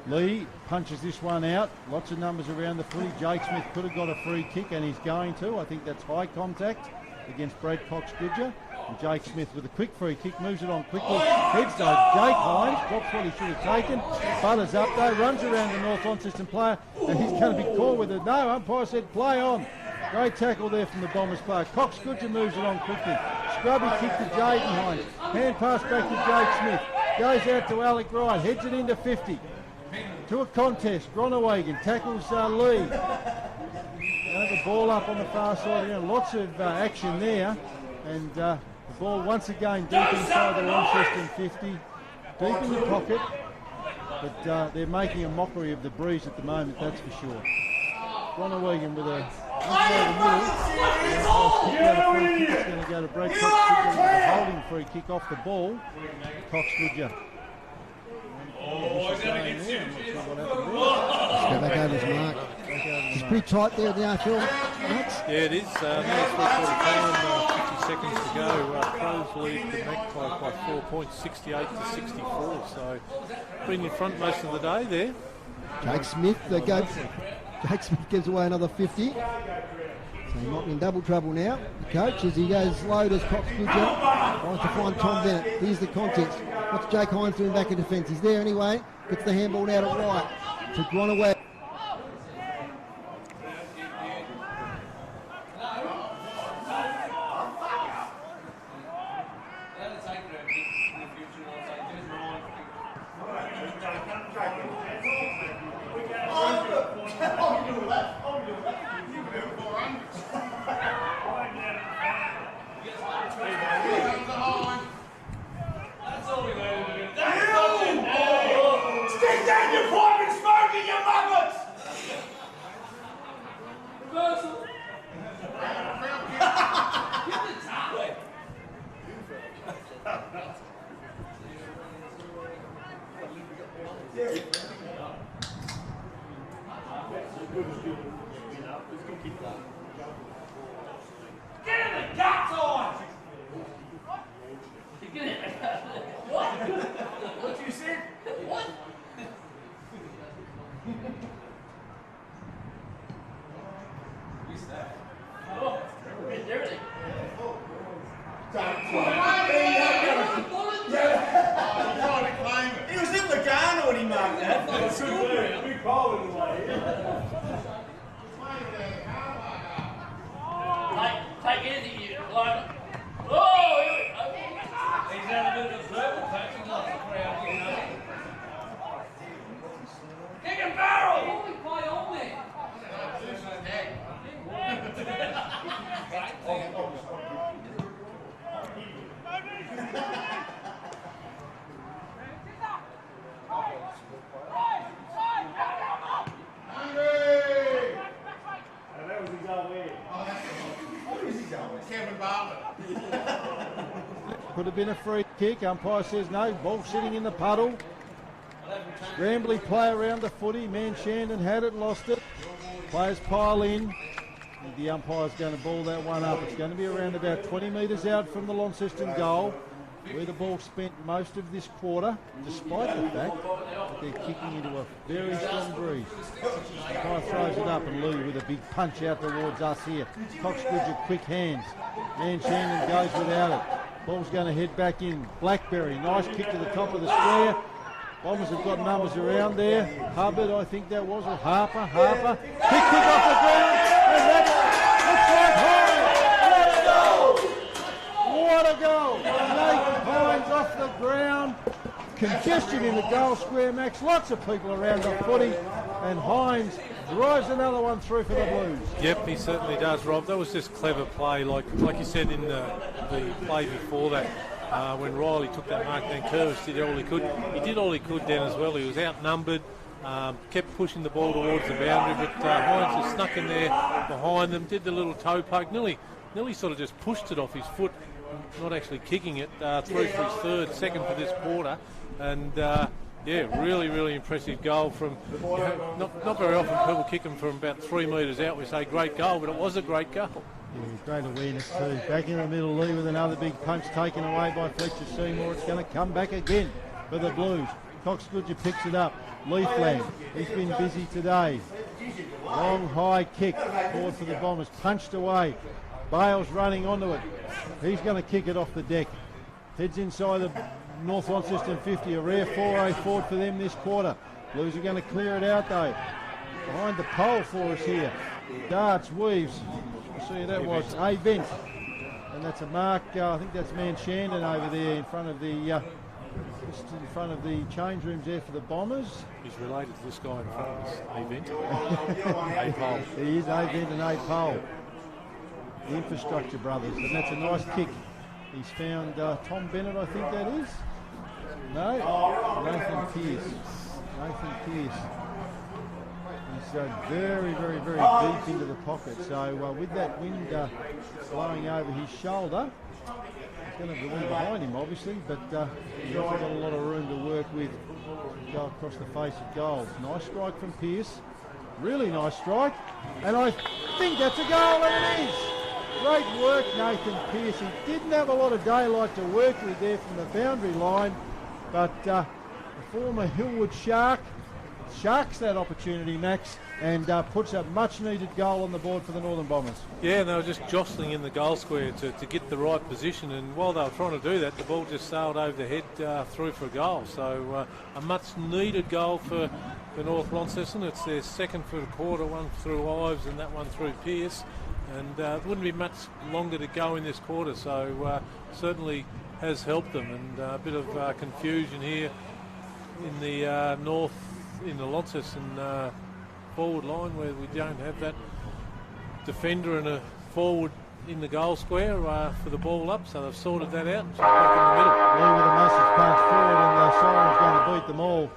Lee punches this one out. Lots of numbers around the footy. Jake Smith could have got a free kick and he's going to. I think that's high contact against Brad Cox-Goodger. And Jake Smith with a quick free kick, moves it on quickly. Heads though, Jake Hines, drops what he should have taken. Butters up though, runs around the North Launceston player and he's going to be caught with it. No, umpire said play on. Great tackle there from the Bombers player. Cox-Goodger moves it on quickly. Scrubby kick to Jaden Hines. Hand pass back to Jake Smith. Goes out to Alec Wright, heads it into 50. To a contest, Groenewegen tackles Lee. The ball up on the far side again. Lots of action there. And the ball once again deep inside the Launceston 50. Deep in the pocket. But they're making a mockery of the breeze at the moment, that's for sure. Groenewegen with a free kick. It's going to go to Brad Cox-Goodger with a holding free kick off the ball. Cox-Goodger. Let's go back over his mark. It's pretty tight there at the AFL. Yeah, it is. Now it's 50 seconds to go. Crows lead the Magpies by 4 points, 68-64. So been in front most of the day there. Jake Smith, Jake Smith gives away another 50. So he might be in double trouble now. The coach, as he goes low, does Cox-Goodger. Tries to find Tom Bennett. Here's the contest. What's Jake Hines doing back in defence? He's there anyway. Gets the handball out at right to Groenewegen. Could have been a free kick. Umpire says no. Ball sitting in the puddle. Scrambly play around the footy. Shandon had it, lost it. Players pile in. The umpire's going to ball that one up. It's going to be around about 20 metres out from the Launceston goal, where the ball spent most of this quarter, despite the fact that they're kicking into a very strong breeze. Umpire throws it up, and Lou with a big punch out towards us here. Coxbridge with quick hands. Shandon goes without it. Ball's going to head back in. Blackberry, nice kick to the top of the square. Bombers have got numbers around there. Hubbard, I think that was, or Harper. Quick kick off the ground, and that looks like Hines. What a goal! Nate Hines off the ground. Congestion in the goal square, Max. Lots of people around the footy, and Hines drives another one through for the Blues. Yep, he certainly does, Rob. That was just clever play, like you said in the play before that. When Riley took that mark, then Curvis did all he could. He did all he could then as well. He was outnumbered, kept pushing the ball towards the boundary, but Hines just snuck in there behind them, did the little toe poke, nearly sort of just pushed it off his foot, not actually kicking it, through for his second for this quarter. And yeah, really impressive goal from, not very often people kick them from about 3 metres out. We say great goal, but it was a great goal. Yeah, great awareness too. Back in the middle, Lee with another big punch taken away by Fletcher Seymour. It's going to come back again for the Blues. Coxbridge picks it up. Leafland, he's been busy today. Long high kick forward for the Bombers. Punched away. Bale's running onto it. He's going to kick it off the deck. Heads inside the North Launceston 50. A rare 4-0 forward for them this quarter. Blues are going to clear it out though. Behind the pole for us here. Darts, weaves. See who that was, A Vent, and that's a mark. I think that's Shandon over there in front of the just in front of the change rooms there for the Bombers. He's related to this guy in front of us, A Vent. A Pole. He is A Vent and A Pole, the Infrastructure brothers, and that's a nice kick. He's found Tom Bennett, I think that is. No, Nathan Pearce. He's very deep into the pocket. So with that wind blowing over his shoulder, he's going to have the wind behind him, obviously, but he's also got a lot of room to work with. Go across the face of goal. Nice strike from Pearce. Really nice strike. And I think that's a goal, and it is. Great work, Nathan Pearce. He didn't have a lot of daylight to work with there from the boundary line, but the former Hillwood Shark sharks that opportunity, Max, and puts a much-needed goal on the board for the Northern Bombers. Yeah, and they were just jostling in the goal square to get the right position, and while they were trying to do that, the ball just sailed over the head through for a goal. So a much-needed goal for North Launceston. It's their second for the quarter, one through Ives and that one through Pearce, and it wouldn't be much longer to go in this quarter, so certainly has helped them, and a bit of confusion here in the north, in the Launceston forward line, where we don't have that defender and a forward in the goal square for the ball up, so they've sorted that out. Just back in the middle. Lee with a massive punch forward, and the Siren's going to beat them all.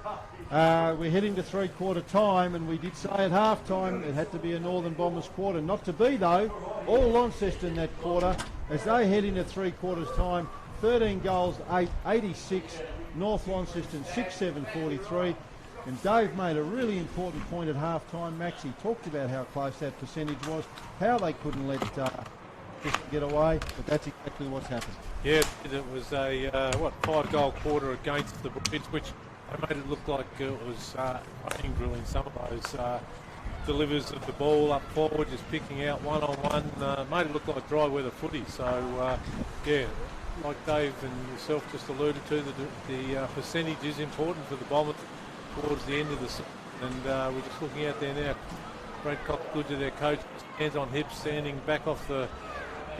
We're heading to three-quarter time, and we did say at half-time it had to be a Northern Bombers quarter. Not to be, though. All Launceston that quarter, as they head into three-quarters time. 13 goals, 86. North Launceston 6-7-43. And Dave made a really important point at half-time, Max. He talked about how close that percentage was, how they couldn't let this get away, but that's exactly what's happened. Yeah, it was a 5-goal quarter against the Brits, which made it look like it was rain drilling. Some of those delivers of the ball up forward, just picking out one-on-one, made it look like dry weather footy. So, yeah, like Dave and yourself just alluded to, the percentage is important for the Bombers towards the end of the season, and we're just looking out there now. Brad Coxgood, their coach, hands on hips, standing back off the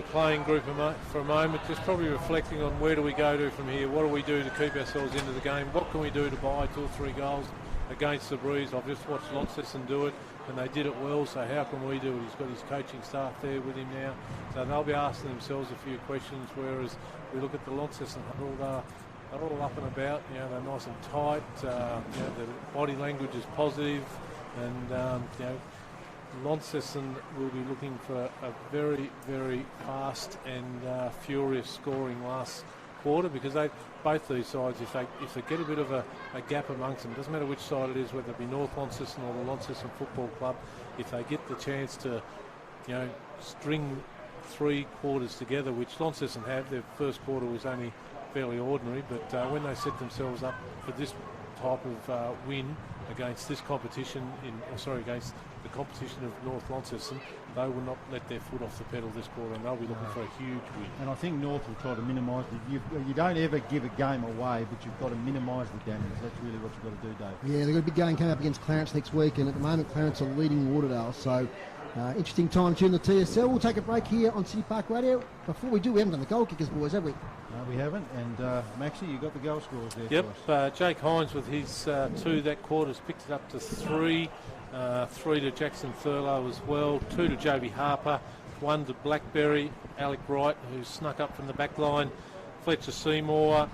the playing group for a moment, just probably reflecting on where do we go to from here, what do we do to keep ourselves into the game, what can we do to buy 2 or 3 goals against the Breeze. I've just watched Launceston do it, and they did it well, so how can we do it? He's got his coaching staff there with him now, so they'll be asking themselves a few questions, whereas we look at the Launceston huddle, they're all up and about, you know, they're nice and tight, you know, the body language is positive, and you know, Launceston will be looking for a very, very fast and furious scoring last quarter, because both these sides, if they get a bit of a gap amongst them, doesn't matter which side it is, whether it be North Launceston or the Launceston Football Club, if they get the chance to, you know, string 3 quarters together, which Launceston have, their first quarter was only fairly ordinary, but when they set themselves up for this type of win against this competition, against the competition of North Launceston, they will not let their foot off the pedal this quarter, and they'll be looking for a huge win. And I think North will try to minimise it. You don't ever give a game away, but you've got to minimise the damage. That's really what you've got to do, Dave. Yeah, they've got a big game coming up against Clarence next week, and at the moment Clarence are leading Lauderdale, so interesting time to tune the TSL. We'll take a break here on City Park Radio. Before we do, we haven't done the goal kickers, boys, have we? No, we haven't, and Maxie, you got the goal scorers there. Yep, Jake Hines with his 2 that quarter's picked it up to 3. 3 to Jackson Thurlow as well, 2 to Joby Harper, 1 to Blackberry, Alec Wright, who snuck up from the back line, Fletcher Seymour,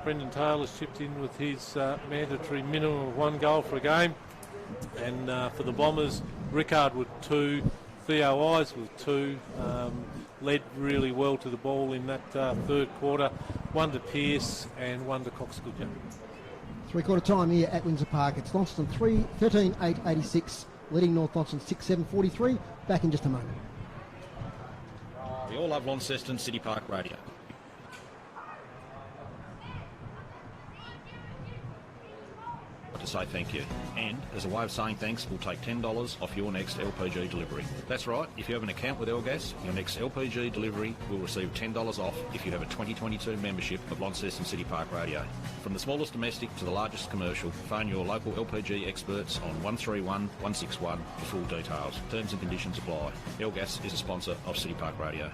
Brendan Taylor's chipped in with his mandatory minimum of 1 goal for a game, and for the Bombers, Rickard with 2, Theo Eyes with 2, led really well to the ball in that third quarter, 1 to Pearce and 1 to Cox-Goodyear. 3/4 time here at Windsor Park. It's Launceston 3, 13-8-86, leading North Launceston 6-7-43. Back in just a moment. We all love Launceston City Park Radio. To say thank you, and as a way of saying thanks, we'll take $10 off your next LPG delivery. That's right, if you have an account with Elgas, your next LPG delivery will receive $10 off if you have a 2022 membership of Launceston City Park Radio. From the smallest domestic to the largest commercial, phone your local LPG experts on 131 161 for full details. Terms and conditions apply. Elgas is a sponsor of City Park Radio.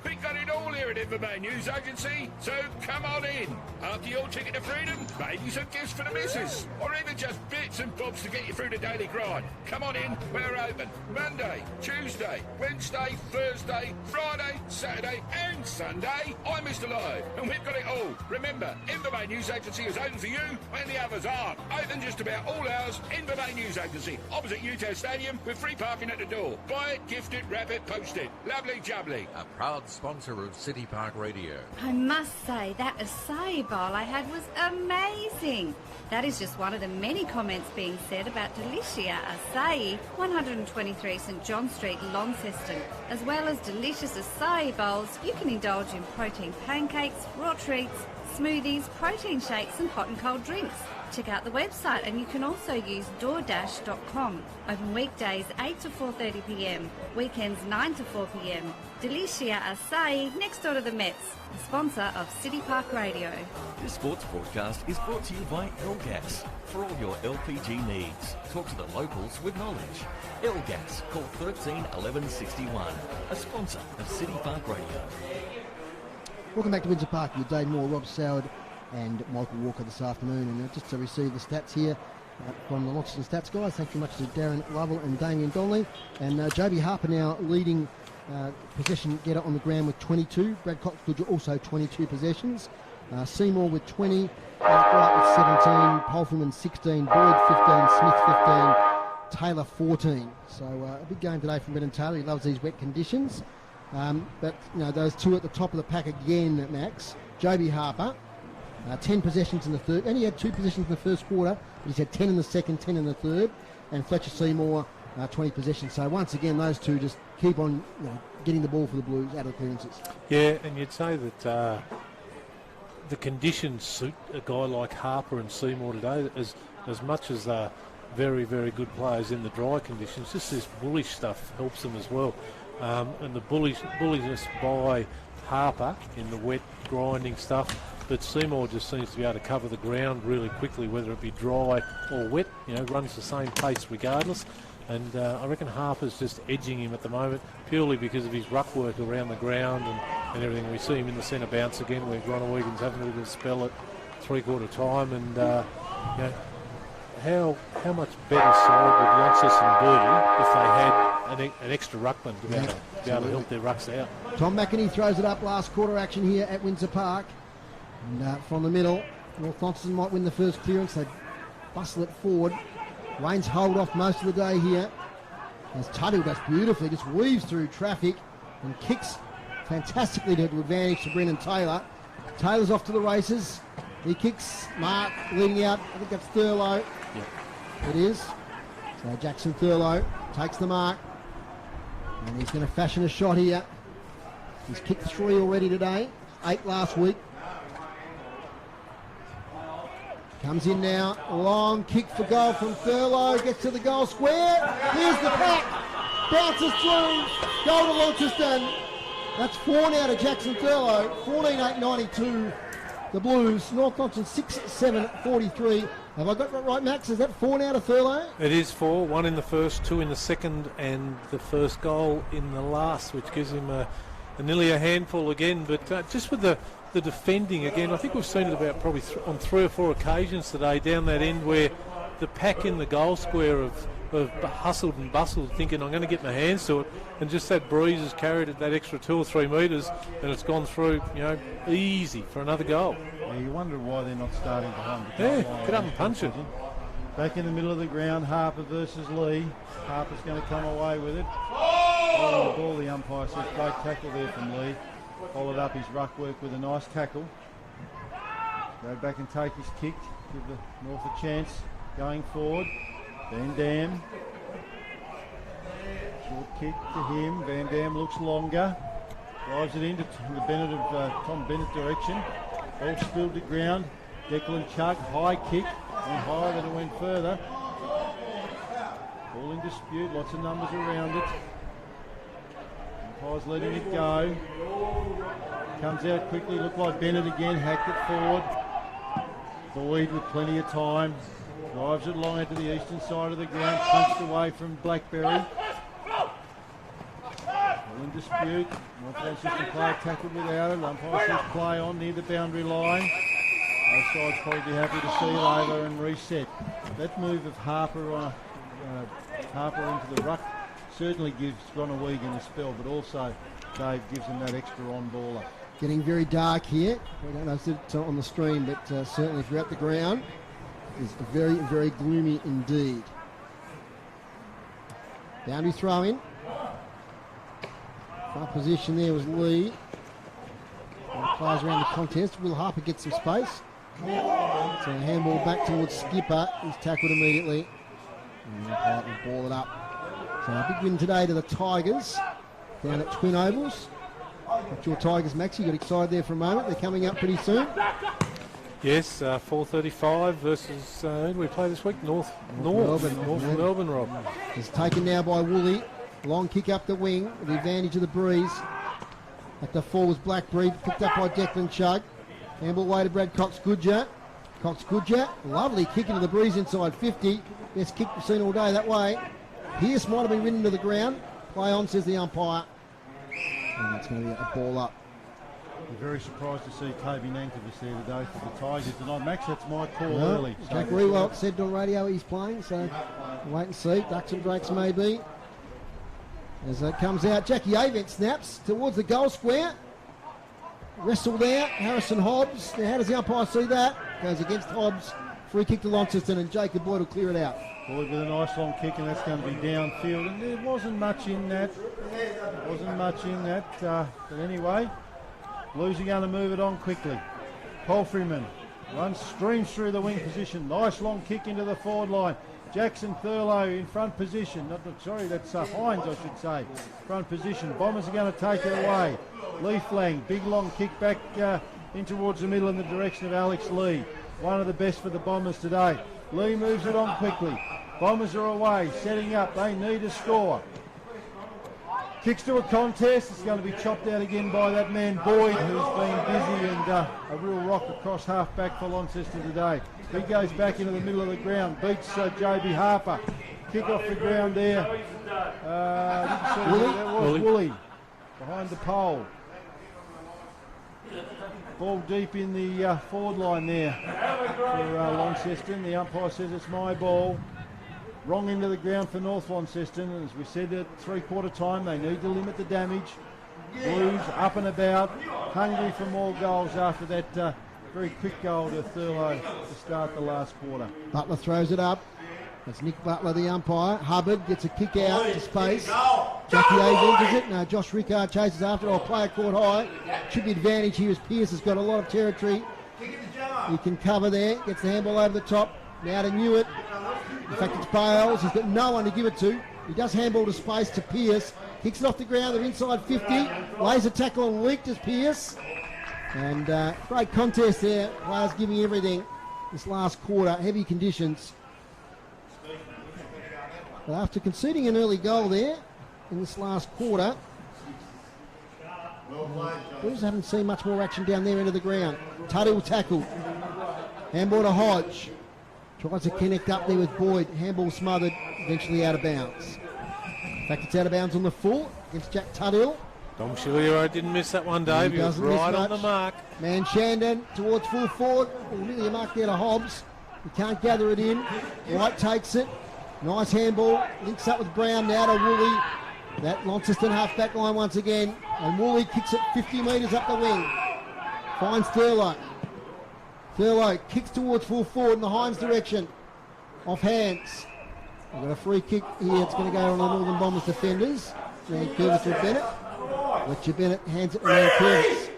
We got it all here at Invermain News Agency, so come on in. After your ticket to freedom, maybe some gifts for the missus, or even just bits and bobs to get you through the daily grind. Come on in, we're open Monday, Tuesday, Wednesday, Thursday, Friday, Saturday and Sunday. I'm Mr. Live, and we've got it all. Remember, Invermain News Agency is open for you when the others aren't. Open just about all hours. Invermain News Agency, opposite UTES Stadium, with free parking at the door. Buy it, gift it, wrap it, post it. Lovely jubbly. A proud sponsor of City Park Radio. I must say, that acai bowl I had was amazing. That is just one of the many comments being said about Delicia Acai, 123 St John Street, Launceston. As well as delicious acai bowls, you can indulge in protein pancakes, raw treats, smoothies, protein shakes and hot and cold drinks. Check out the website, and you can also use DoorDash.com. Open weekdays 8 to 4:30pm, weekends 9 to 4pm. Delicia Acai, next door to the Mets, a sponsor of City Park Radio. This sports broadcast is brought to you by Elgas. For all your LPG needs, talk to the locals with knowledge. Elgas, call 13 11 61, a sponsor of City Park Radio. Welcome back to Windsor Park with Dave Moore, Rob Soward and Michael Walker this afternoon. And just to receive the stats here from the Launceston Stats guys, thank you much to Darren Lovell and Damien Donnelly. And Joby Harper now leading possession getter on the ground with 22. Brad Cox-Goodyear also 22 possessions. Seymour with 20, Wright with 17, Polfman 16, Boyd 15, Smith 15, Taylor 14. So a big game today from Brendan Taylor. He loves these wet conditions. But you know, those two at the top of the pack again, Max. Joby Harper, 10 possessions in the third. Only had 2 possessions in the first quarter, but he's had 10 in the second, 10 in the third. And Fletcher Seymour, 20 possessions. So once again, those two just keep on getting the ball for the Blues out of the clearances. Yeah, and you'd say that the conditions suit a guy like Harper and Seymour today as much as they're very, very good players in the dry conditions. Just this bullish stuff helps them as well. And the bullishness by Harper in the wet, grinding stuff, but Seymour just seems to be able to cover the ground really quickly, whether it be dry or wet, runs the same pace regardless. And I reckon Harper's just edging him at the moment, purely because of his ruck work around the ground and everything. We see him in the centre bounce again, where Groningen having a little spell at three-quarter time. And you know, how much better side would Launceston be if they had an extra ruckman to be able to help their rucks out? Tom McInerney throws it up. Last quarter action here at Windsor Park. And from the middle, North Launceston might win the first clearance. They bustle it forward. Wayne's hold off most of the day here. As Tuttle does beautifully, just weaves through traffic and kicks fantastically to advantage to Brendan Taylor. Taylor's off to the races. He kicks, Mark leading out. I think that's Thurlow. It is. So Jackson Thurlow takes the mark. And he's going to fashion a shot here. He's kicked 3 already today. 8 last week. Comes in now, a long kick for goal from Thurlow, gets to the goal square, here's the pack, bounces through, goal to Launceston. That's 4 now to Jackson Thurlow, 14-8-92, the Blues. North Launceston 6-7-43. Have I got that right, Max? Is that 4 now to Thurlow? It is 4, 1 in the first, 2 in the second, and the first goal in the last, which gives him nearly a handful again. But just with the defending again, I think we've seen it about probably on 3 or 4 occasions today down that end where the pack in the goal square have hustled and bustled thinking I'm going to get my hands to it, and just that breeze has carried it that extra 2 or 3 metres and it's gone through, you know, easy for another goal. Yeah, you wonder why they're not starting behind the goal line. Get up and punch it. Back in the middle of the ground, Harper versus Lee. Harper's going to come away with it. Oh, the ball, the umpire says great tackle there from Lee. Followed up his ruck work with a nice tackle. Go back and take his kick. Give the North a chance. Going forward. Van Dam. Short kick to him. Van Dam looks longer. Drives it into the Bennett of Tom Bennett direction. Ball spilled to ground. Declan Chug. High kick. Went higher than it went further. Ball in dispute. Lots of numbers around it. Umpire's letting it go. Comes out quickly, looked like Bennett again, hacked it forward. Boyd with plenty of time. Drives it long out to the eastern side of the ground, punched away from Blackberry. All in dispute. North Launceston player tackled without it. Umpire says play on near the boundary line. Both sides probably be happy to see it over and reset. That move of Harper into the ruck certainly gives Groningen a spell, but also Dave gives him that extra on-baller. Getting very dark here. We don't know if it's on the stream, but certainly throughout the ground is very, very gloomy indeed. Boundary throw in. Front position there was Lee. Players around the contest. Will Harper get some space? So a handball back towards Skipper. He's tackled immediately. And the umpire will ball it up. So a big win today to the Tigers down at Twin Ovals. What's your Tigers, Max? You got excited there for a moment. They're coming up pretty soon. Yes, 4:35 versus who do we play this week? North Melbourne, Rob. It's taken now by Woolley. Long kick up the wing with the advantage of the breeze. At the 4 was Blackberry, picked up by Declan Chug. Handball away to Brad Cox-Goodger. Cox-Goodger, lovely kick into the breeze inside 50. Best kick we've seen all day that way. Pierce might have been ridden to the ground. Play on, says the umpire. And it's going to be a ball up. I'm very surprised to see Toby Nankovich there today for the Tigers tonight. Max, that's my call Well, early. Jack Rewalt said on radio he's playing, so we'll wait and see. Ducks and Drakes maybe. As it comes out, Jackie Avent snaps towards the goal square. Wrestled out, Harrison Hobbs. Now how does the umpire see that? Goes against Hobbs. Free kick to Launceston, and Jacob Boyd will clear it out. Boyd with a nice long kick, and that's going to be downfield. And there wasn't much in that. But anyway, Blues are going to move it on quickly. Palfreyman streams through the wing position. Nice long kick into the forward line. Jackson Thurlow in front position. That's Hines, I should say. Front position. Bombers are going to take it away. Leaf Lang, big long kick back in towards the middle in the direction of Alex Lee. One of the best for the Bombers today. Lee moves it on quickly. Bombers are away, setting up. They need a score. Kicks to a contest. It's going to be chopped out again by that man Boyd, who's been busy, and a real rock across half back for Launceston today. He goes back into the middle of the ground, beats JB Harper. kick off the ground there. That was Woolley behind the pole. Ball deep in the forward line there for Launceston. The umpire says it's my ball. Wrong end of the ground for North Launceston. As we said at three-quarter time, they need to limit the damage. Blues up and about, hungry for more goals after that very quick goal to Thurlow to start the last quarter. Butler throws it up. That's Nick Butler, the umpire. Hubbard gets a kick out to space. Jackie Hayes enters it. Now Josh Rickard chases after it. Player caught high. Should be advantage here as Pearce has got a lot of territory. He can cover there. Gets the handball over the top. Now to Newitt. In fact, it's Bales. He's got no one to give it to. He does handball to space to Pearce. Kicks it off the ground. They're inside 50. Lays a tackle and leaked as Pearce. And great contest there. Players giving everything this last quarter. Heavy conditions. But after conceding an early goal there in this last quarter, Blues haven't seen much more action down there into the ground. Tuttle tackled. Handball to Hodge. Tries to connect up there with Boyd. Handball smothered, eventually out of bounds. In fact, it's out of bounds on the full against Jack Tuttle. Dom Shilio didn't miss that one, Dave. He was right on the mark. Man Shandon towards full forward. Really a mark there to Hobbs. He can't gather it in. White takes it. Nice handball. Links up with Brown now to Woolley. That Launceston half-back line once again. And Woolley kicks it 50 metres up the wing. Finds Thurlow. Thurlow kicks towards full forward in the Hines direction. Off hands. They've got a free kick here. It's going to go on the Northern Bombers defenders. Rand Curvis with Bennett. Fletcher Bennett hands it to Rand Curvis.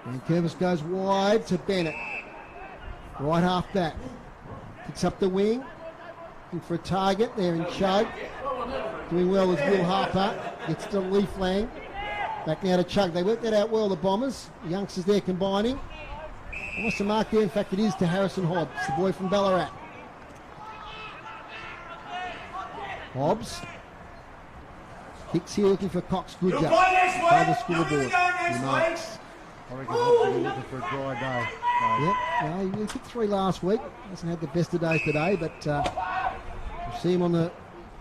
Rand Curvis goes wide to Bennett. Right half back. Kicks up the wing. Looking for a target there in Chug. Doing well is Will Harper. Gets to Leaf Lang. Back now to Chug. They worked that out well, the Bombers. The youngsters there combining. What's the mark there? In fact, it is to Harrison Hobbs, the boy from Ballarat. Hobbs. Kicks here looking for Cox Goodger. By the scoreboard. He marks. I reckon Hobbs will be looking for a dry day. Yep, he kicked 3 last week. Hasn't had the best of days today, but we'll see him on the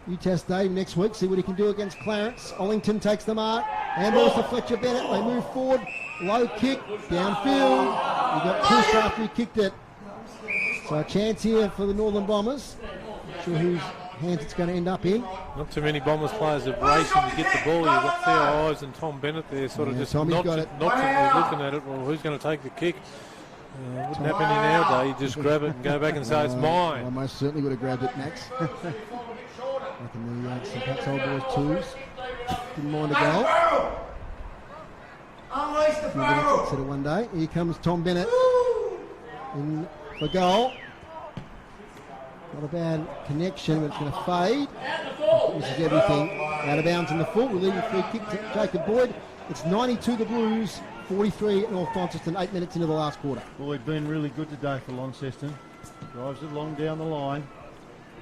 UTAS day next week. See what he can do against Clarence. Ollington takes the mark. Handballs to Fletcher Bennett. They move forward. Low kick. Downfield. He got pushed after he kicked it. So a chance here for the Northern Bombers. Not sure whose hands it's going to end up in. Not too many Bombers players are racing to get the ball. You've got Theo Ives and Tom Bennett there sort of just nonchalant looking at it. Well, who's going to take the kick? Wouldn't happen in our day. You just grab it and go back and say it's mine. I most certainly would have grabbed it, Max. Reckon the St. Pat's old boys twos. Didn't mind a goal. Unleash the barrel. Instead of one day. Here comes Tom Bennett in for goal. Not a bad connection, but it's going to fade. This is everything. Out of bounds in the full. We're leaving free kick to Jacob Boyd. It's 92 the Blues, 43 at North Launceston, 8 minutes into the last quarter. Boyd been really good today for Launceston. Drives it long down the line.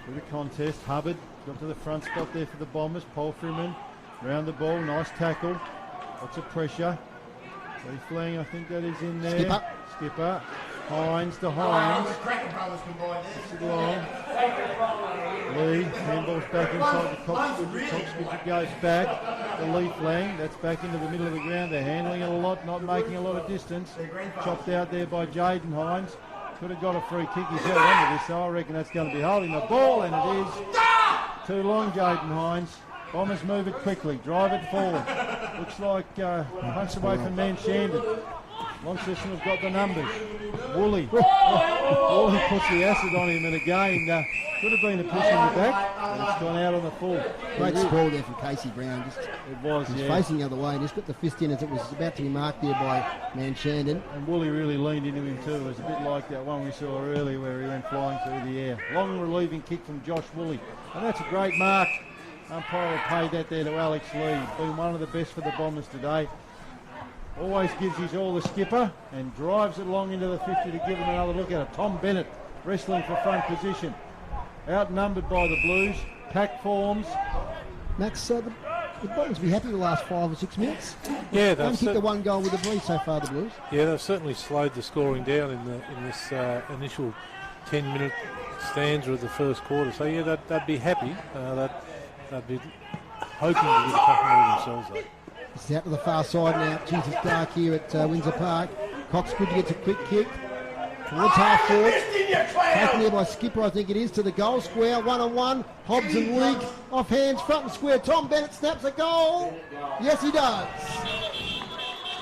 For the contest, Hubbard got to the front spot there for the Bombers. Palfreyman round the ball, nice tackle. Lots of pressure. Leaf Lang, I think that is in there. Skipper. Hines to Hines. Puts it long. Lee, handball's back inside the Cox. Cox goes back. The Leaf Lang, that's back into the middle of the ground. They're handling it a lot, not making a lot of distance. Chopped out there by Jaden Hines. Could have got a free kick. He's held onto this, so I reckon that's going to be holding the ball, and it is. Too long, Jaden Hines. Bombers move it quickly, drive it forward. Looks like punch away from Man Shandon. Launceston have got the numbers. Woolley. Woolley puts the acid on him, and again, could have been a push in the back, and it's gone out on the full. Great sprawl there from Casey Brown. It was, He's facing the other way, and he's got the fist in as it was about to be marked there by Man Shandon. And Woolley really leaned into him too. It was a bit like that one we saw earlier where he went flying through the air. Long relieving kick from Josh Woolley. And that's a great mark. Umpire paid that there to Alex Lee. Been one of the best for the Bombers today. Always gives his all the skipper and drives it long into the 50 to give him another look at it. Tom Bennett wrestling for front position. Outnumbered by the Blues. Pack forms. Max, the Bombers be happy the last 5 or 6 minutes. Yeah, they've kicked the one goal with the breeze so far, the Blues. Yeah, they've certainly slowed the scoring down in this initial 10-minute stanza of the first quarter. So yeah, they'd be happy. They'd be hoping to get a couple more themselves though. It's out to the far side now. Jeez, it's dark here at Windsor Park. Coxgood gets a quick kick towards half forward. Taken there by Skipper, I think it is, to the goal square. 1-on-1. Hobbs and Leake off hands, front and square. Tom Bennett snaps a goal. Yes, he does.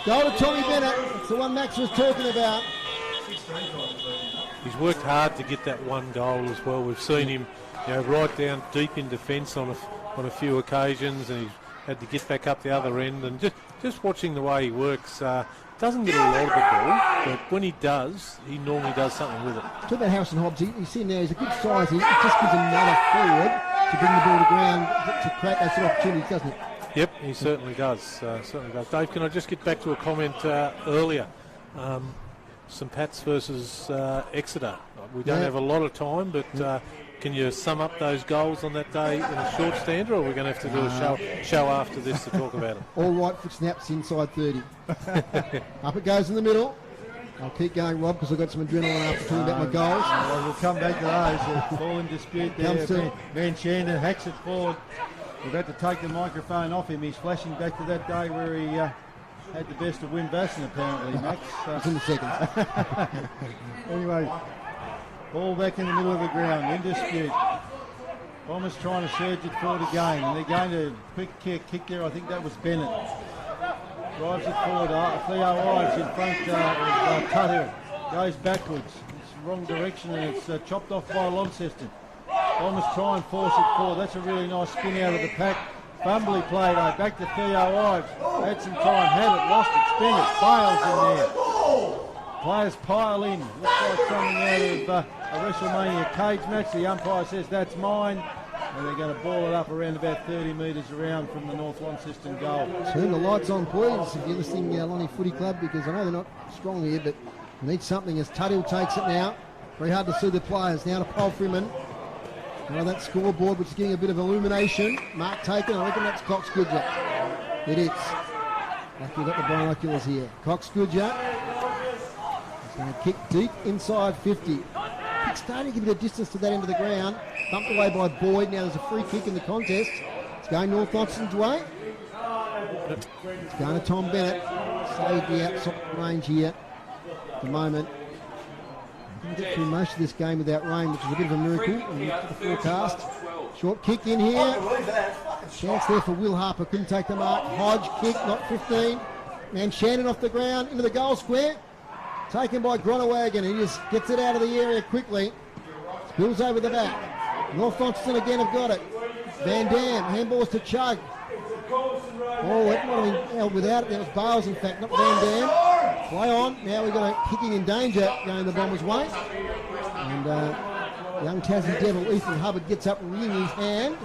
Goal to Tommy Bennett. It's the one Max was talking about. He's worked hard to get that one goal as well. We've seen him, right down deep in defence on a few occasions, and he's had to get back up the other end. And just watching the way he works, doesn't get a lot of the ball, but when he does, he normally does something with it. Talk about Harrison Hobbs. You see now he's a good size. He just gives another forward to bring the ball to ground to create those sort of opportunities, doesn't it? Yep, he certainly does. Certainly does. Dave, can I just get back to a comment earlier? St Pat's versus Exeter. We don't have a lot of time, but can you sum up those goals on that day in a short stanza, or are we going to have to do a show after this to talk about it? All right foot snaps inside 30. Up it goes in the middle. I'll keep going, Rob, because I've got some adrenaline after talking about my goals. Well, we'll come back to those. Ball in dispute there. Man Shandon hacks it forward. We've had to take the microphone off him. He's flashing back to that day where he had the best of Win Basson, apparently, Max. It's in the seconds. Anyway, ball back in the middle of the ground, in dispute. Bombers trying to surge it forward again, and they're going to quick kick there. I think that was Bennett. Drives it forward. Theo Ives in front of Tuthill. Goes backwards. It's the wrong direction, and it's chopped off by Launceston. Bombers try and force it forward. That's a really nice spin out of the pack. Fumbly play though. Back to Theo Ives. Had some time, had it, lost it, spin it. Bales in there. Players pile in. Looks like something out of a WrestleMania cage match. The umpire says that's mine. And they're going to ball it up around about 30 metres around from the North Launceston goal. Turn the lights on, please, if you're listening to Lonnie Footy Club, because I know they're not strong here, but they need something as Tuthill takes it now. Very hard to see the players. Now to Paul Freeman. Now that scoreboard, which is getting a bit of illumination. Mark taken, I reckon that's Cox Goodger. It is. Like we've got the binoculars here. Cox Goodger is going to kick deep inside 50. Kick starting to give it a distance to that end of the ground. Bumped away by Boyd. Now there's a free kick in the contest. It's going North Launceston's way. It's going to Tom Bennett. Saved the outside range here at the moment. Going to get through most of this game without rain, which is a bit of a miracle. And look at the forecast. Short kick in here. Chance there for Will Harper. Couldn't take the mark. Hodge kick, not 15. And Shannon off the ground into the goal square. Taken by Gronewagen. He just gets it out of the area quickly. Spills over the back. North Launceston again have got it. Van Dam. Handballs to Chug. Oh, it might have been held without it. There was Bales, in fact, not Van Dam. Play on. Now we've got a kicking in danger going the Bombers' way. And young Tassie Devil, Ethan Hubbard, gets up, wringing his hand.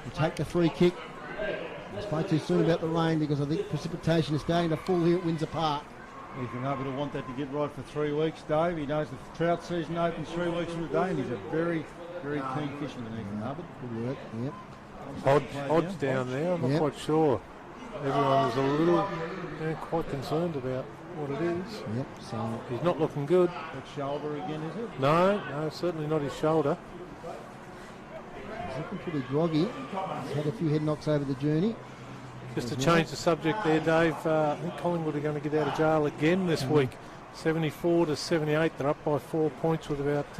And take the free kick. I spoke too soon about the rain because I think precipitation is starting to fall here at Windsor Park. Ethan Hubbard will want that to get right for 3 weeks, Dave. He knows the trout season opens 3 weeks from today, and he's a very, very keen fisherman, Ethan Hubbard. Good work, yep. Hodge down there, I'm not quite sure. Everyone was a little quite concerned about what it is. Yep, so he's not looking good. That shoulder again, is it? No, certainly not his shoulder. He's looking pretty groggy. He's had a few head knocks over the journey. Just to change the subject there, Dave, I think Collingwood are going to get out of jail again this week. 74-78. They're up by 4 points with about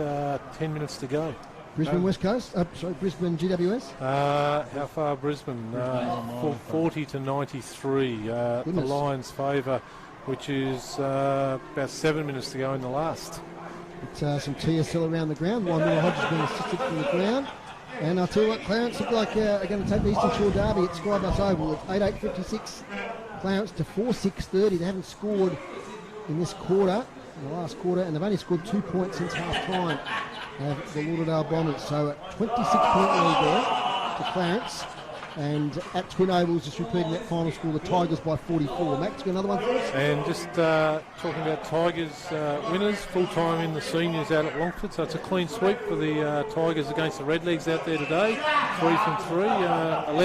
10 minutes to go. Brisbane West Coast? Brisbane GWS? How far Brisbane? 40-93. The Lions' favour, which is about 7 minutes to go in the last. It's some TSL around the ground. Miller Hodge has been assisted from the ground. And I'll tell you what, Clarence look like are going to take the Eastern Shore Derby at Skybus Oval. It's 8-8-56. Clarence to 4-6-30. They haven't scored in this quarter, in the last quarter, and they've only scored 2 points since half-time. The Lauderdale Bombers. So a 26-point lead there to Clarence. And at Twin Ovals, just repeating that final score, the Tigers by 44. Max, got another one for us? And just talking about Tigers winners, full-time in the seniors out at Longford. So it's a clean sweep for the Tigers against the Redlegs out there today. 3 from 3.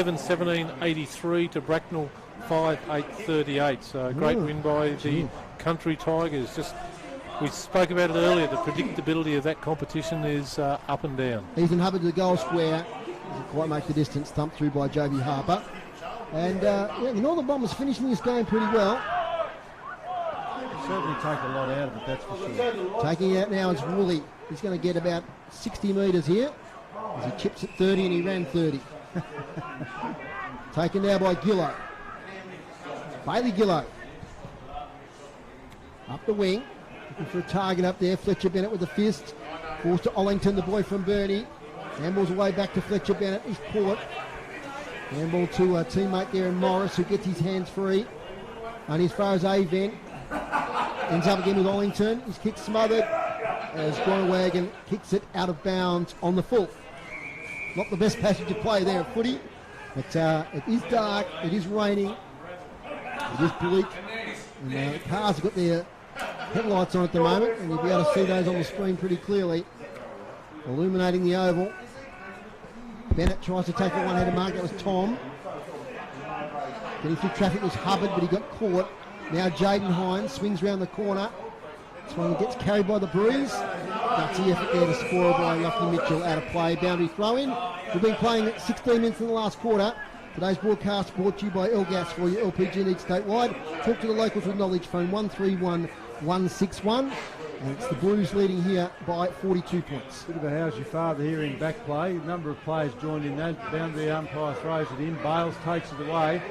11-17-83 to Bracknell 5-8-38. So a great win by the Country Tigers. Just we spoke about it earlier. The predictability of that competition is up and down. Ethan Hubbard to the goal square. Doesn't quite make the distance. Thumped through by Jovi Harper. And the Northern Bombers finishing this game pretty well. Certainly take a lot out of it, that's for sure. Taking it out now is Woolley. He's going to get about 60 metres here as he chips at 30 and he ran 30. Taken now by Gillow. Bailey Gillow. Up the wing. Looking for a target up there. Fletcher Bennett with the fist. Falls to Ollington, the boy from Burnie. Handballs away back to Fletcher Bennett. He's caught. Handball to a teammate there in Morris, who gets his hands free. Only as far as Avent. Ends up again with Ollington. His kick smothered as Groenewegen kicks it out of bounds on the full. Not the best passage of play there at footy. But it is dark. It is raining. It is bleak. And the cars have got their headlights on at the moment, and you'll be able to see those on the screen pretty clearly, illuminating the oval. Bennett tries to take a one-handed mark. That was Tom. Getting through traffic was Hubbard, but he got caught. Now Jaden Hines swings round the corner. This one gets carried by the Breeze. Gutsy effort there to score by Lachlan Mitchell out of play. Boundary throw in. We've been playing at 16 minutes in the last quarter. Today's broadcast brought to you by Elgas for your LPG needs statewide. Talk to the locals with knowledge. Phone 131 161. And it's the Blues leading here by 42 points. Bit of a how's your father here in back play. A number of players joined in that. Boundary umpire throws it in. Bales takes it away.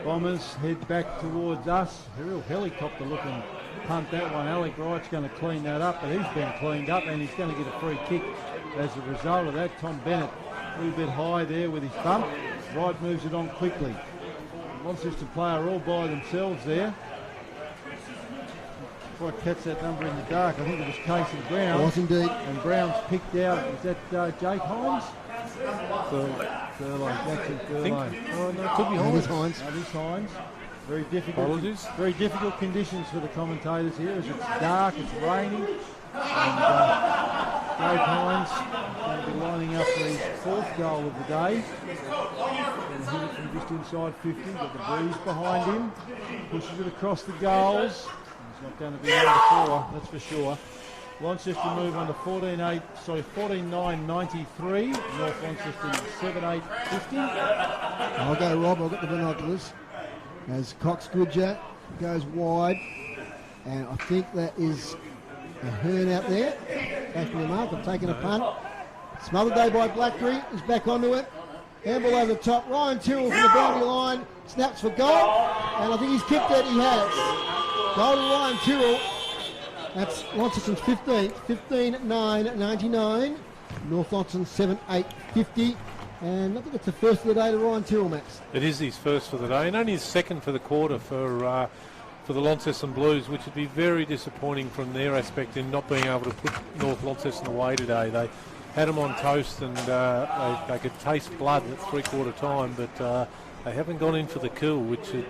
Bombers head back towards us. A real helicopter looking punt that one. Alec Wright's going to clean that up, but he's been cleaned up and he's going to get a free kick as a result of that. Tom Bennett a little bit high there with his bump. Wright moves it on quickly. Launceston player all by themselves there. Before I catch that number in the dark, I think it was Casey Brown. It was indeed. And Brown's picked out, is that Jake Hines? Furlong, Jackson Furlong. Oh, no, it could be Hines. Hines. That is Hines. Very difficult. Apologies. Very difficult conditions for the commentators here as it's dark, it's raining. And Jake Hines going to be lining up for his fourth goal of the day. And hit it from just inside 50. Got the Breeze behind him. Pushes it across the goals. It's not going to be number 4, that's for sure. Launceston move on to 14-9-93. North Launceston 7-8-50. I'll go, Rob. I've got the binoculars. As Cox Goodger goes wide. And I think that is a Hearn out there. Backing him up. I've taken a punt. Smothered day by Blackberry. He's back onto it. Handball over the top. Ryan Tyrrell from the boundary line. Snaps for goal. And I think he's kicked it. He has. Goal to Ryan Tyrrell. That's Launceston's 15th. 15-9-99. North Launceston 7-8-50. And I think it's the first of the day to Ryan Tyrrell, Max. It is his first for the day, and only his second for the quarter for the Launceston Blues, which would be very disappointing from their aspect in not being able to put North Launceston away today. They had them on toast, and they could taste blood at three-quarter time, but they haven't gone in for the kill, which would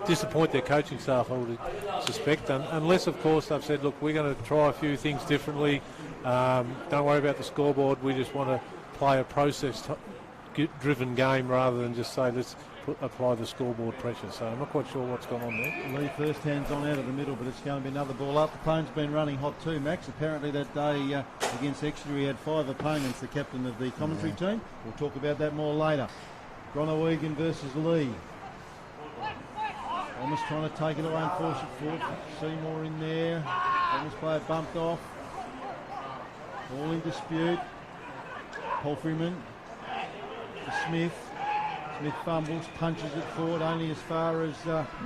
disappoint their coaching staff, I would suspect, unless, of course, they've said, look, we're going to try a few things differently. Don't worry about the scoreboard. We just want to play a process-driven game rather than just say, let's apply the scoreboard pressure. So I'm not quite sure what's gone on there. Lee first hands on out of the middle, but it's going to be another ball up. The phone's been running hot too, Max. Apparently that day against Exeter he had 5 opponents, the captain of the commentary team. We'll talk about that more later. Groenewegen versus Lee. Almost trying to take it away and force it forward. Seymour in there. Almost player bumped off. All in dispute. Palfreyman to Smith. Smith fumbles, punches it forward only as far as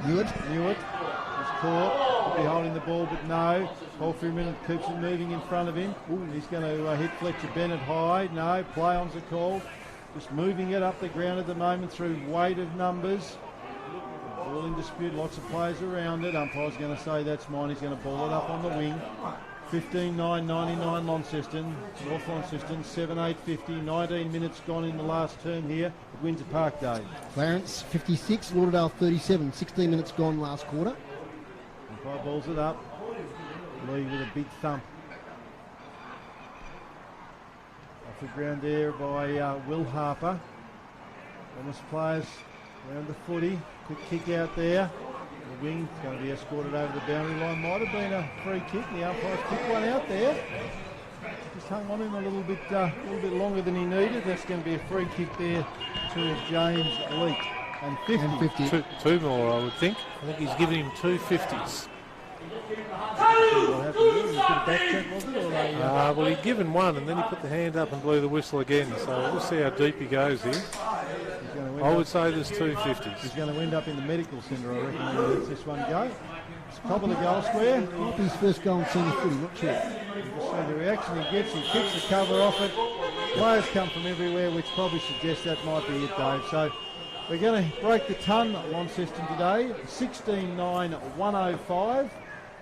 Newitt. Is caught. Could be holding the ball, but no. Palfreyman keeps it moving in front of him. Ooh, he's going to hit Fletcher Bennett high. No, play-ons are called. Just moving it up the ground at the moment through weight of numbers. Ball in dispute, lots of players around it. Umpire's going to say that's mine. He's going to ball it up on the wing. 15-9-99 Launceston. North Launceston 7-8-50. 19 minutes gone in the last term here at Windsor Park Day. Clarence 56, Lauderdale 37. 16 minutes gone last quarter. Umpire balls it up. Lee with a big thump. Off the ground there by Will Harper. Almost players around the footy. Quick kick out there. wing. It's going to be escorted over the boundary line. Might have been a free kick. The umpire's kicked one out there. Just hung on him a little bit longer than he needed. That's going to be a free kick there to James Leake. And 50. Two more, I would think. I think he's given him 2 50s. What happened there? Was it a back check, was it? Or Well, he'd given one, and then he put the hand up and blew the whistle again. So we'll see how deep he goes here. I would say there's 2 50s. He's going to end up in the medical centre, I reckon, when he lets this one go. It's top of the goal square. Might be his first goal in senior footy, not sure. You just see the reaction he gets. He kicks the cover off it. Players come from everywhere, which probably suggests that might be it, Dave. So we're going to break the ton, Launceston, today. 16-9-105.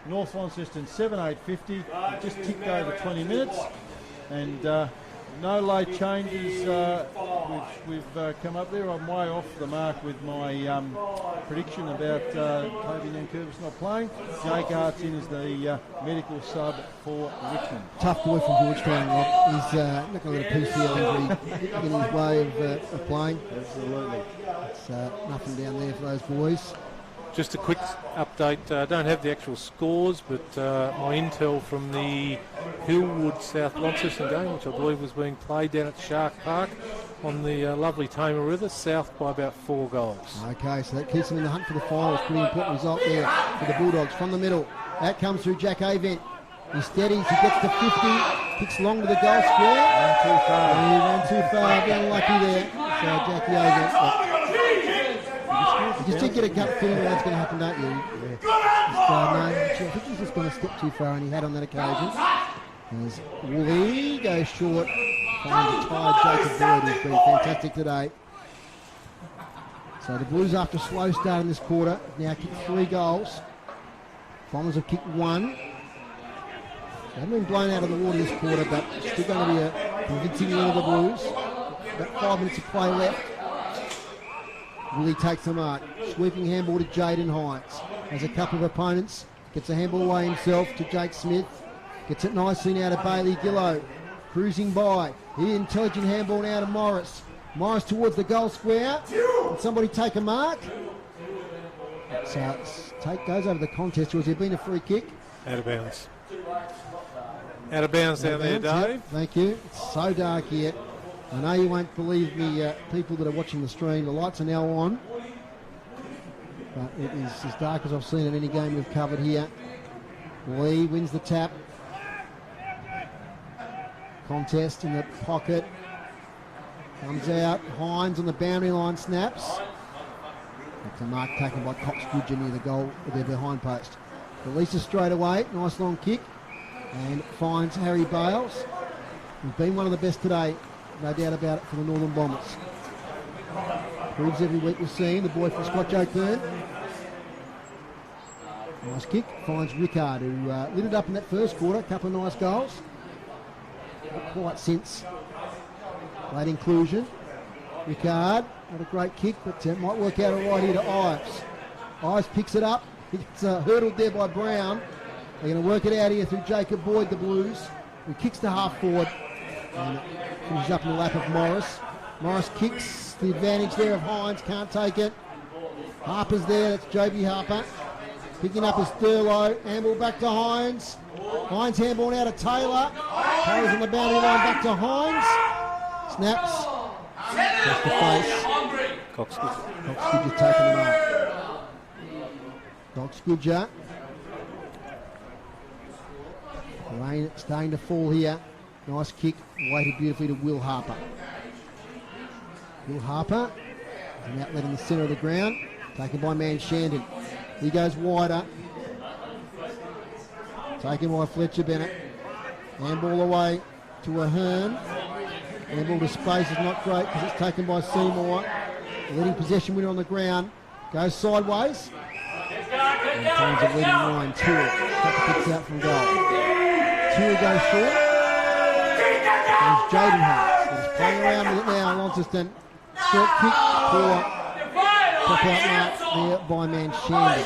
North Launceston 7-8-50. Just ticked over 20 minutes. And no late changes. We've come up there. I'm way off the mark with my prediction about Toby Nankervis not playing. Jake Hart's in as the medical sub for Richmond. Tough boy from Georgetown, Rob. He's not going to let a PCL injury get in his way of playing. Absolutely. It's nothing down there for those boys. Just a quick update. I don't have the actual scores, but my intel from the Hillwood South Launceston game, which I believe was being played down at Shark Park on the lovely Tamar River, South by about 4 goals. Okay, so that keeps them in the hunt for the finals. Pretty important result there for the Bulldogs from the middle. That comes through Jack Avent. He steadies, he gets to 50, kicks long to the goal square. Ran too far. He ran too far, been unlucky there. So Jackie Avent. You just did get a gut feeling that that's going to happen, don't you? I think he's just gone a step too far, and he had on that occasion. As Woolley goes short, finds a tired Jacob Boyd, who's been fantastic today. So the Blues, after a slow start in this quarter, now kicked 3 goals. Bombers have kicked 1. They haven't been blown out of the water this quarter, but still going to be a convincing win of the Blues. About 5 minutes of play left. Willie takes the mark. Sweeping handball to Jaden Hines. Has a couple of opponents. Gets a handball away himself to Jake Smith. Gets it nicely now to Bailey Gillow. Cruising by. He intelligent handball now to Morris. Morris towards the goal square. Can somebody take a mark? So goes over the contest. Was there been a free kick? Out of bounds. Out of bounds down there, Dave. Yep. Thank you. It's so dark here. I know you won't believe me, people that are watching the stream. The lights are now on. But it is as dark as I've seen in any game we've covered here. Lee wins the tap. Contest in the pocket. Comes out. Hines on the boundary line snaps. That's a mark taken by Cox Goodger near the goal, their behind post. Releases straight away. Nice long kick. And finds Harry Bales. He's been one of the best today. No doubt about it for the Northern Bombers. Proves every week we're seeing the boy from Scott Joe Kern. Nice kick. Finds Rickard, who lit it up in that first quarter. A couple of nice goals. Not quite since late inclusion. Rickard, not a great kick, but might work out all right here to Ives. Ives picks it up. He gets hurdled there by Brown. They're going to work it out here through Jacob Boyd, the Blues, who kicks to half forward. And finishes up in the lap of Morris. Morris kicks, the advantage there of Hines, can't take it. Harper's there, that's Joby Harper. Picking up is Thurlow, handball back to Hines. Hines handball now to Taylor. Taylor's on the boundary line back to Hines. Snaps. Across the face. Cox Goodger's taking the mark. Cox Goodger. The rain starting to fall here. Nice kick, weighted beautifully to Will Harper. Will Harper is an outlet in the centre of the ground, taken by Manshandon. He goes wider. Taken by Fletcher Bennett. Handball away to Ahern. Handball to space is not great because it's taken by Seymour. Leading possession winner on the ground. Goes sideways. And finds a leading line. Tua kicks out from goal. Tua goes short. There's Jaden Hart. He's playing around with it now, Launceston. Short kick for pop out mark there by Manshandon.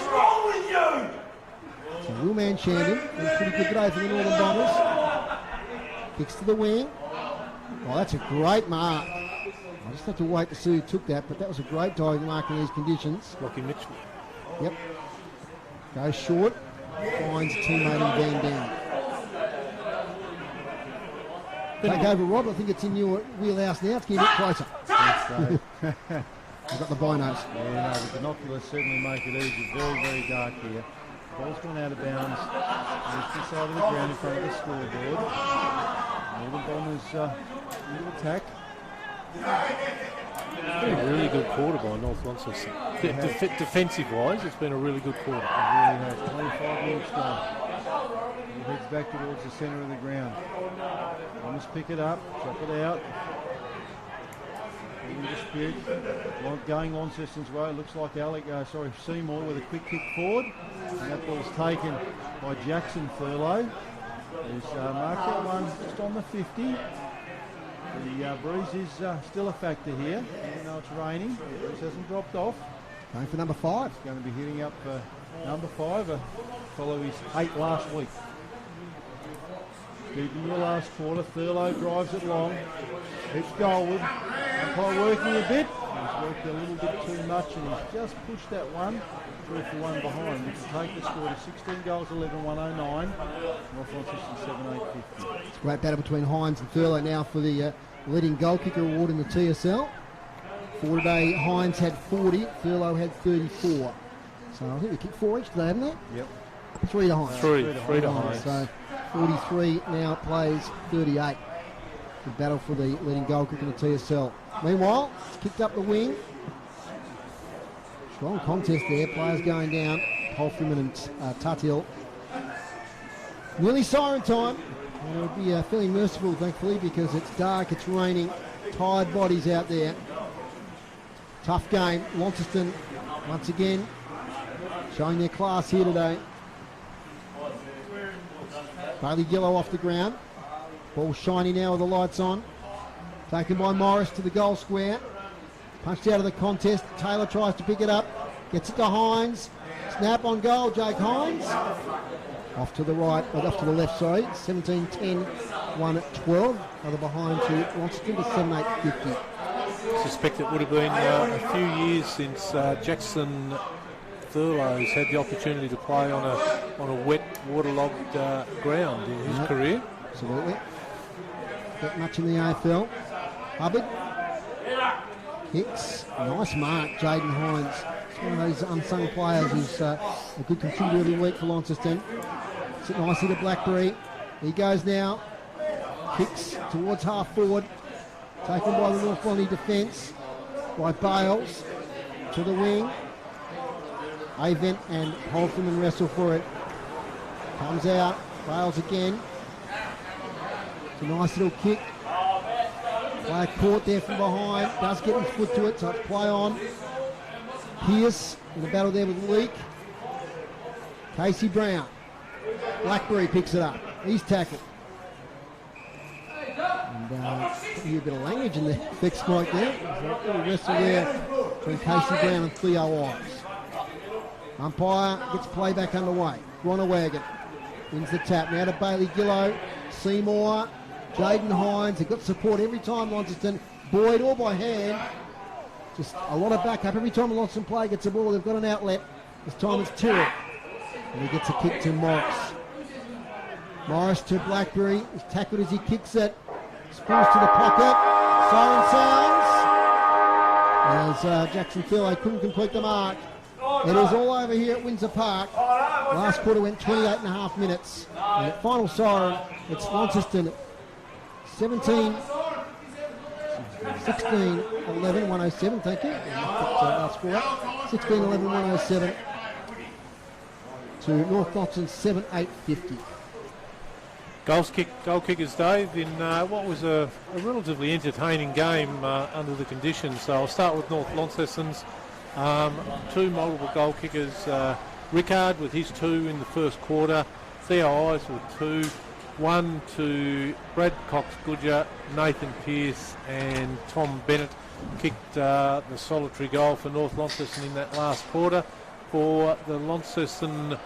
So Will Manshandon is pretty good today for the Northern Bombers. Kicks to the wing. Oh, that's a great mark. I just have to wait to see who took that, but that was a great diving mark in these conditions. Lockie Mitchell. Yep. Goes short. Finds teammate in Van Dam. Take over, Rob. I think it's in your wheelhouse now. It's getting a bit closer. I've got the binos. Yeah, no, the binoculars certainly make it easy. Very, very dark here. Ball's gone out of bounds. Just the side of the ground in front of the scoreboard. Northern Bombers into attack. It's been a really good quarter by North Launceston. Defensive-wise, it's been a really good quarter. It really has. 25 minutes gone. He heads back towards the centre of the ground. Bombers pick it up, chop it out. In dispute. Going Launceston's way. Looks like Seymour with a quick kick forward. And that ball's taken by Jackson Thurlow. He's marked that one just on the 50. The breeze is still a factor here, even though it's raining. The breeze hasn't dropped off. Going for number 5. He's going to be hitting up number 5, follow his 8 last week. Deep in the last quarter, Thurlow drives it long. Hits goalward. Umpire working a bit. He's worked a little bit too much and he's just pushed that one 3-for-1 behind, which will take the score to 16 goals, 11-109. North Launceston 7-8-50. It's a great battle between Hines and Thurlow now for the leading goal kicker award in the TSL. For today, Hines had 40, Thurlow had 34. So I think we kicked 4 each today, haven't they? Yep. 3 to Hines. 3 to Hines. So 43 now plays 38. The battle for the leading goal kicker in the TSL. Meanwhile, it's kicked up the wing. Strong contest there. Players going down. Holfreman and Tuthill. Nearly siren time. And it'll be fairly merciful, thankfully, because it's dark, it's raining. Tired bodies out there. Tough game. Launceston, once again, showing their class here today. Bailey Gillow off the ground. Ball shiny now with the lights on. Taken by Morris to the goal square. Punched out of the contest. Taylor tries to pick it up. Gets it to Hines. Snap on goal, Jake Hines. Off to the right, off to the left, sorry. 17-10, 1-12. Other behind to Launceston to 7-8-50. I suspect it would have been a few years since Jackson Thurlow's had the opportunity to play on a wet, waterlogged ground in his career. Absolutely. Not much in the AFL. Hubbard. Hicks. Nice mark, Jaden Hines. He's one of those unsung players who's a good contributor every week for Launceston. Sit nicely to Blackberry. He goes now. Kicks towards half forward. Taken by the North Bonnie defence. By Bales. To the wing. Avent and Holfman wrestle for it. Comes out. Bales again. It's a nice little kick. Player caught there from behind. Does get his foot to it, so it's play on. Pearce in the battle there with Leake. Casey Brown. Blackberry picks it up. He's tackled. And a bit of language in the fix right there. There's a little wrestle there between Casey Brown and Theo Ives. Umpire gets play back underway. Gronawagon wins the tap. Now to Bailey Gillow. Seymour. Jaden Hines. They've got support every time Launceston. Boyd all by hand. Just a lot of backup. Every time a Launceston player gets a ball, they've got an outlet. This time it's Tyrrell. And he gets a kick to Morris. Morris to Blackberry. He's tackled as he kicks it. Spills to the pocket. Siren sounds. As Jackson Thurlow couldn't complete the mark. It is all over here at Windsor Park. Last quarter went 28.5 minutes. And at final siren, it's Launceston 17, 16, 11, 107. Thank you. Last quarter. 16, 11, 107 to North Launceston 7-8-50. Goal kickers, Dave, in what was a relatively entertaining game under the conditions. So I'll start with North Launceston's. 2 multiple goal kickers. Rickard with his 2 in the first quarter. Theo Ives with 2. 1 to Brad Cox-Goodger, Nathan Pearce and Tom Bennett kicked the solitary goal for North Launceston in that last quarter. For the Launceston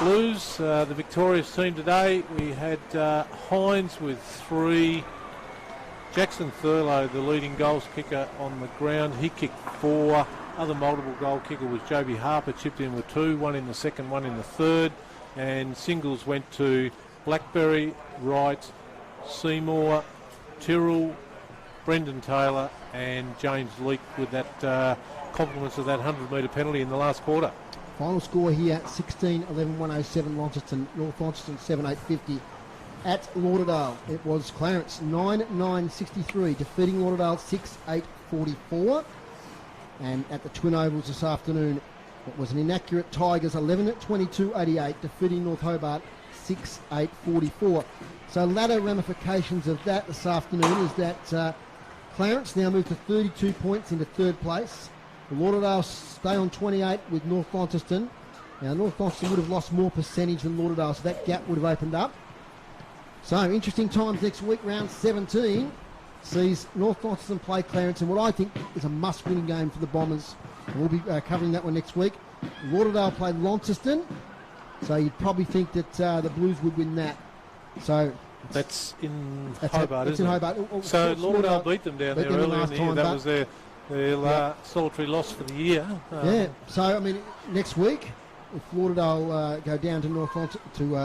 Blues, the victorious team today, we had Hines with 3. Jackson Thurlow, the leading goals kicker on the ground, he kicked 4. other multiple goal kicker was Joby Harper, chipped in with 2, one in the second, one in the third, and singles went to Blackberry, Wright, Seymour, Tyrrell, Brendan Taylor and James Leake with that compliments of that 100-metre penalty in the last quarter. Final score here, 16-11-107 Launceston, North Launceston 7-8-50 at Lauderdale. It was Clarence 9-9-63, defeating Lauderdale 6-8-44. And at the Twin Ovals this afternoon, it was an inaccurate Tigers 11-22-88, defeating North Hobart 6-8-44. So ladder ramifications of that this afternoon is that Clarence now moved to 32 points into third place. Lauderdale stay on 28 with North Launceston. Now North Launceston would have lost more percentage than Lauderdale, so that gap would have opened up. So interesting times next week. Round 17 sees North Launceston play Clarence in what I think is a must-winning game for the Bombers. We'll be covering that one next week. Lauderdale played Launceston, so you'd probably think that the Blues would win that. So that's in Hobart, isn't in it? Hobart. So Lauderdale beat them down there earlier in the year. That was their solitary loss for the year. Yeah. So I mean, next week, if Lauderdale go down to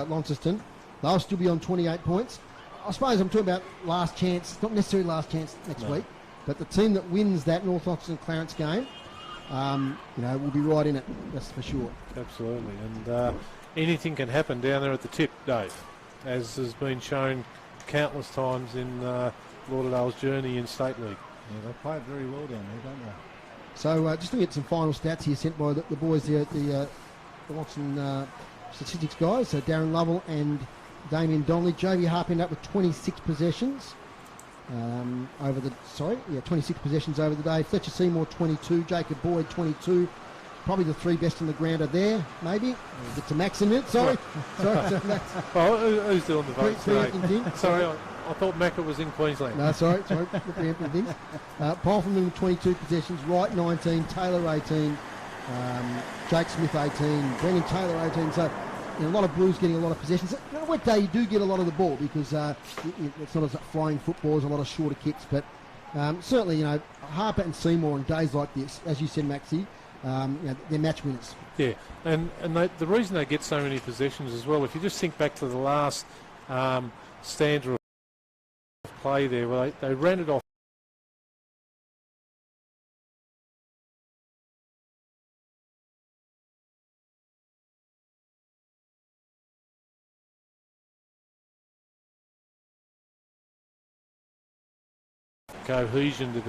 Launceston, they'll still be on 28 points. I suppose I'm talking about last chance, not necessarily last chance next week, but the team that wins that North Launceston Clarence game, will be right in it. That's for sure. Absolutely, and anything can happen down there at the tip, Dave, as has been shown countless times in Lauderdale's journey in State League. Yeah, they play it very well down there, don't they? So just looking at some final stats here sent by the boys there at the Launceston statistics guys. So Darren Lovell and Damien Donnelly. Joby Harp ended up with 26 possessions 26 possessions over the day. Fletcher Seymour 22, Jacob Boyd 22. Probably the three best on the ground are there, maybe. We'll get to Max in a minute, sorry. sorry, Max. Oh, who's doing the votes today? Things. Sorry, I thought Macca was in Queensland. No, sorry, preempting things. Paul from them 22 possessions, Wright 19, Taylor 18, Jake Smith 18, Brendan Taylor 18. So a lot of Blues getting a lot of possessions. On a wet day, you do get a lot of the ball because it's not as flying football, it's a lot of shorter kicks. But certainly, Harper and Seymour on days like this, as you said, Maxie, they're match winners. Yeah, and the reason they get so many possessions as well, if you just think back to the last stanza of play there, where they ran it off cohesion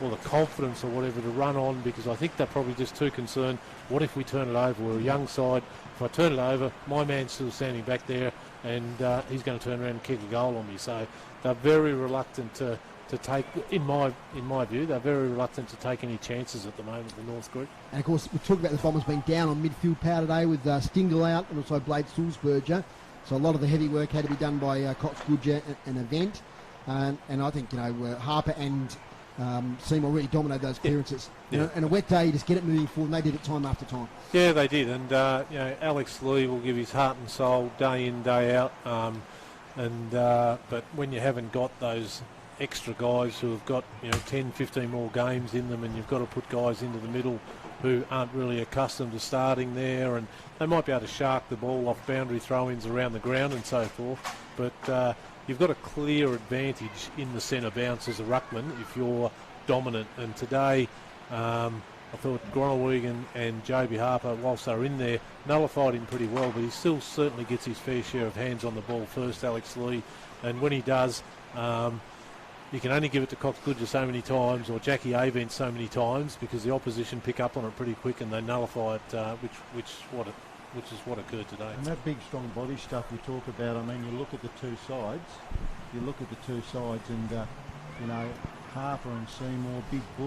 or the confidence or whatever to run on, because I think they're probably just too concerned. What if we turn it over? We're a young side. If I turn it over, my man's still standing back there, and he's going to turn around and kick a goal on me. So they're very reluctant to take, in my view, they're very reluctant to take any chances at the moment, the North group. And of course, we talked about the Bombers being down on midfield power today with Stingle out and also Blade Sulzberger. So a lot of the heavy work had to be done by Cox Goodger and Event. And I think, Harper and Seymour really dominated those clearances. Yeah. And a wet day, you just get it moving forward, and they did it time after time. Yeah, they did. And, Alex Lee will give his heart and soul day in, day out. But when you haven't got those extra guys who have got, 10, 15 more games in them, and you've got to put guys into the middle who aren't really accustomed to starting there, and they might be able to shark the ball off boundary throw-ins around the ground and so forth. But you've got a clear advantage in the centre bounce as a ruckman if you're dominant. And today, I thought Gronowig and Joby Harper, whilst they're in there, nullified him pretty well, but he still certainly gets his fair share of hands on the ball first, Alex Lee. And when he does, you can only give it to Cox Goodger so many times, or Jackie Avent so many times, because the opposition pick up on it pretty quick and they nullify it, which is what occurred today. And that big, strong body stuff you talk about, you look at the two sides, and, Harper and Seymour, big bull.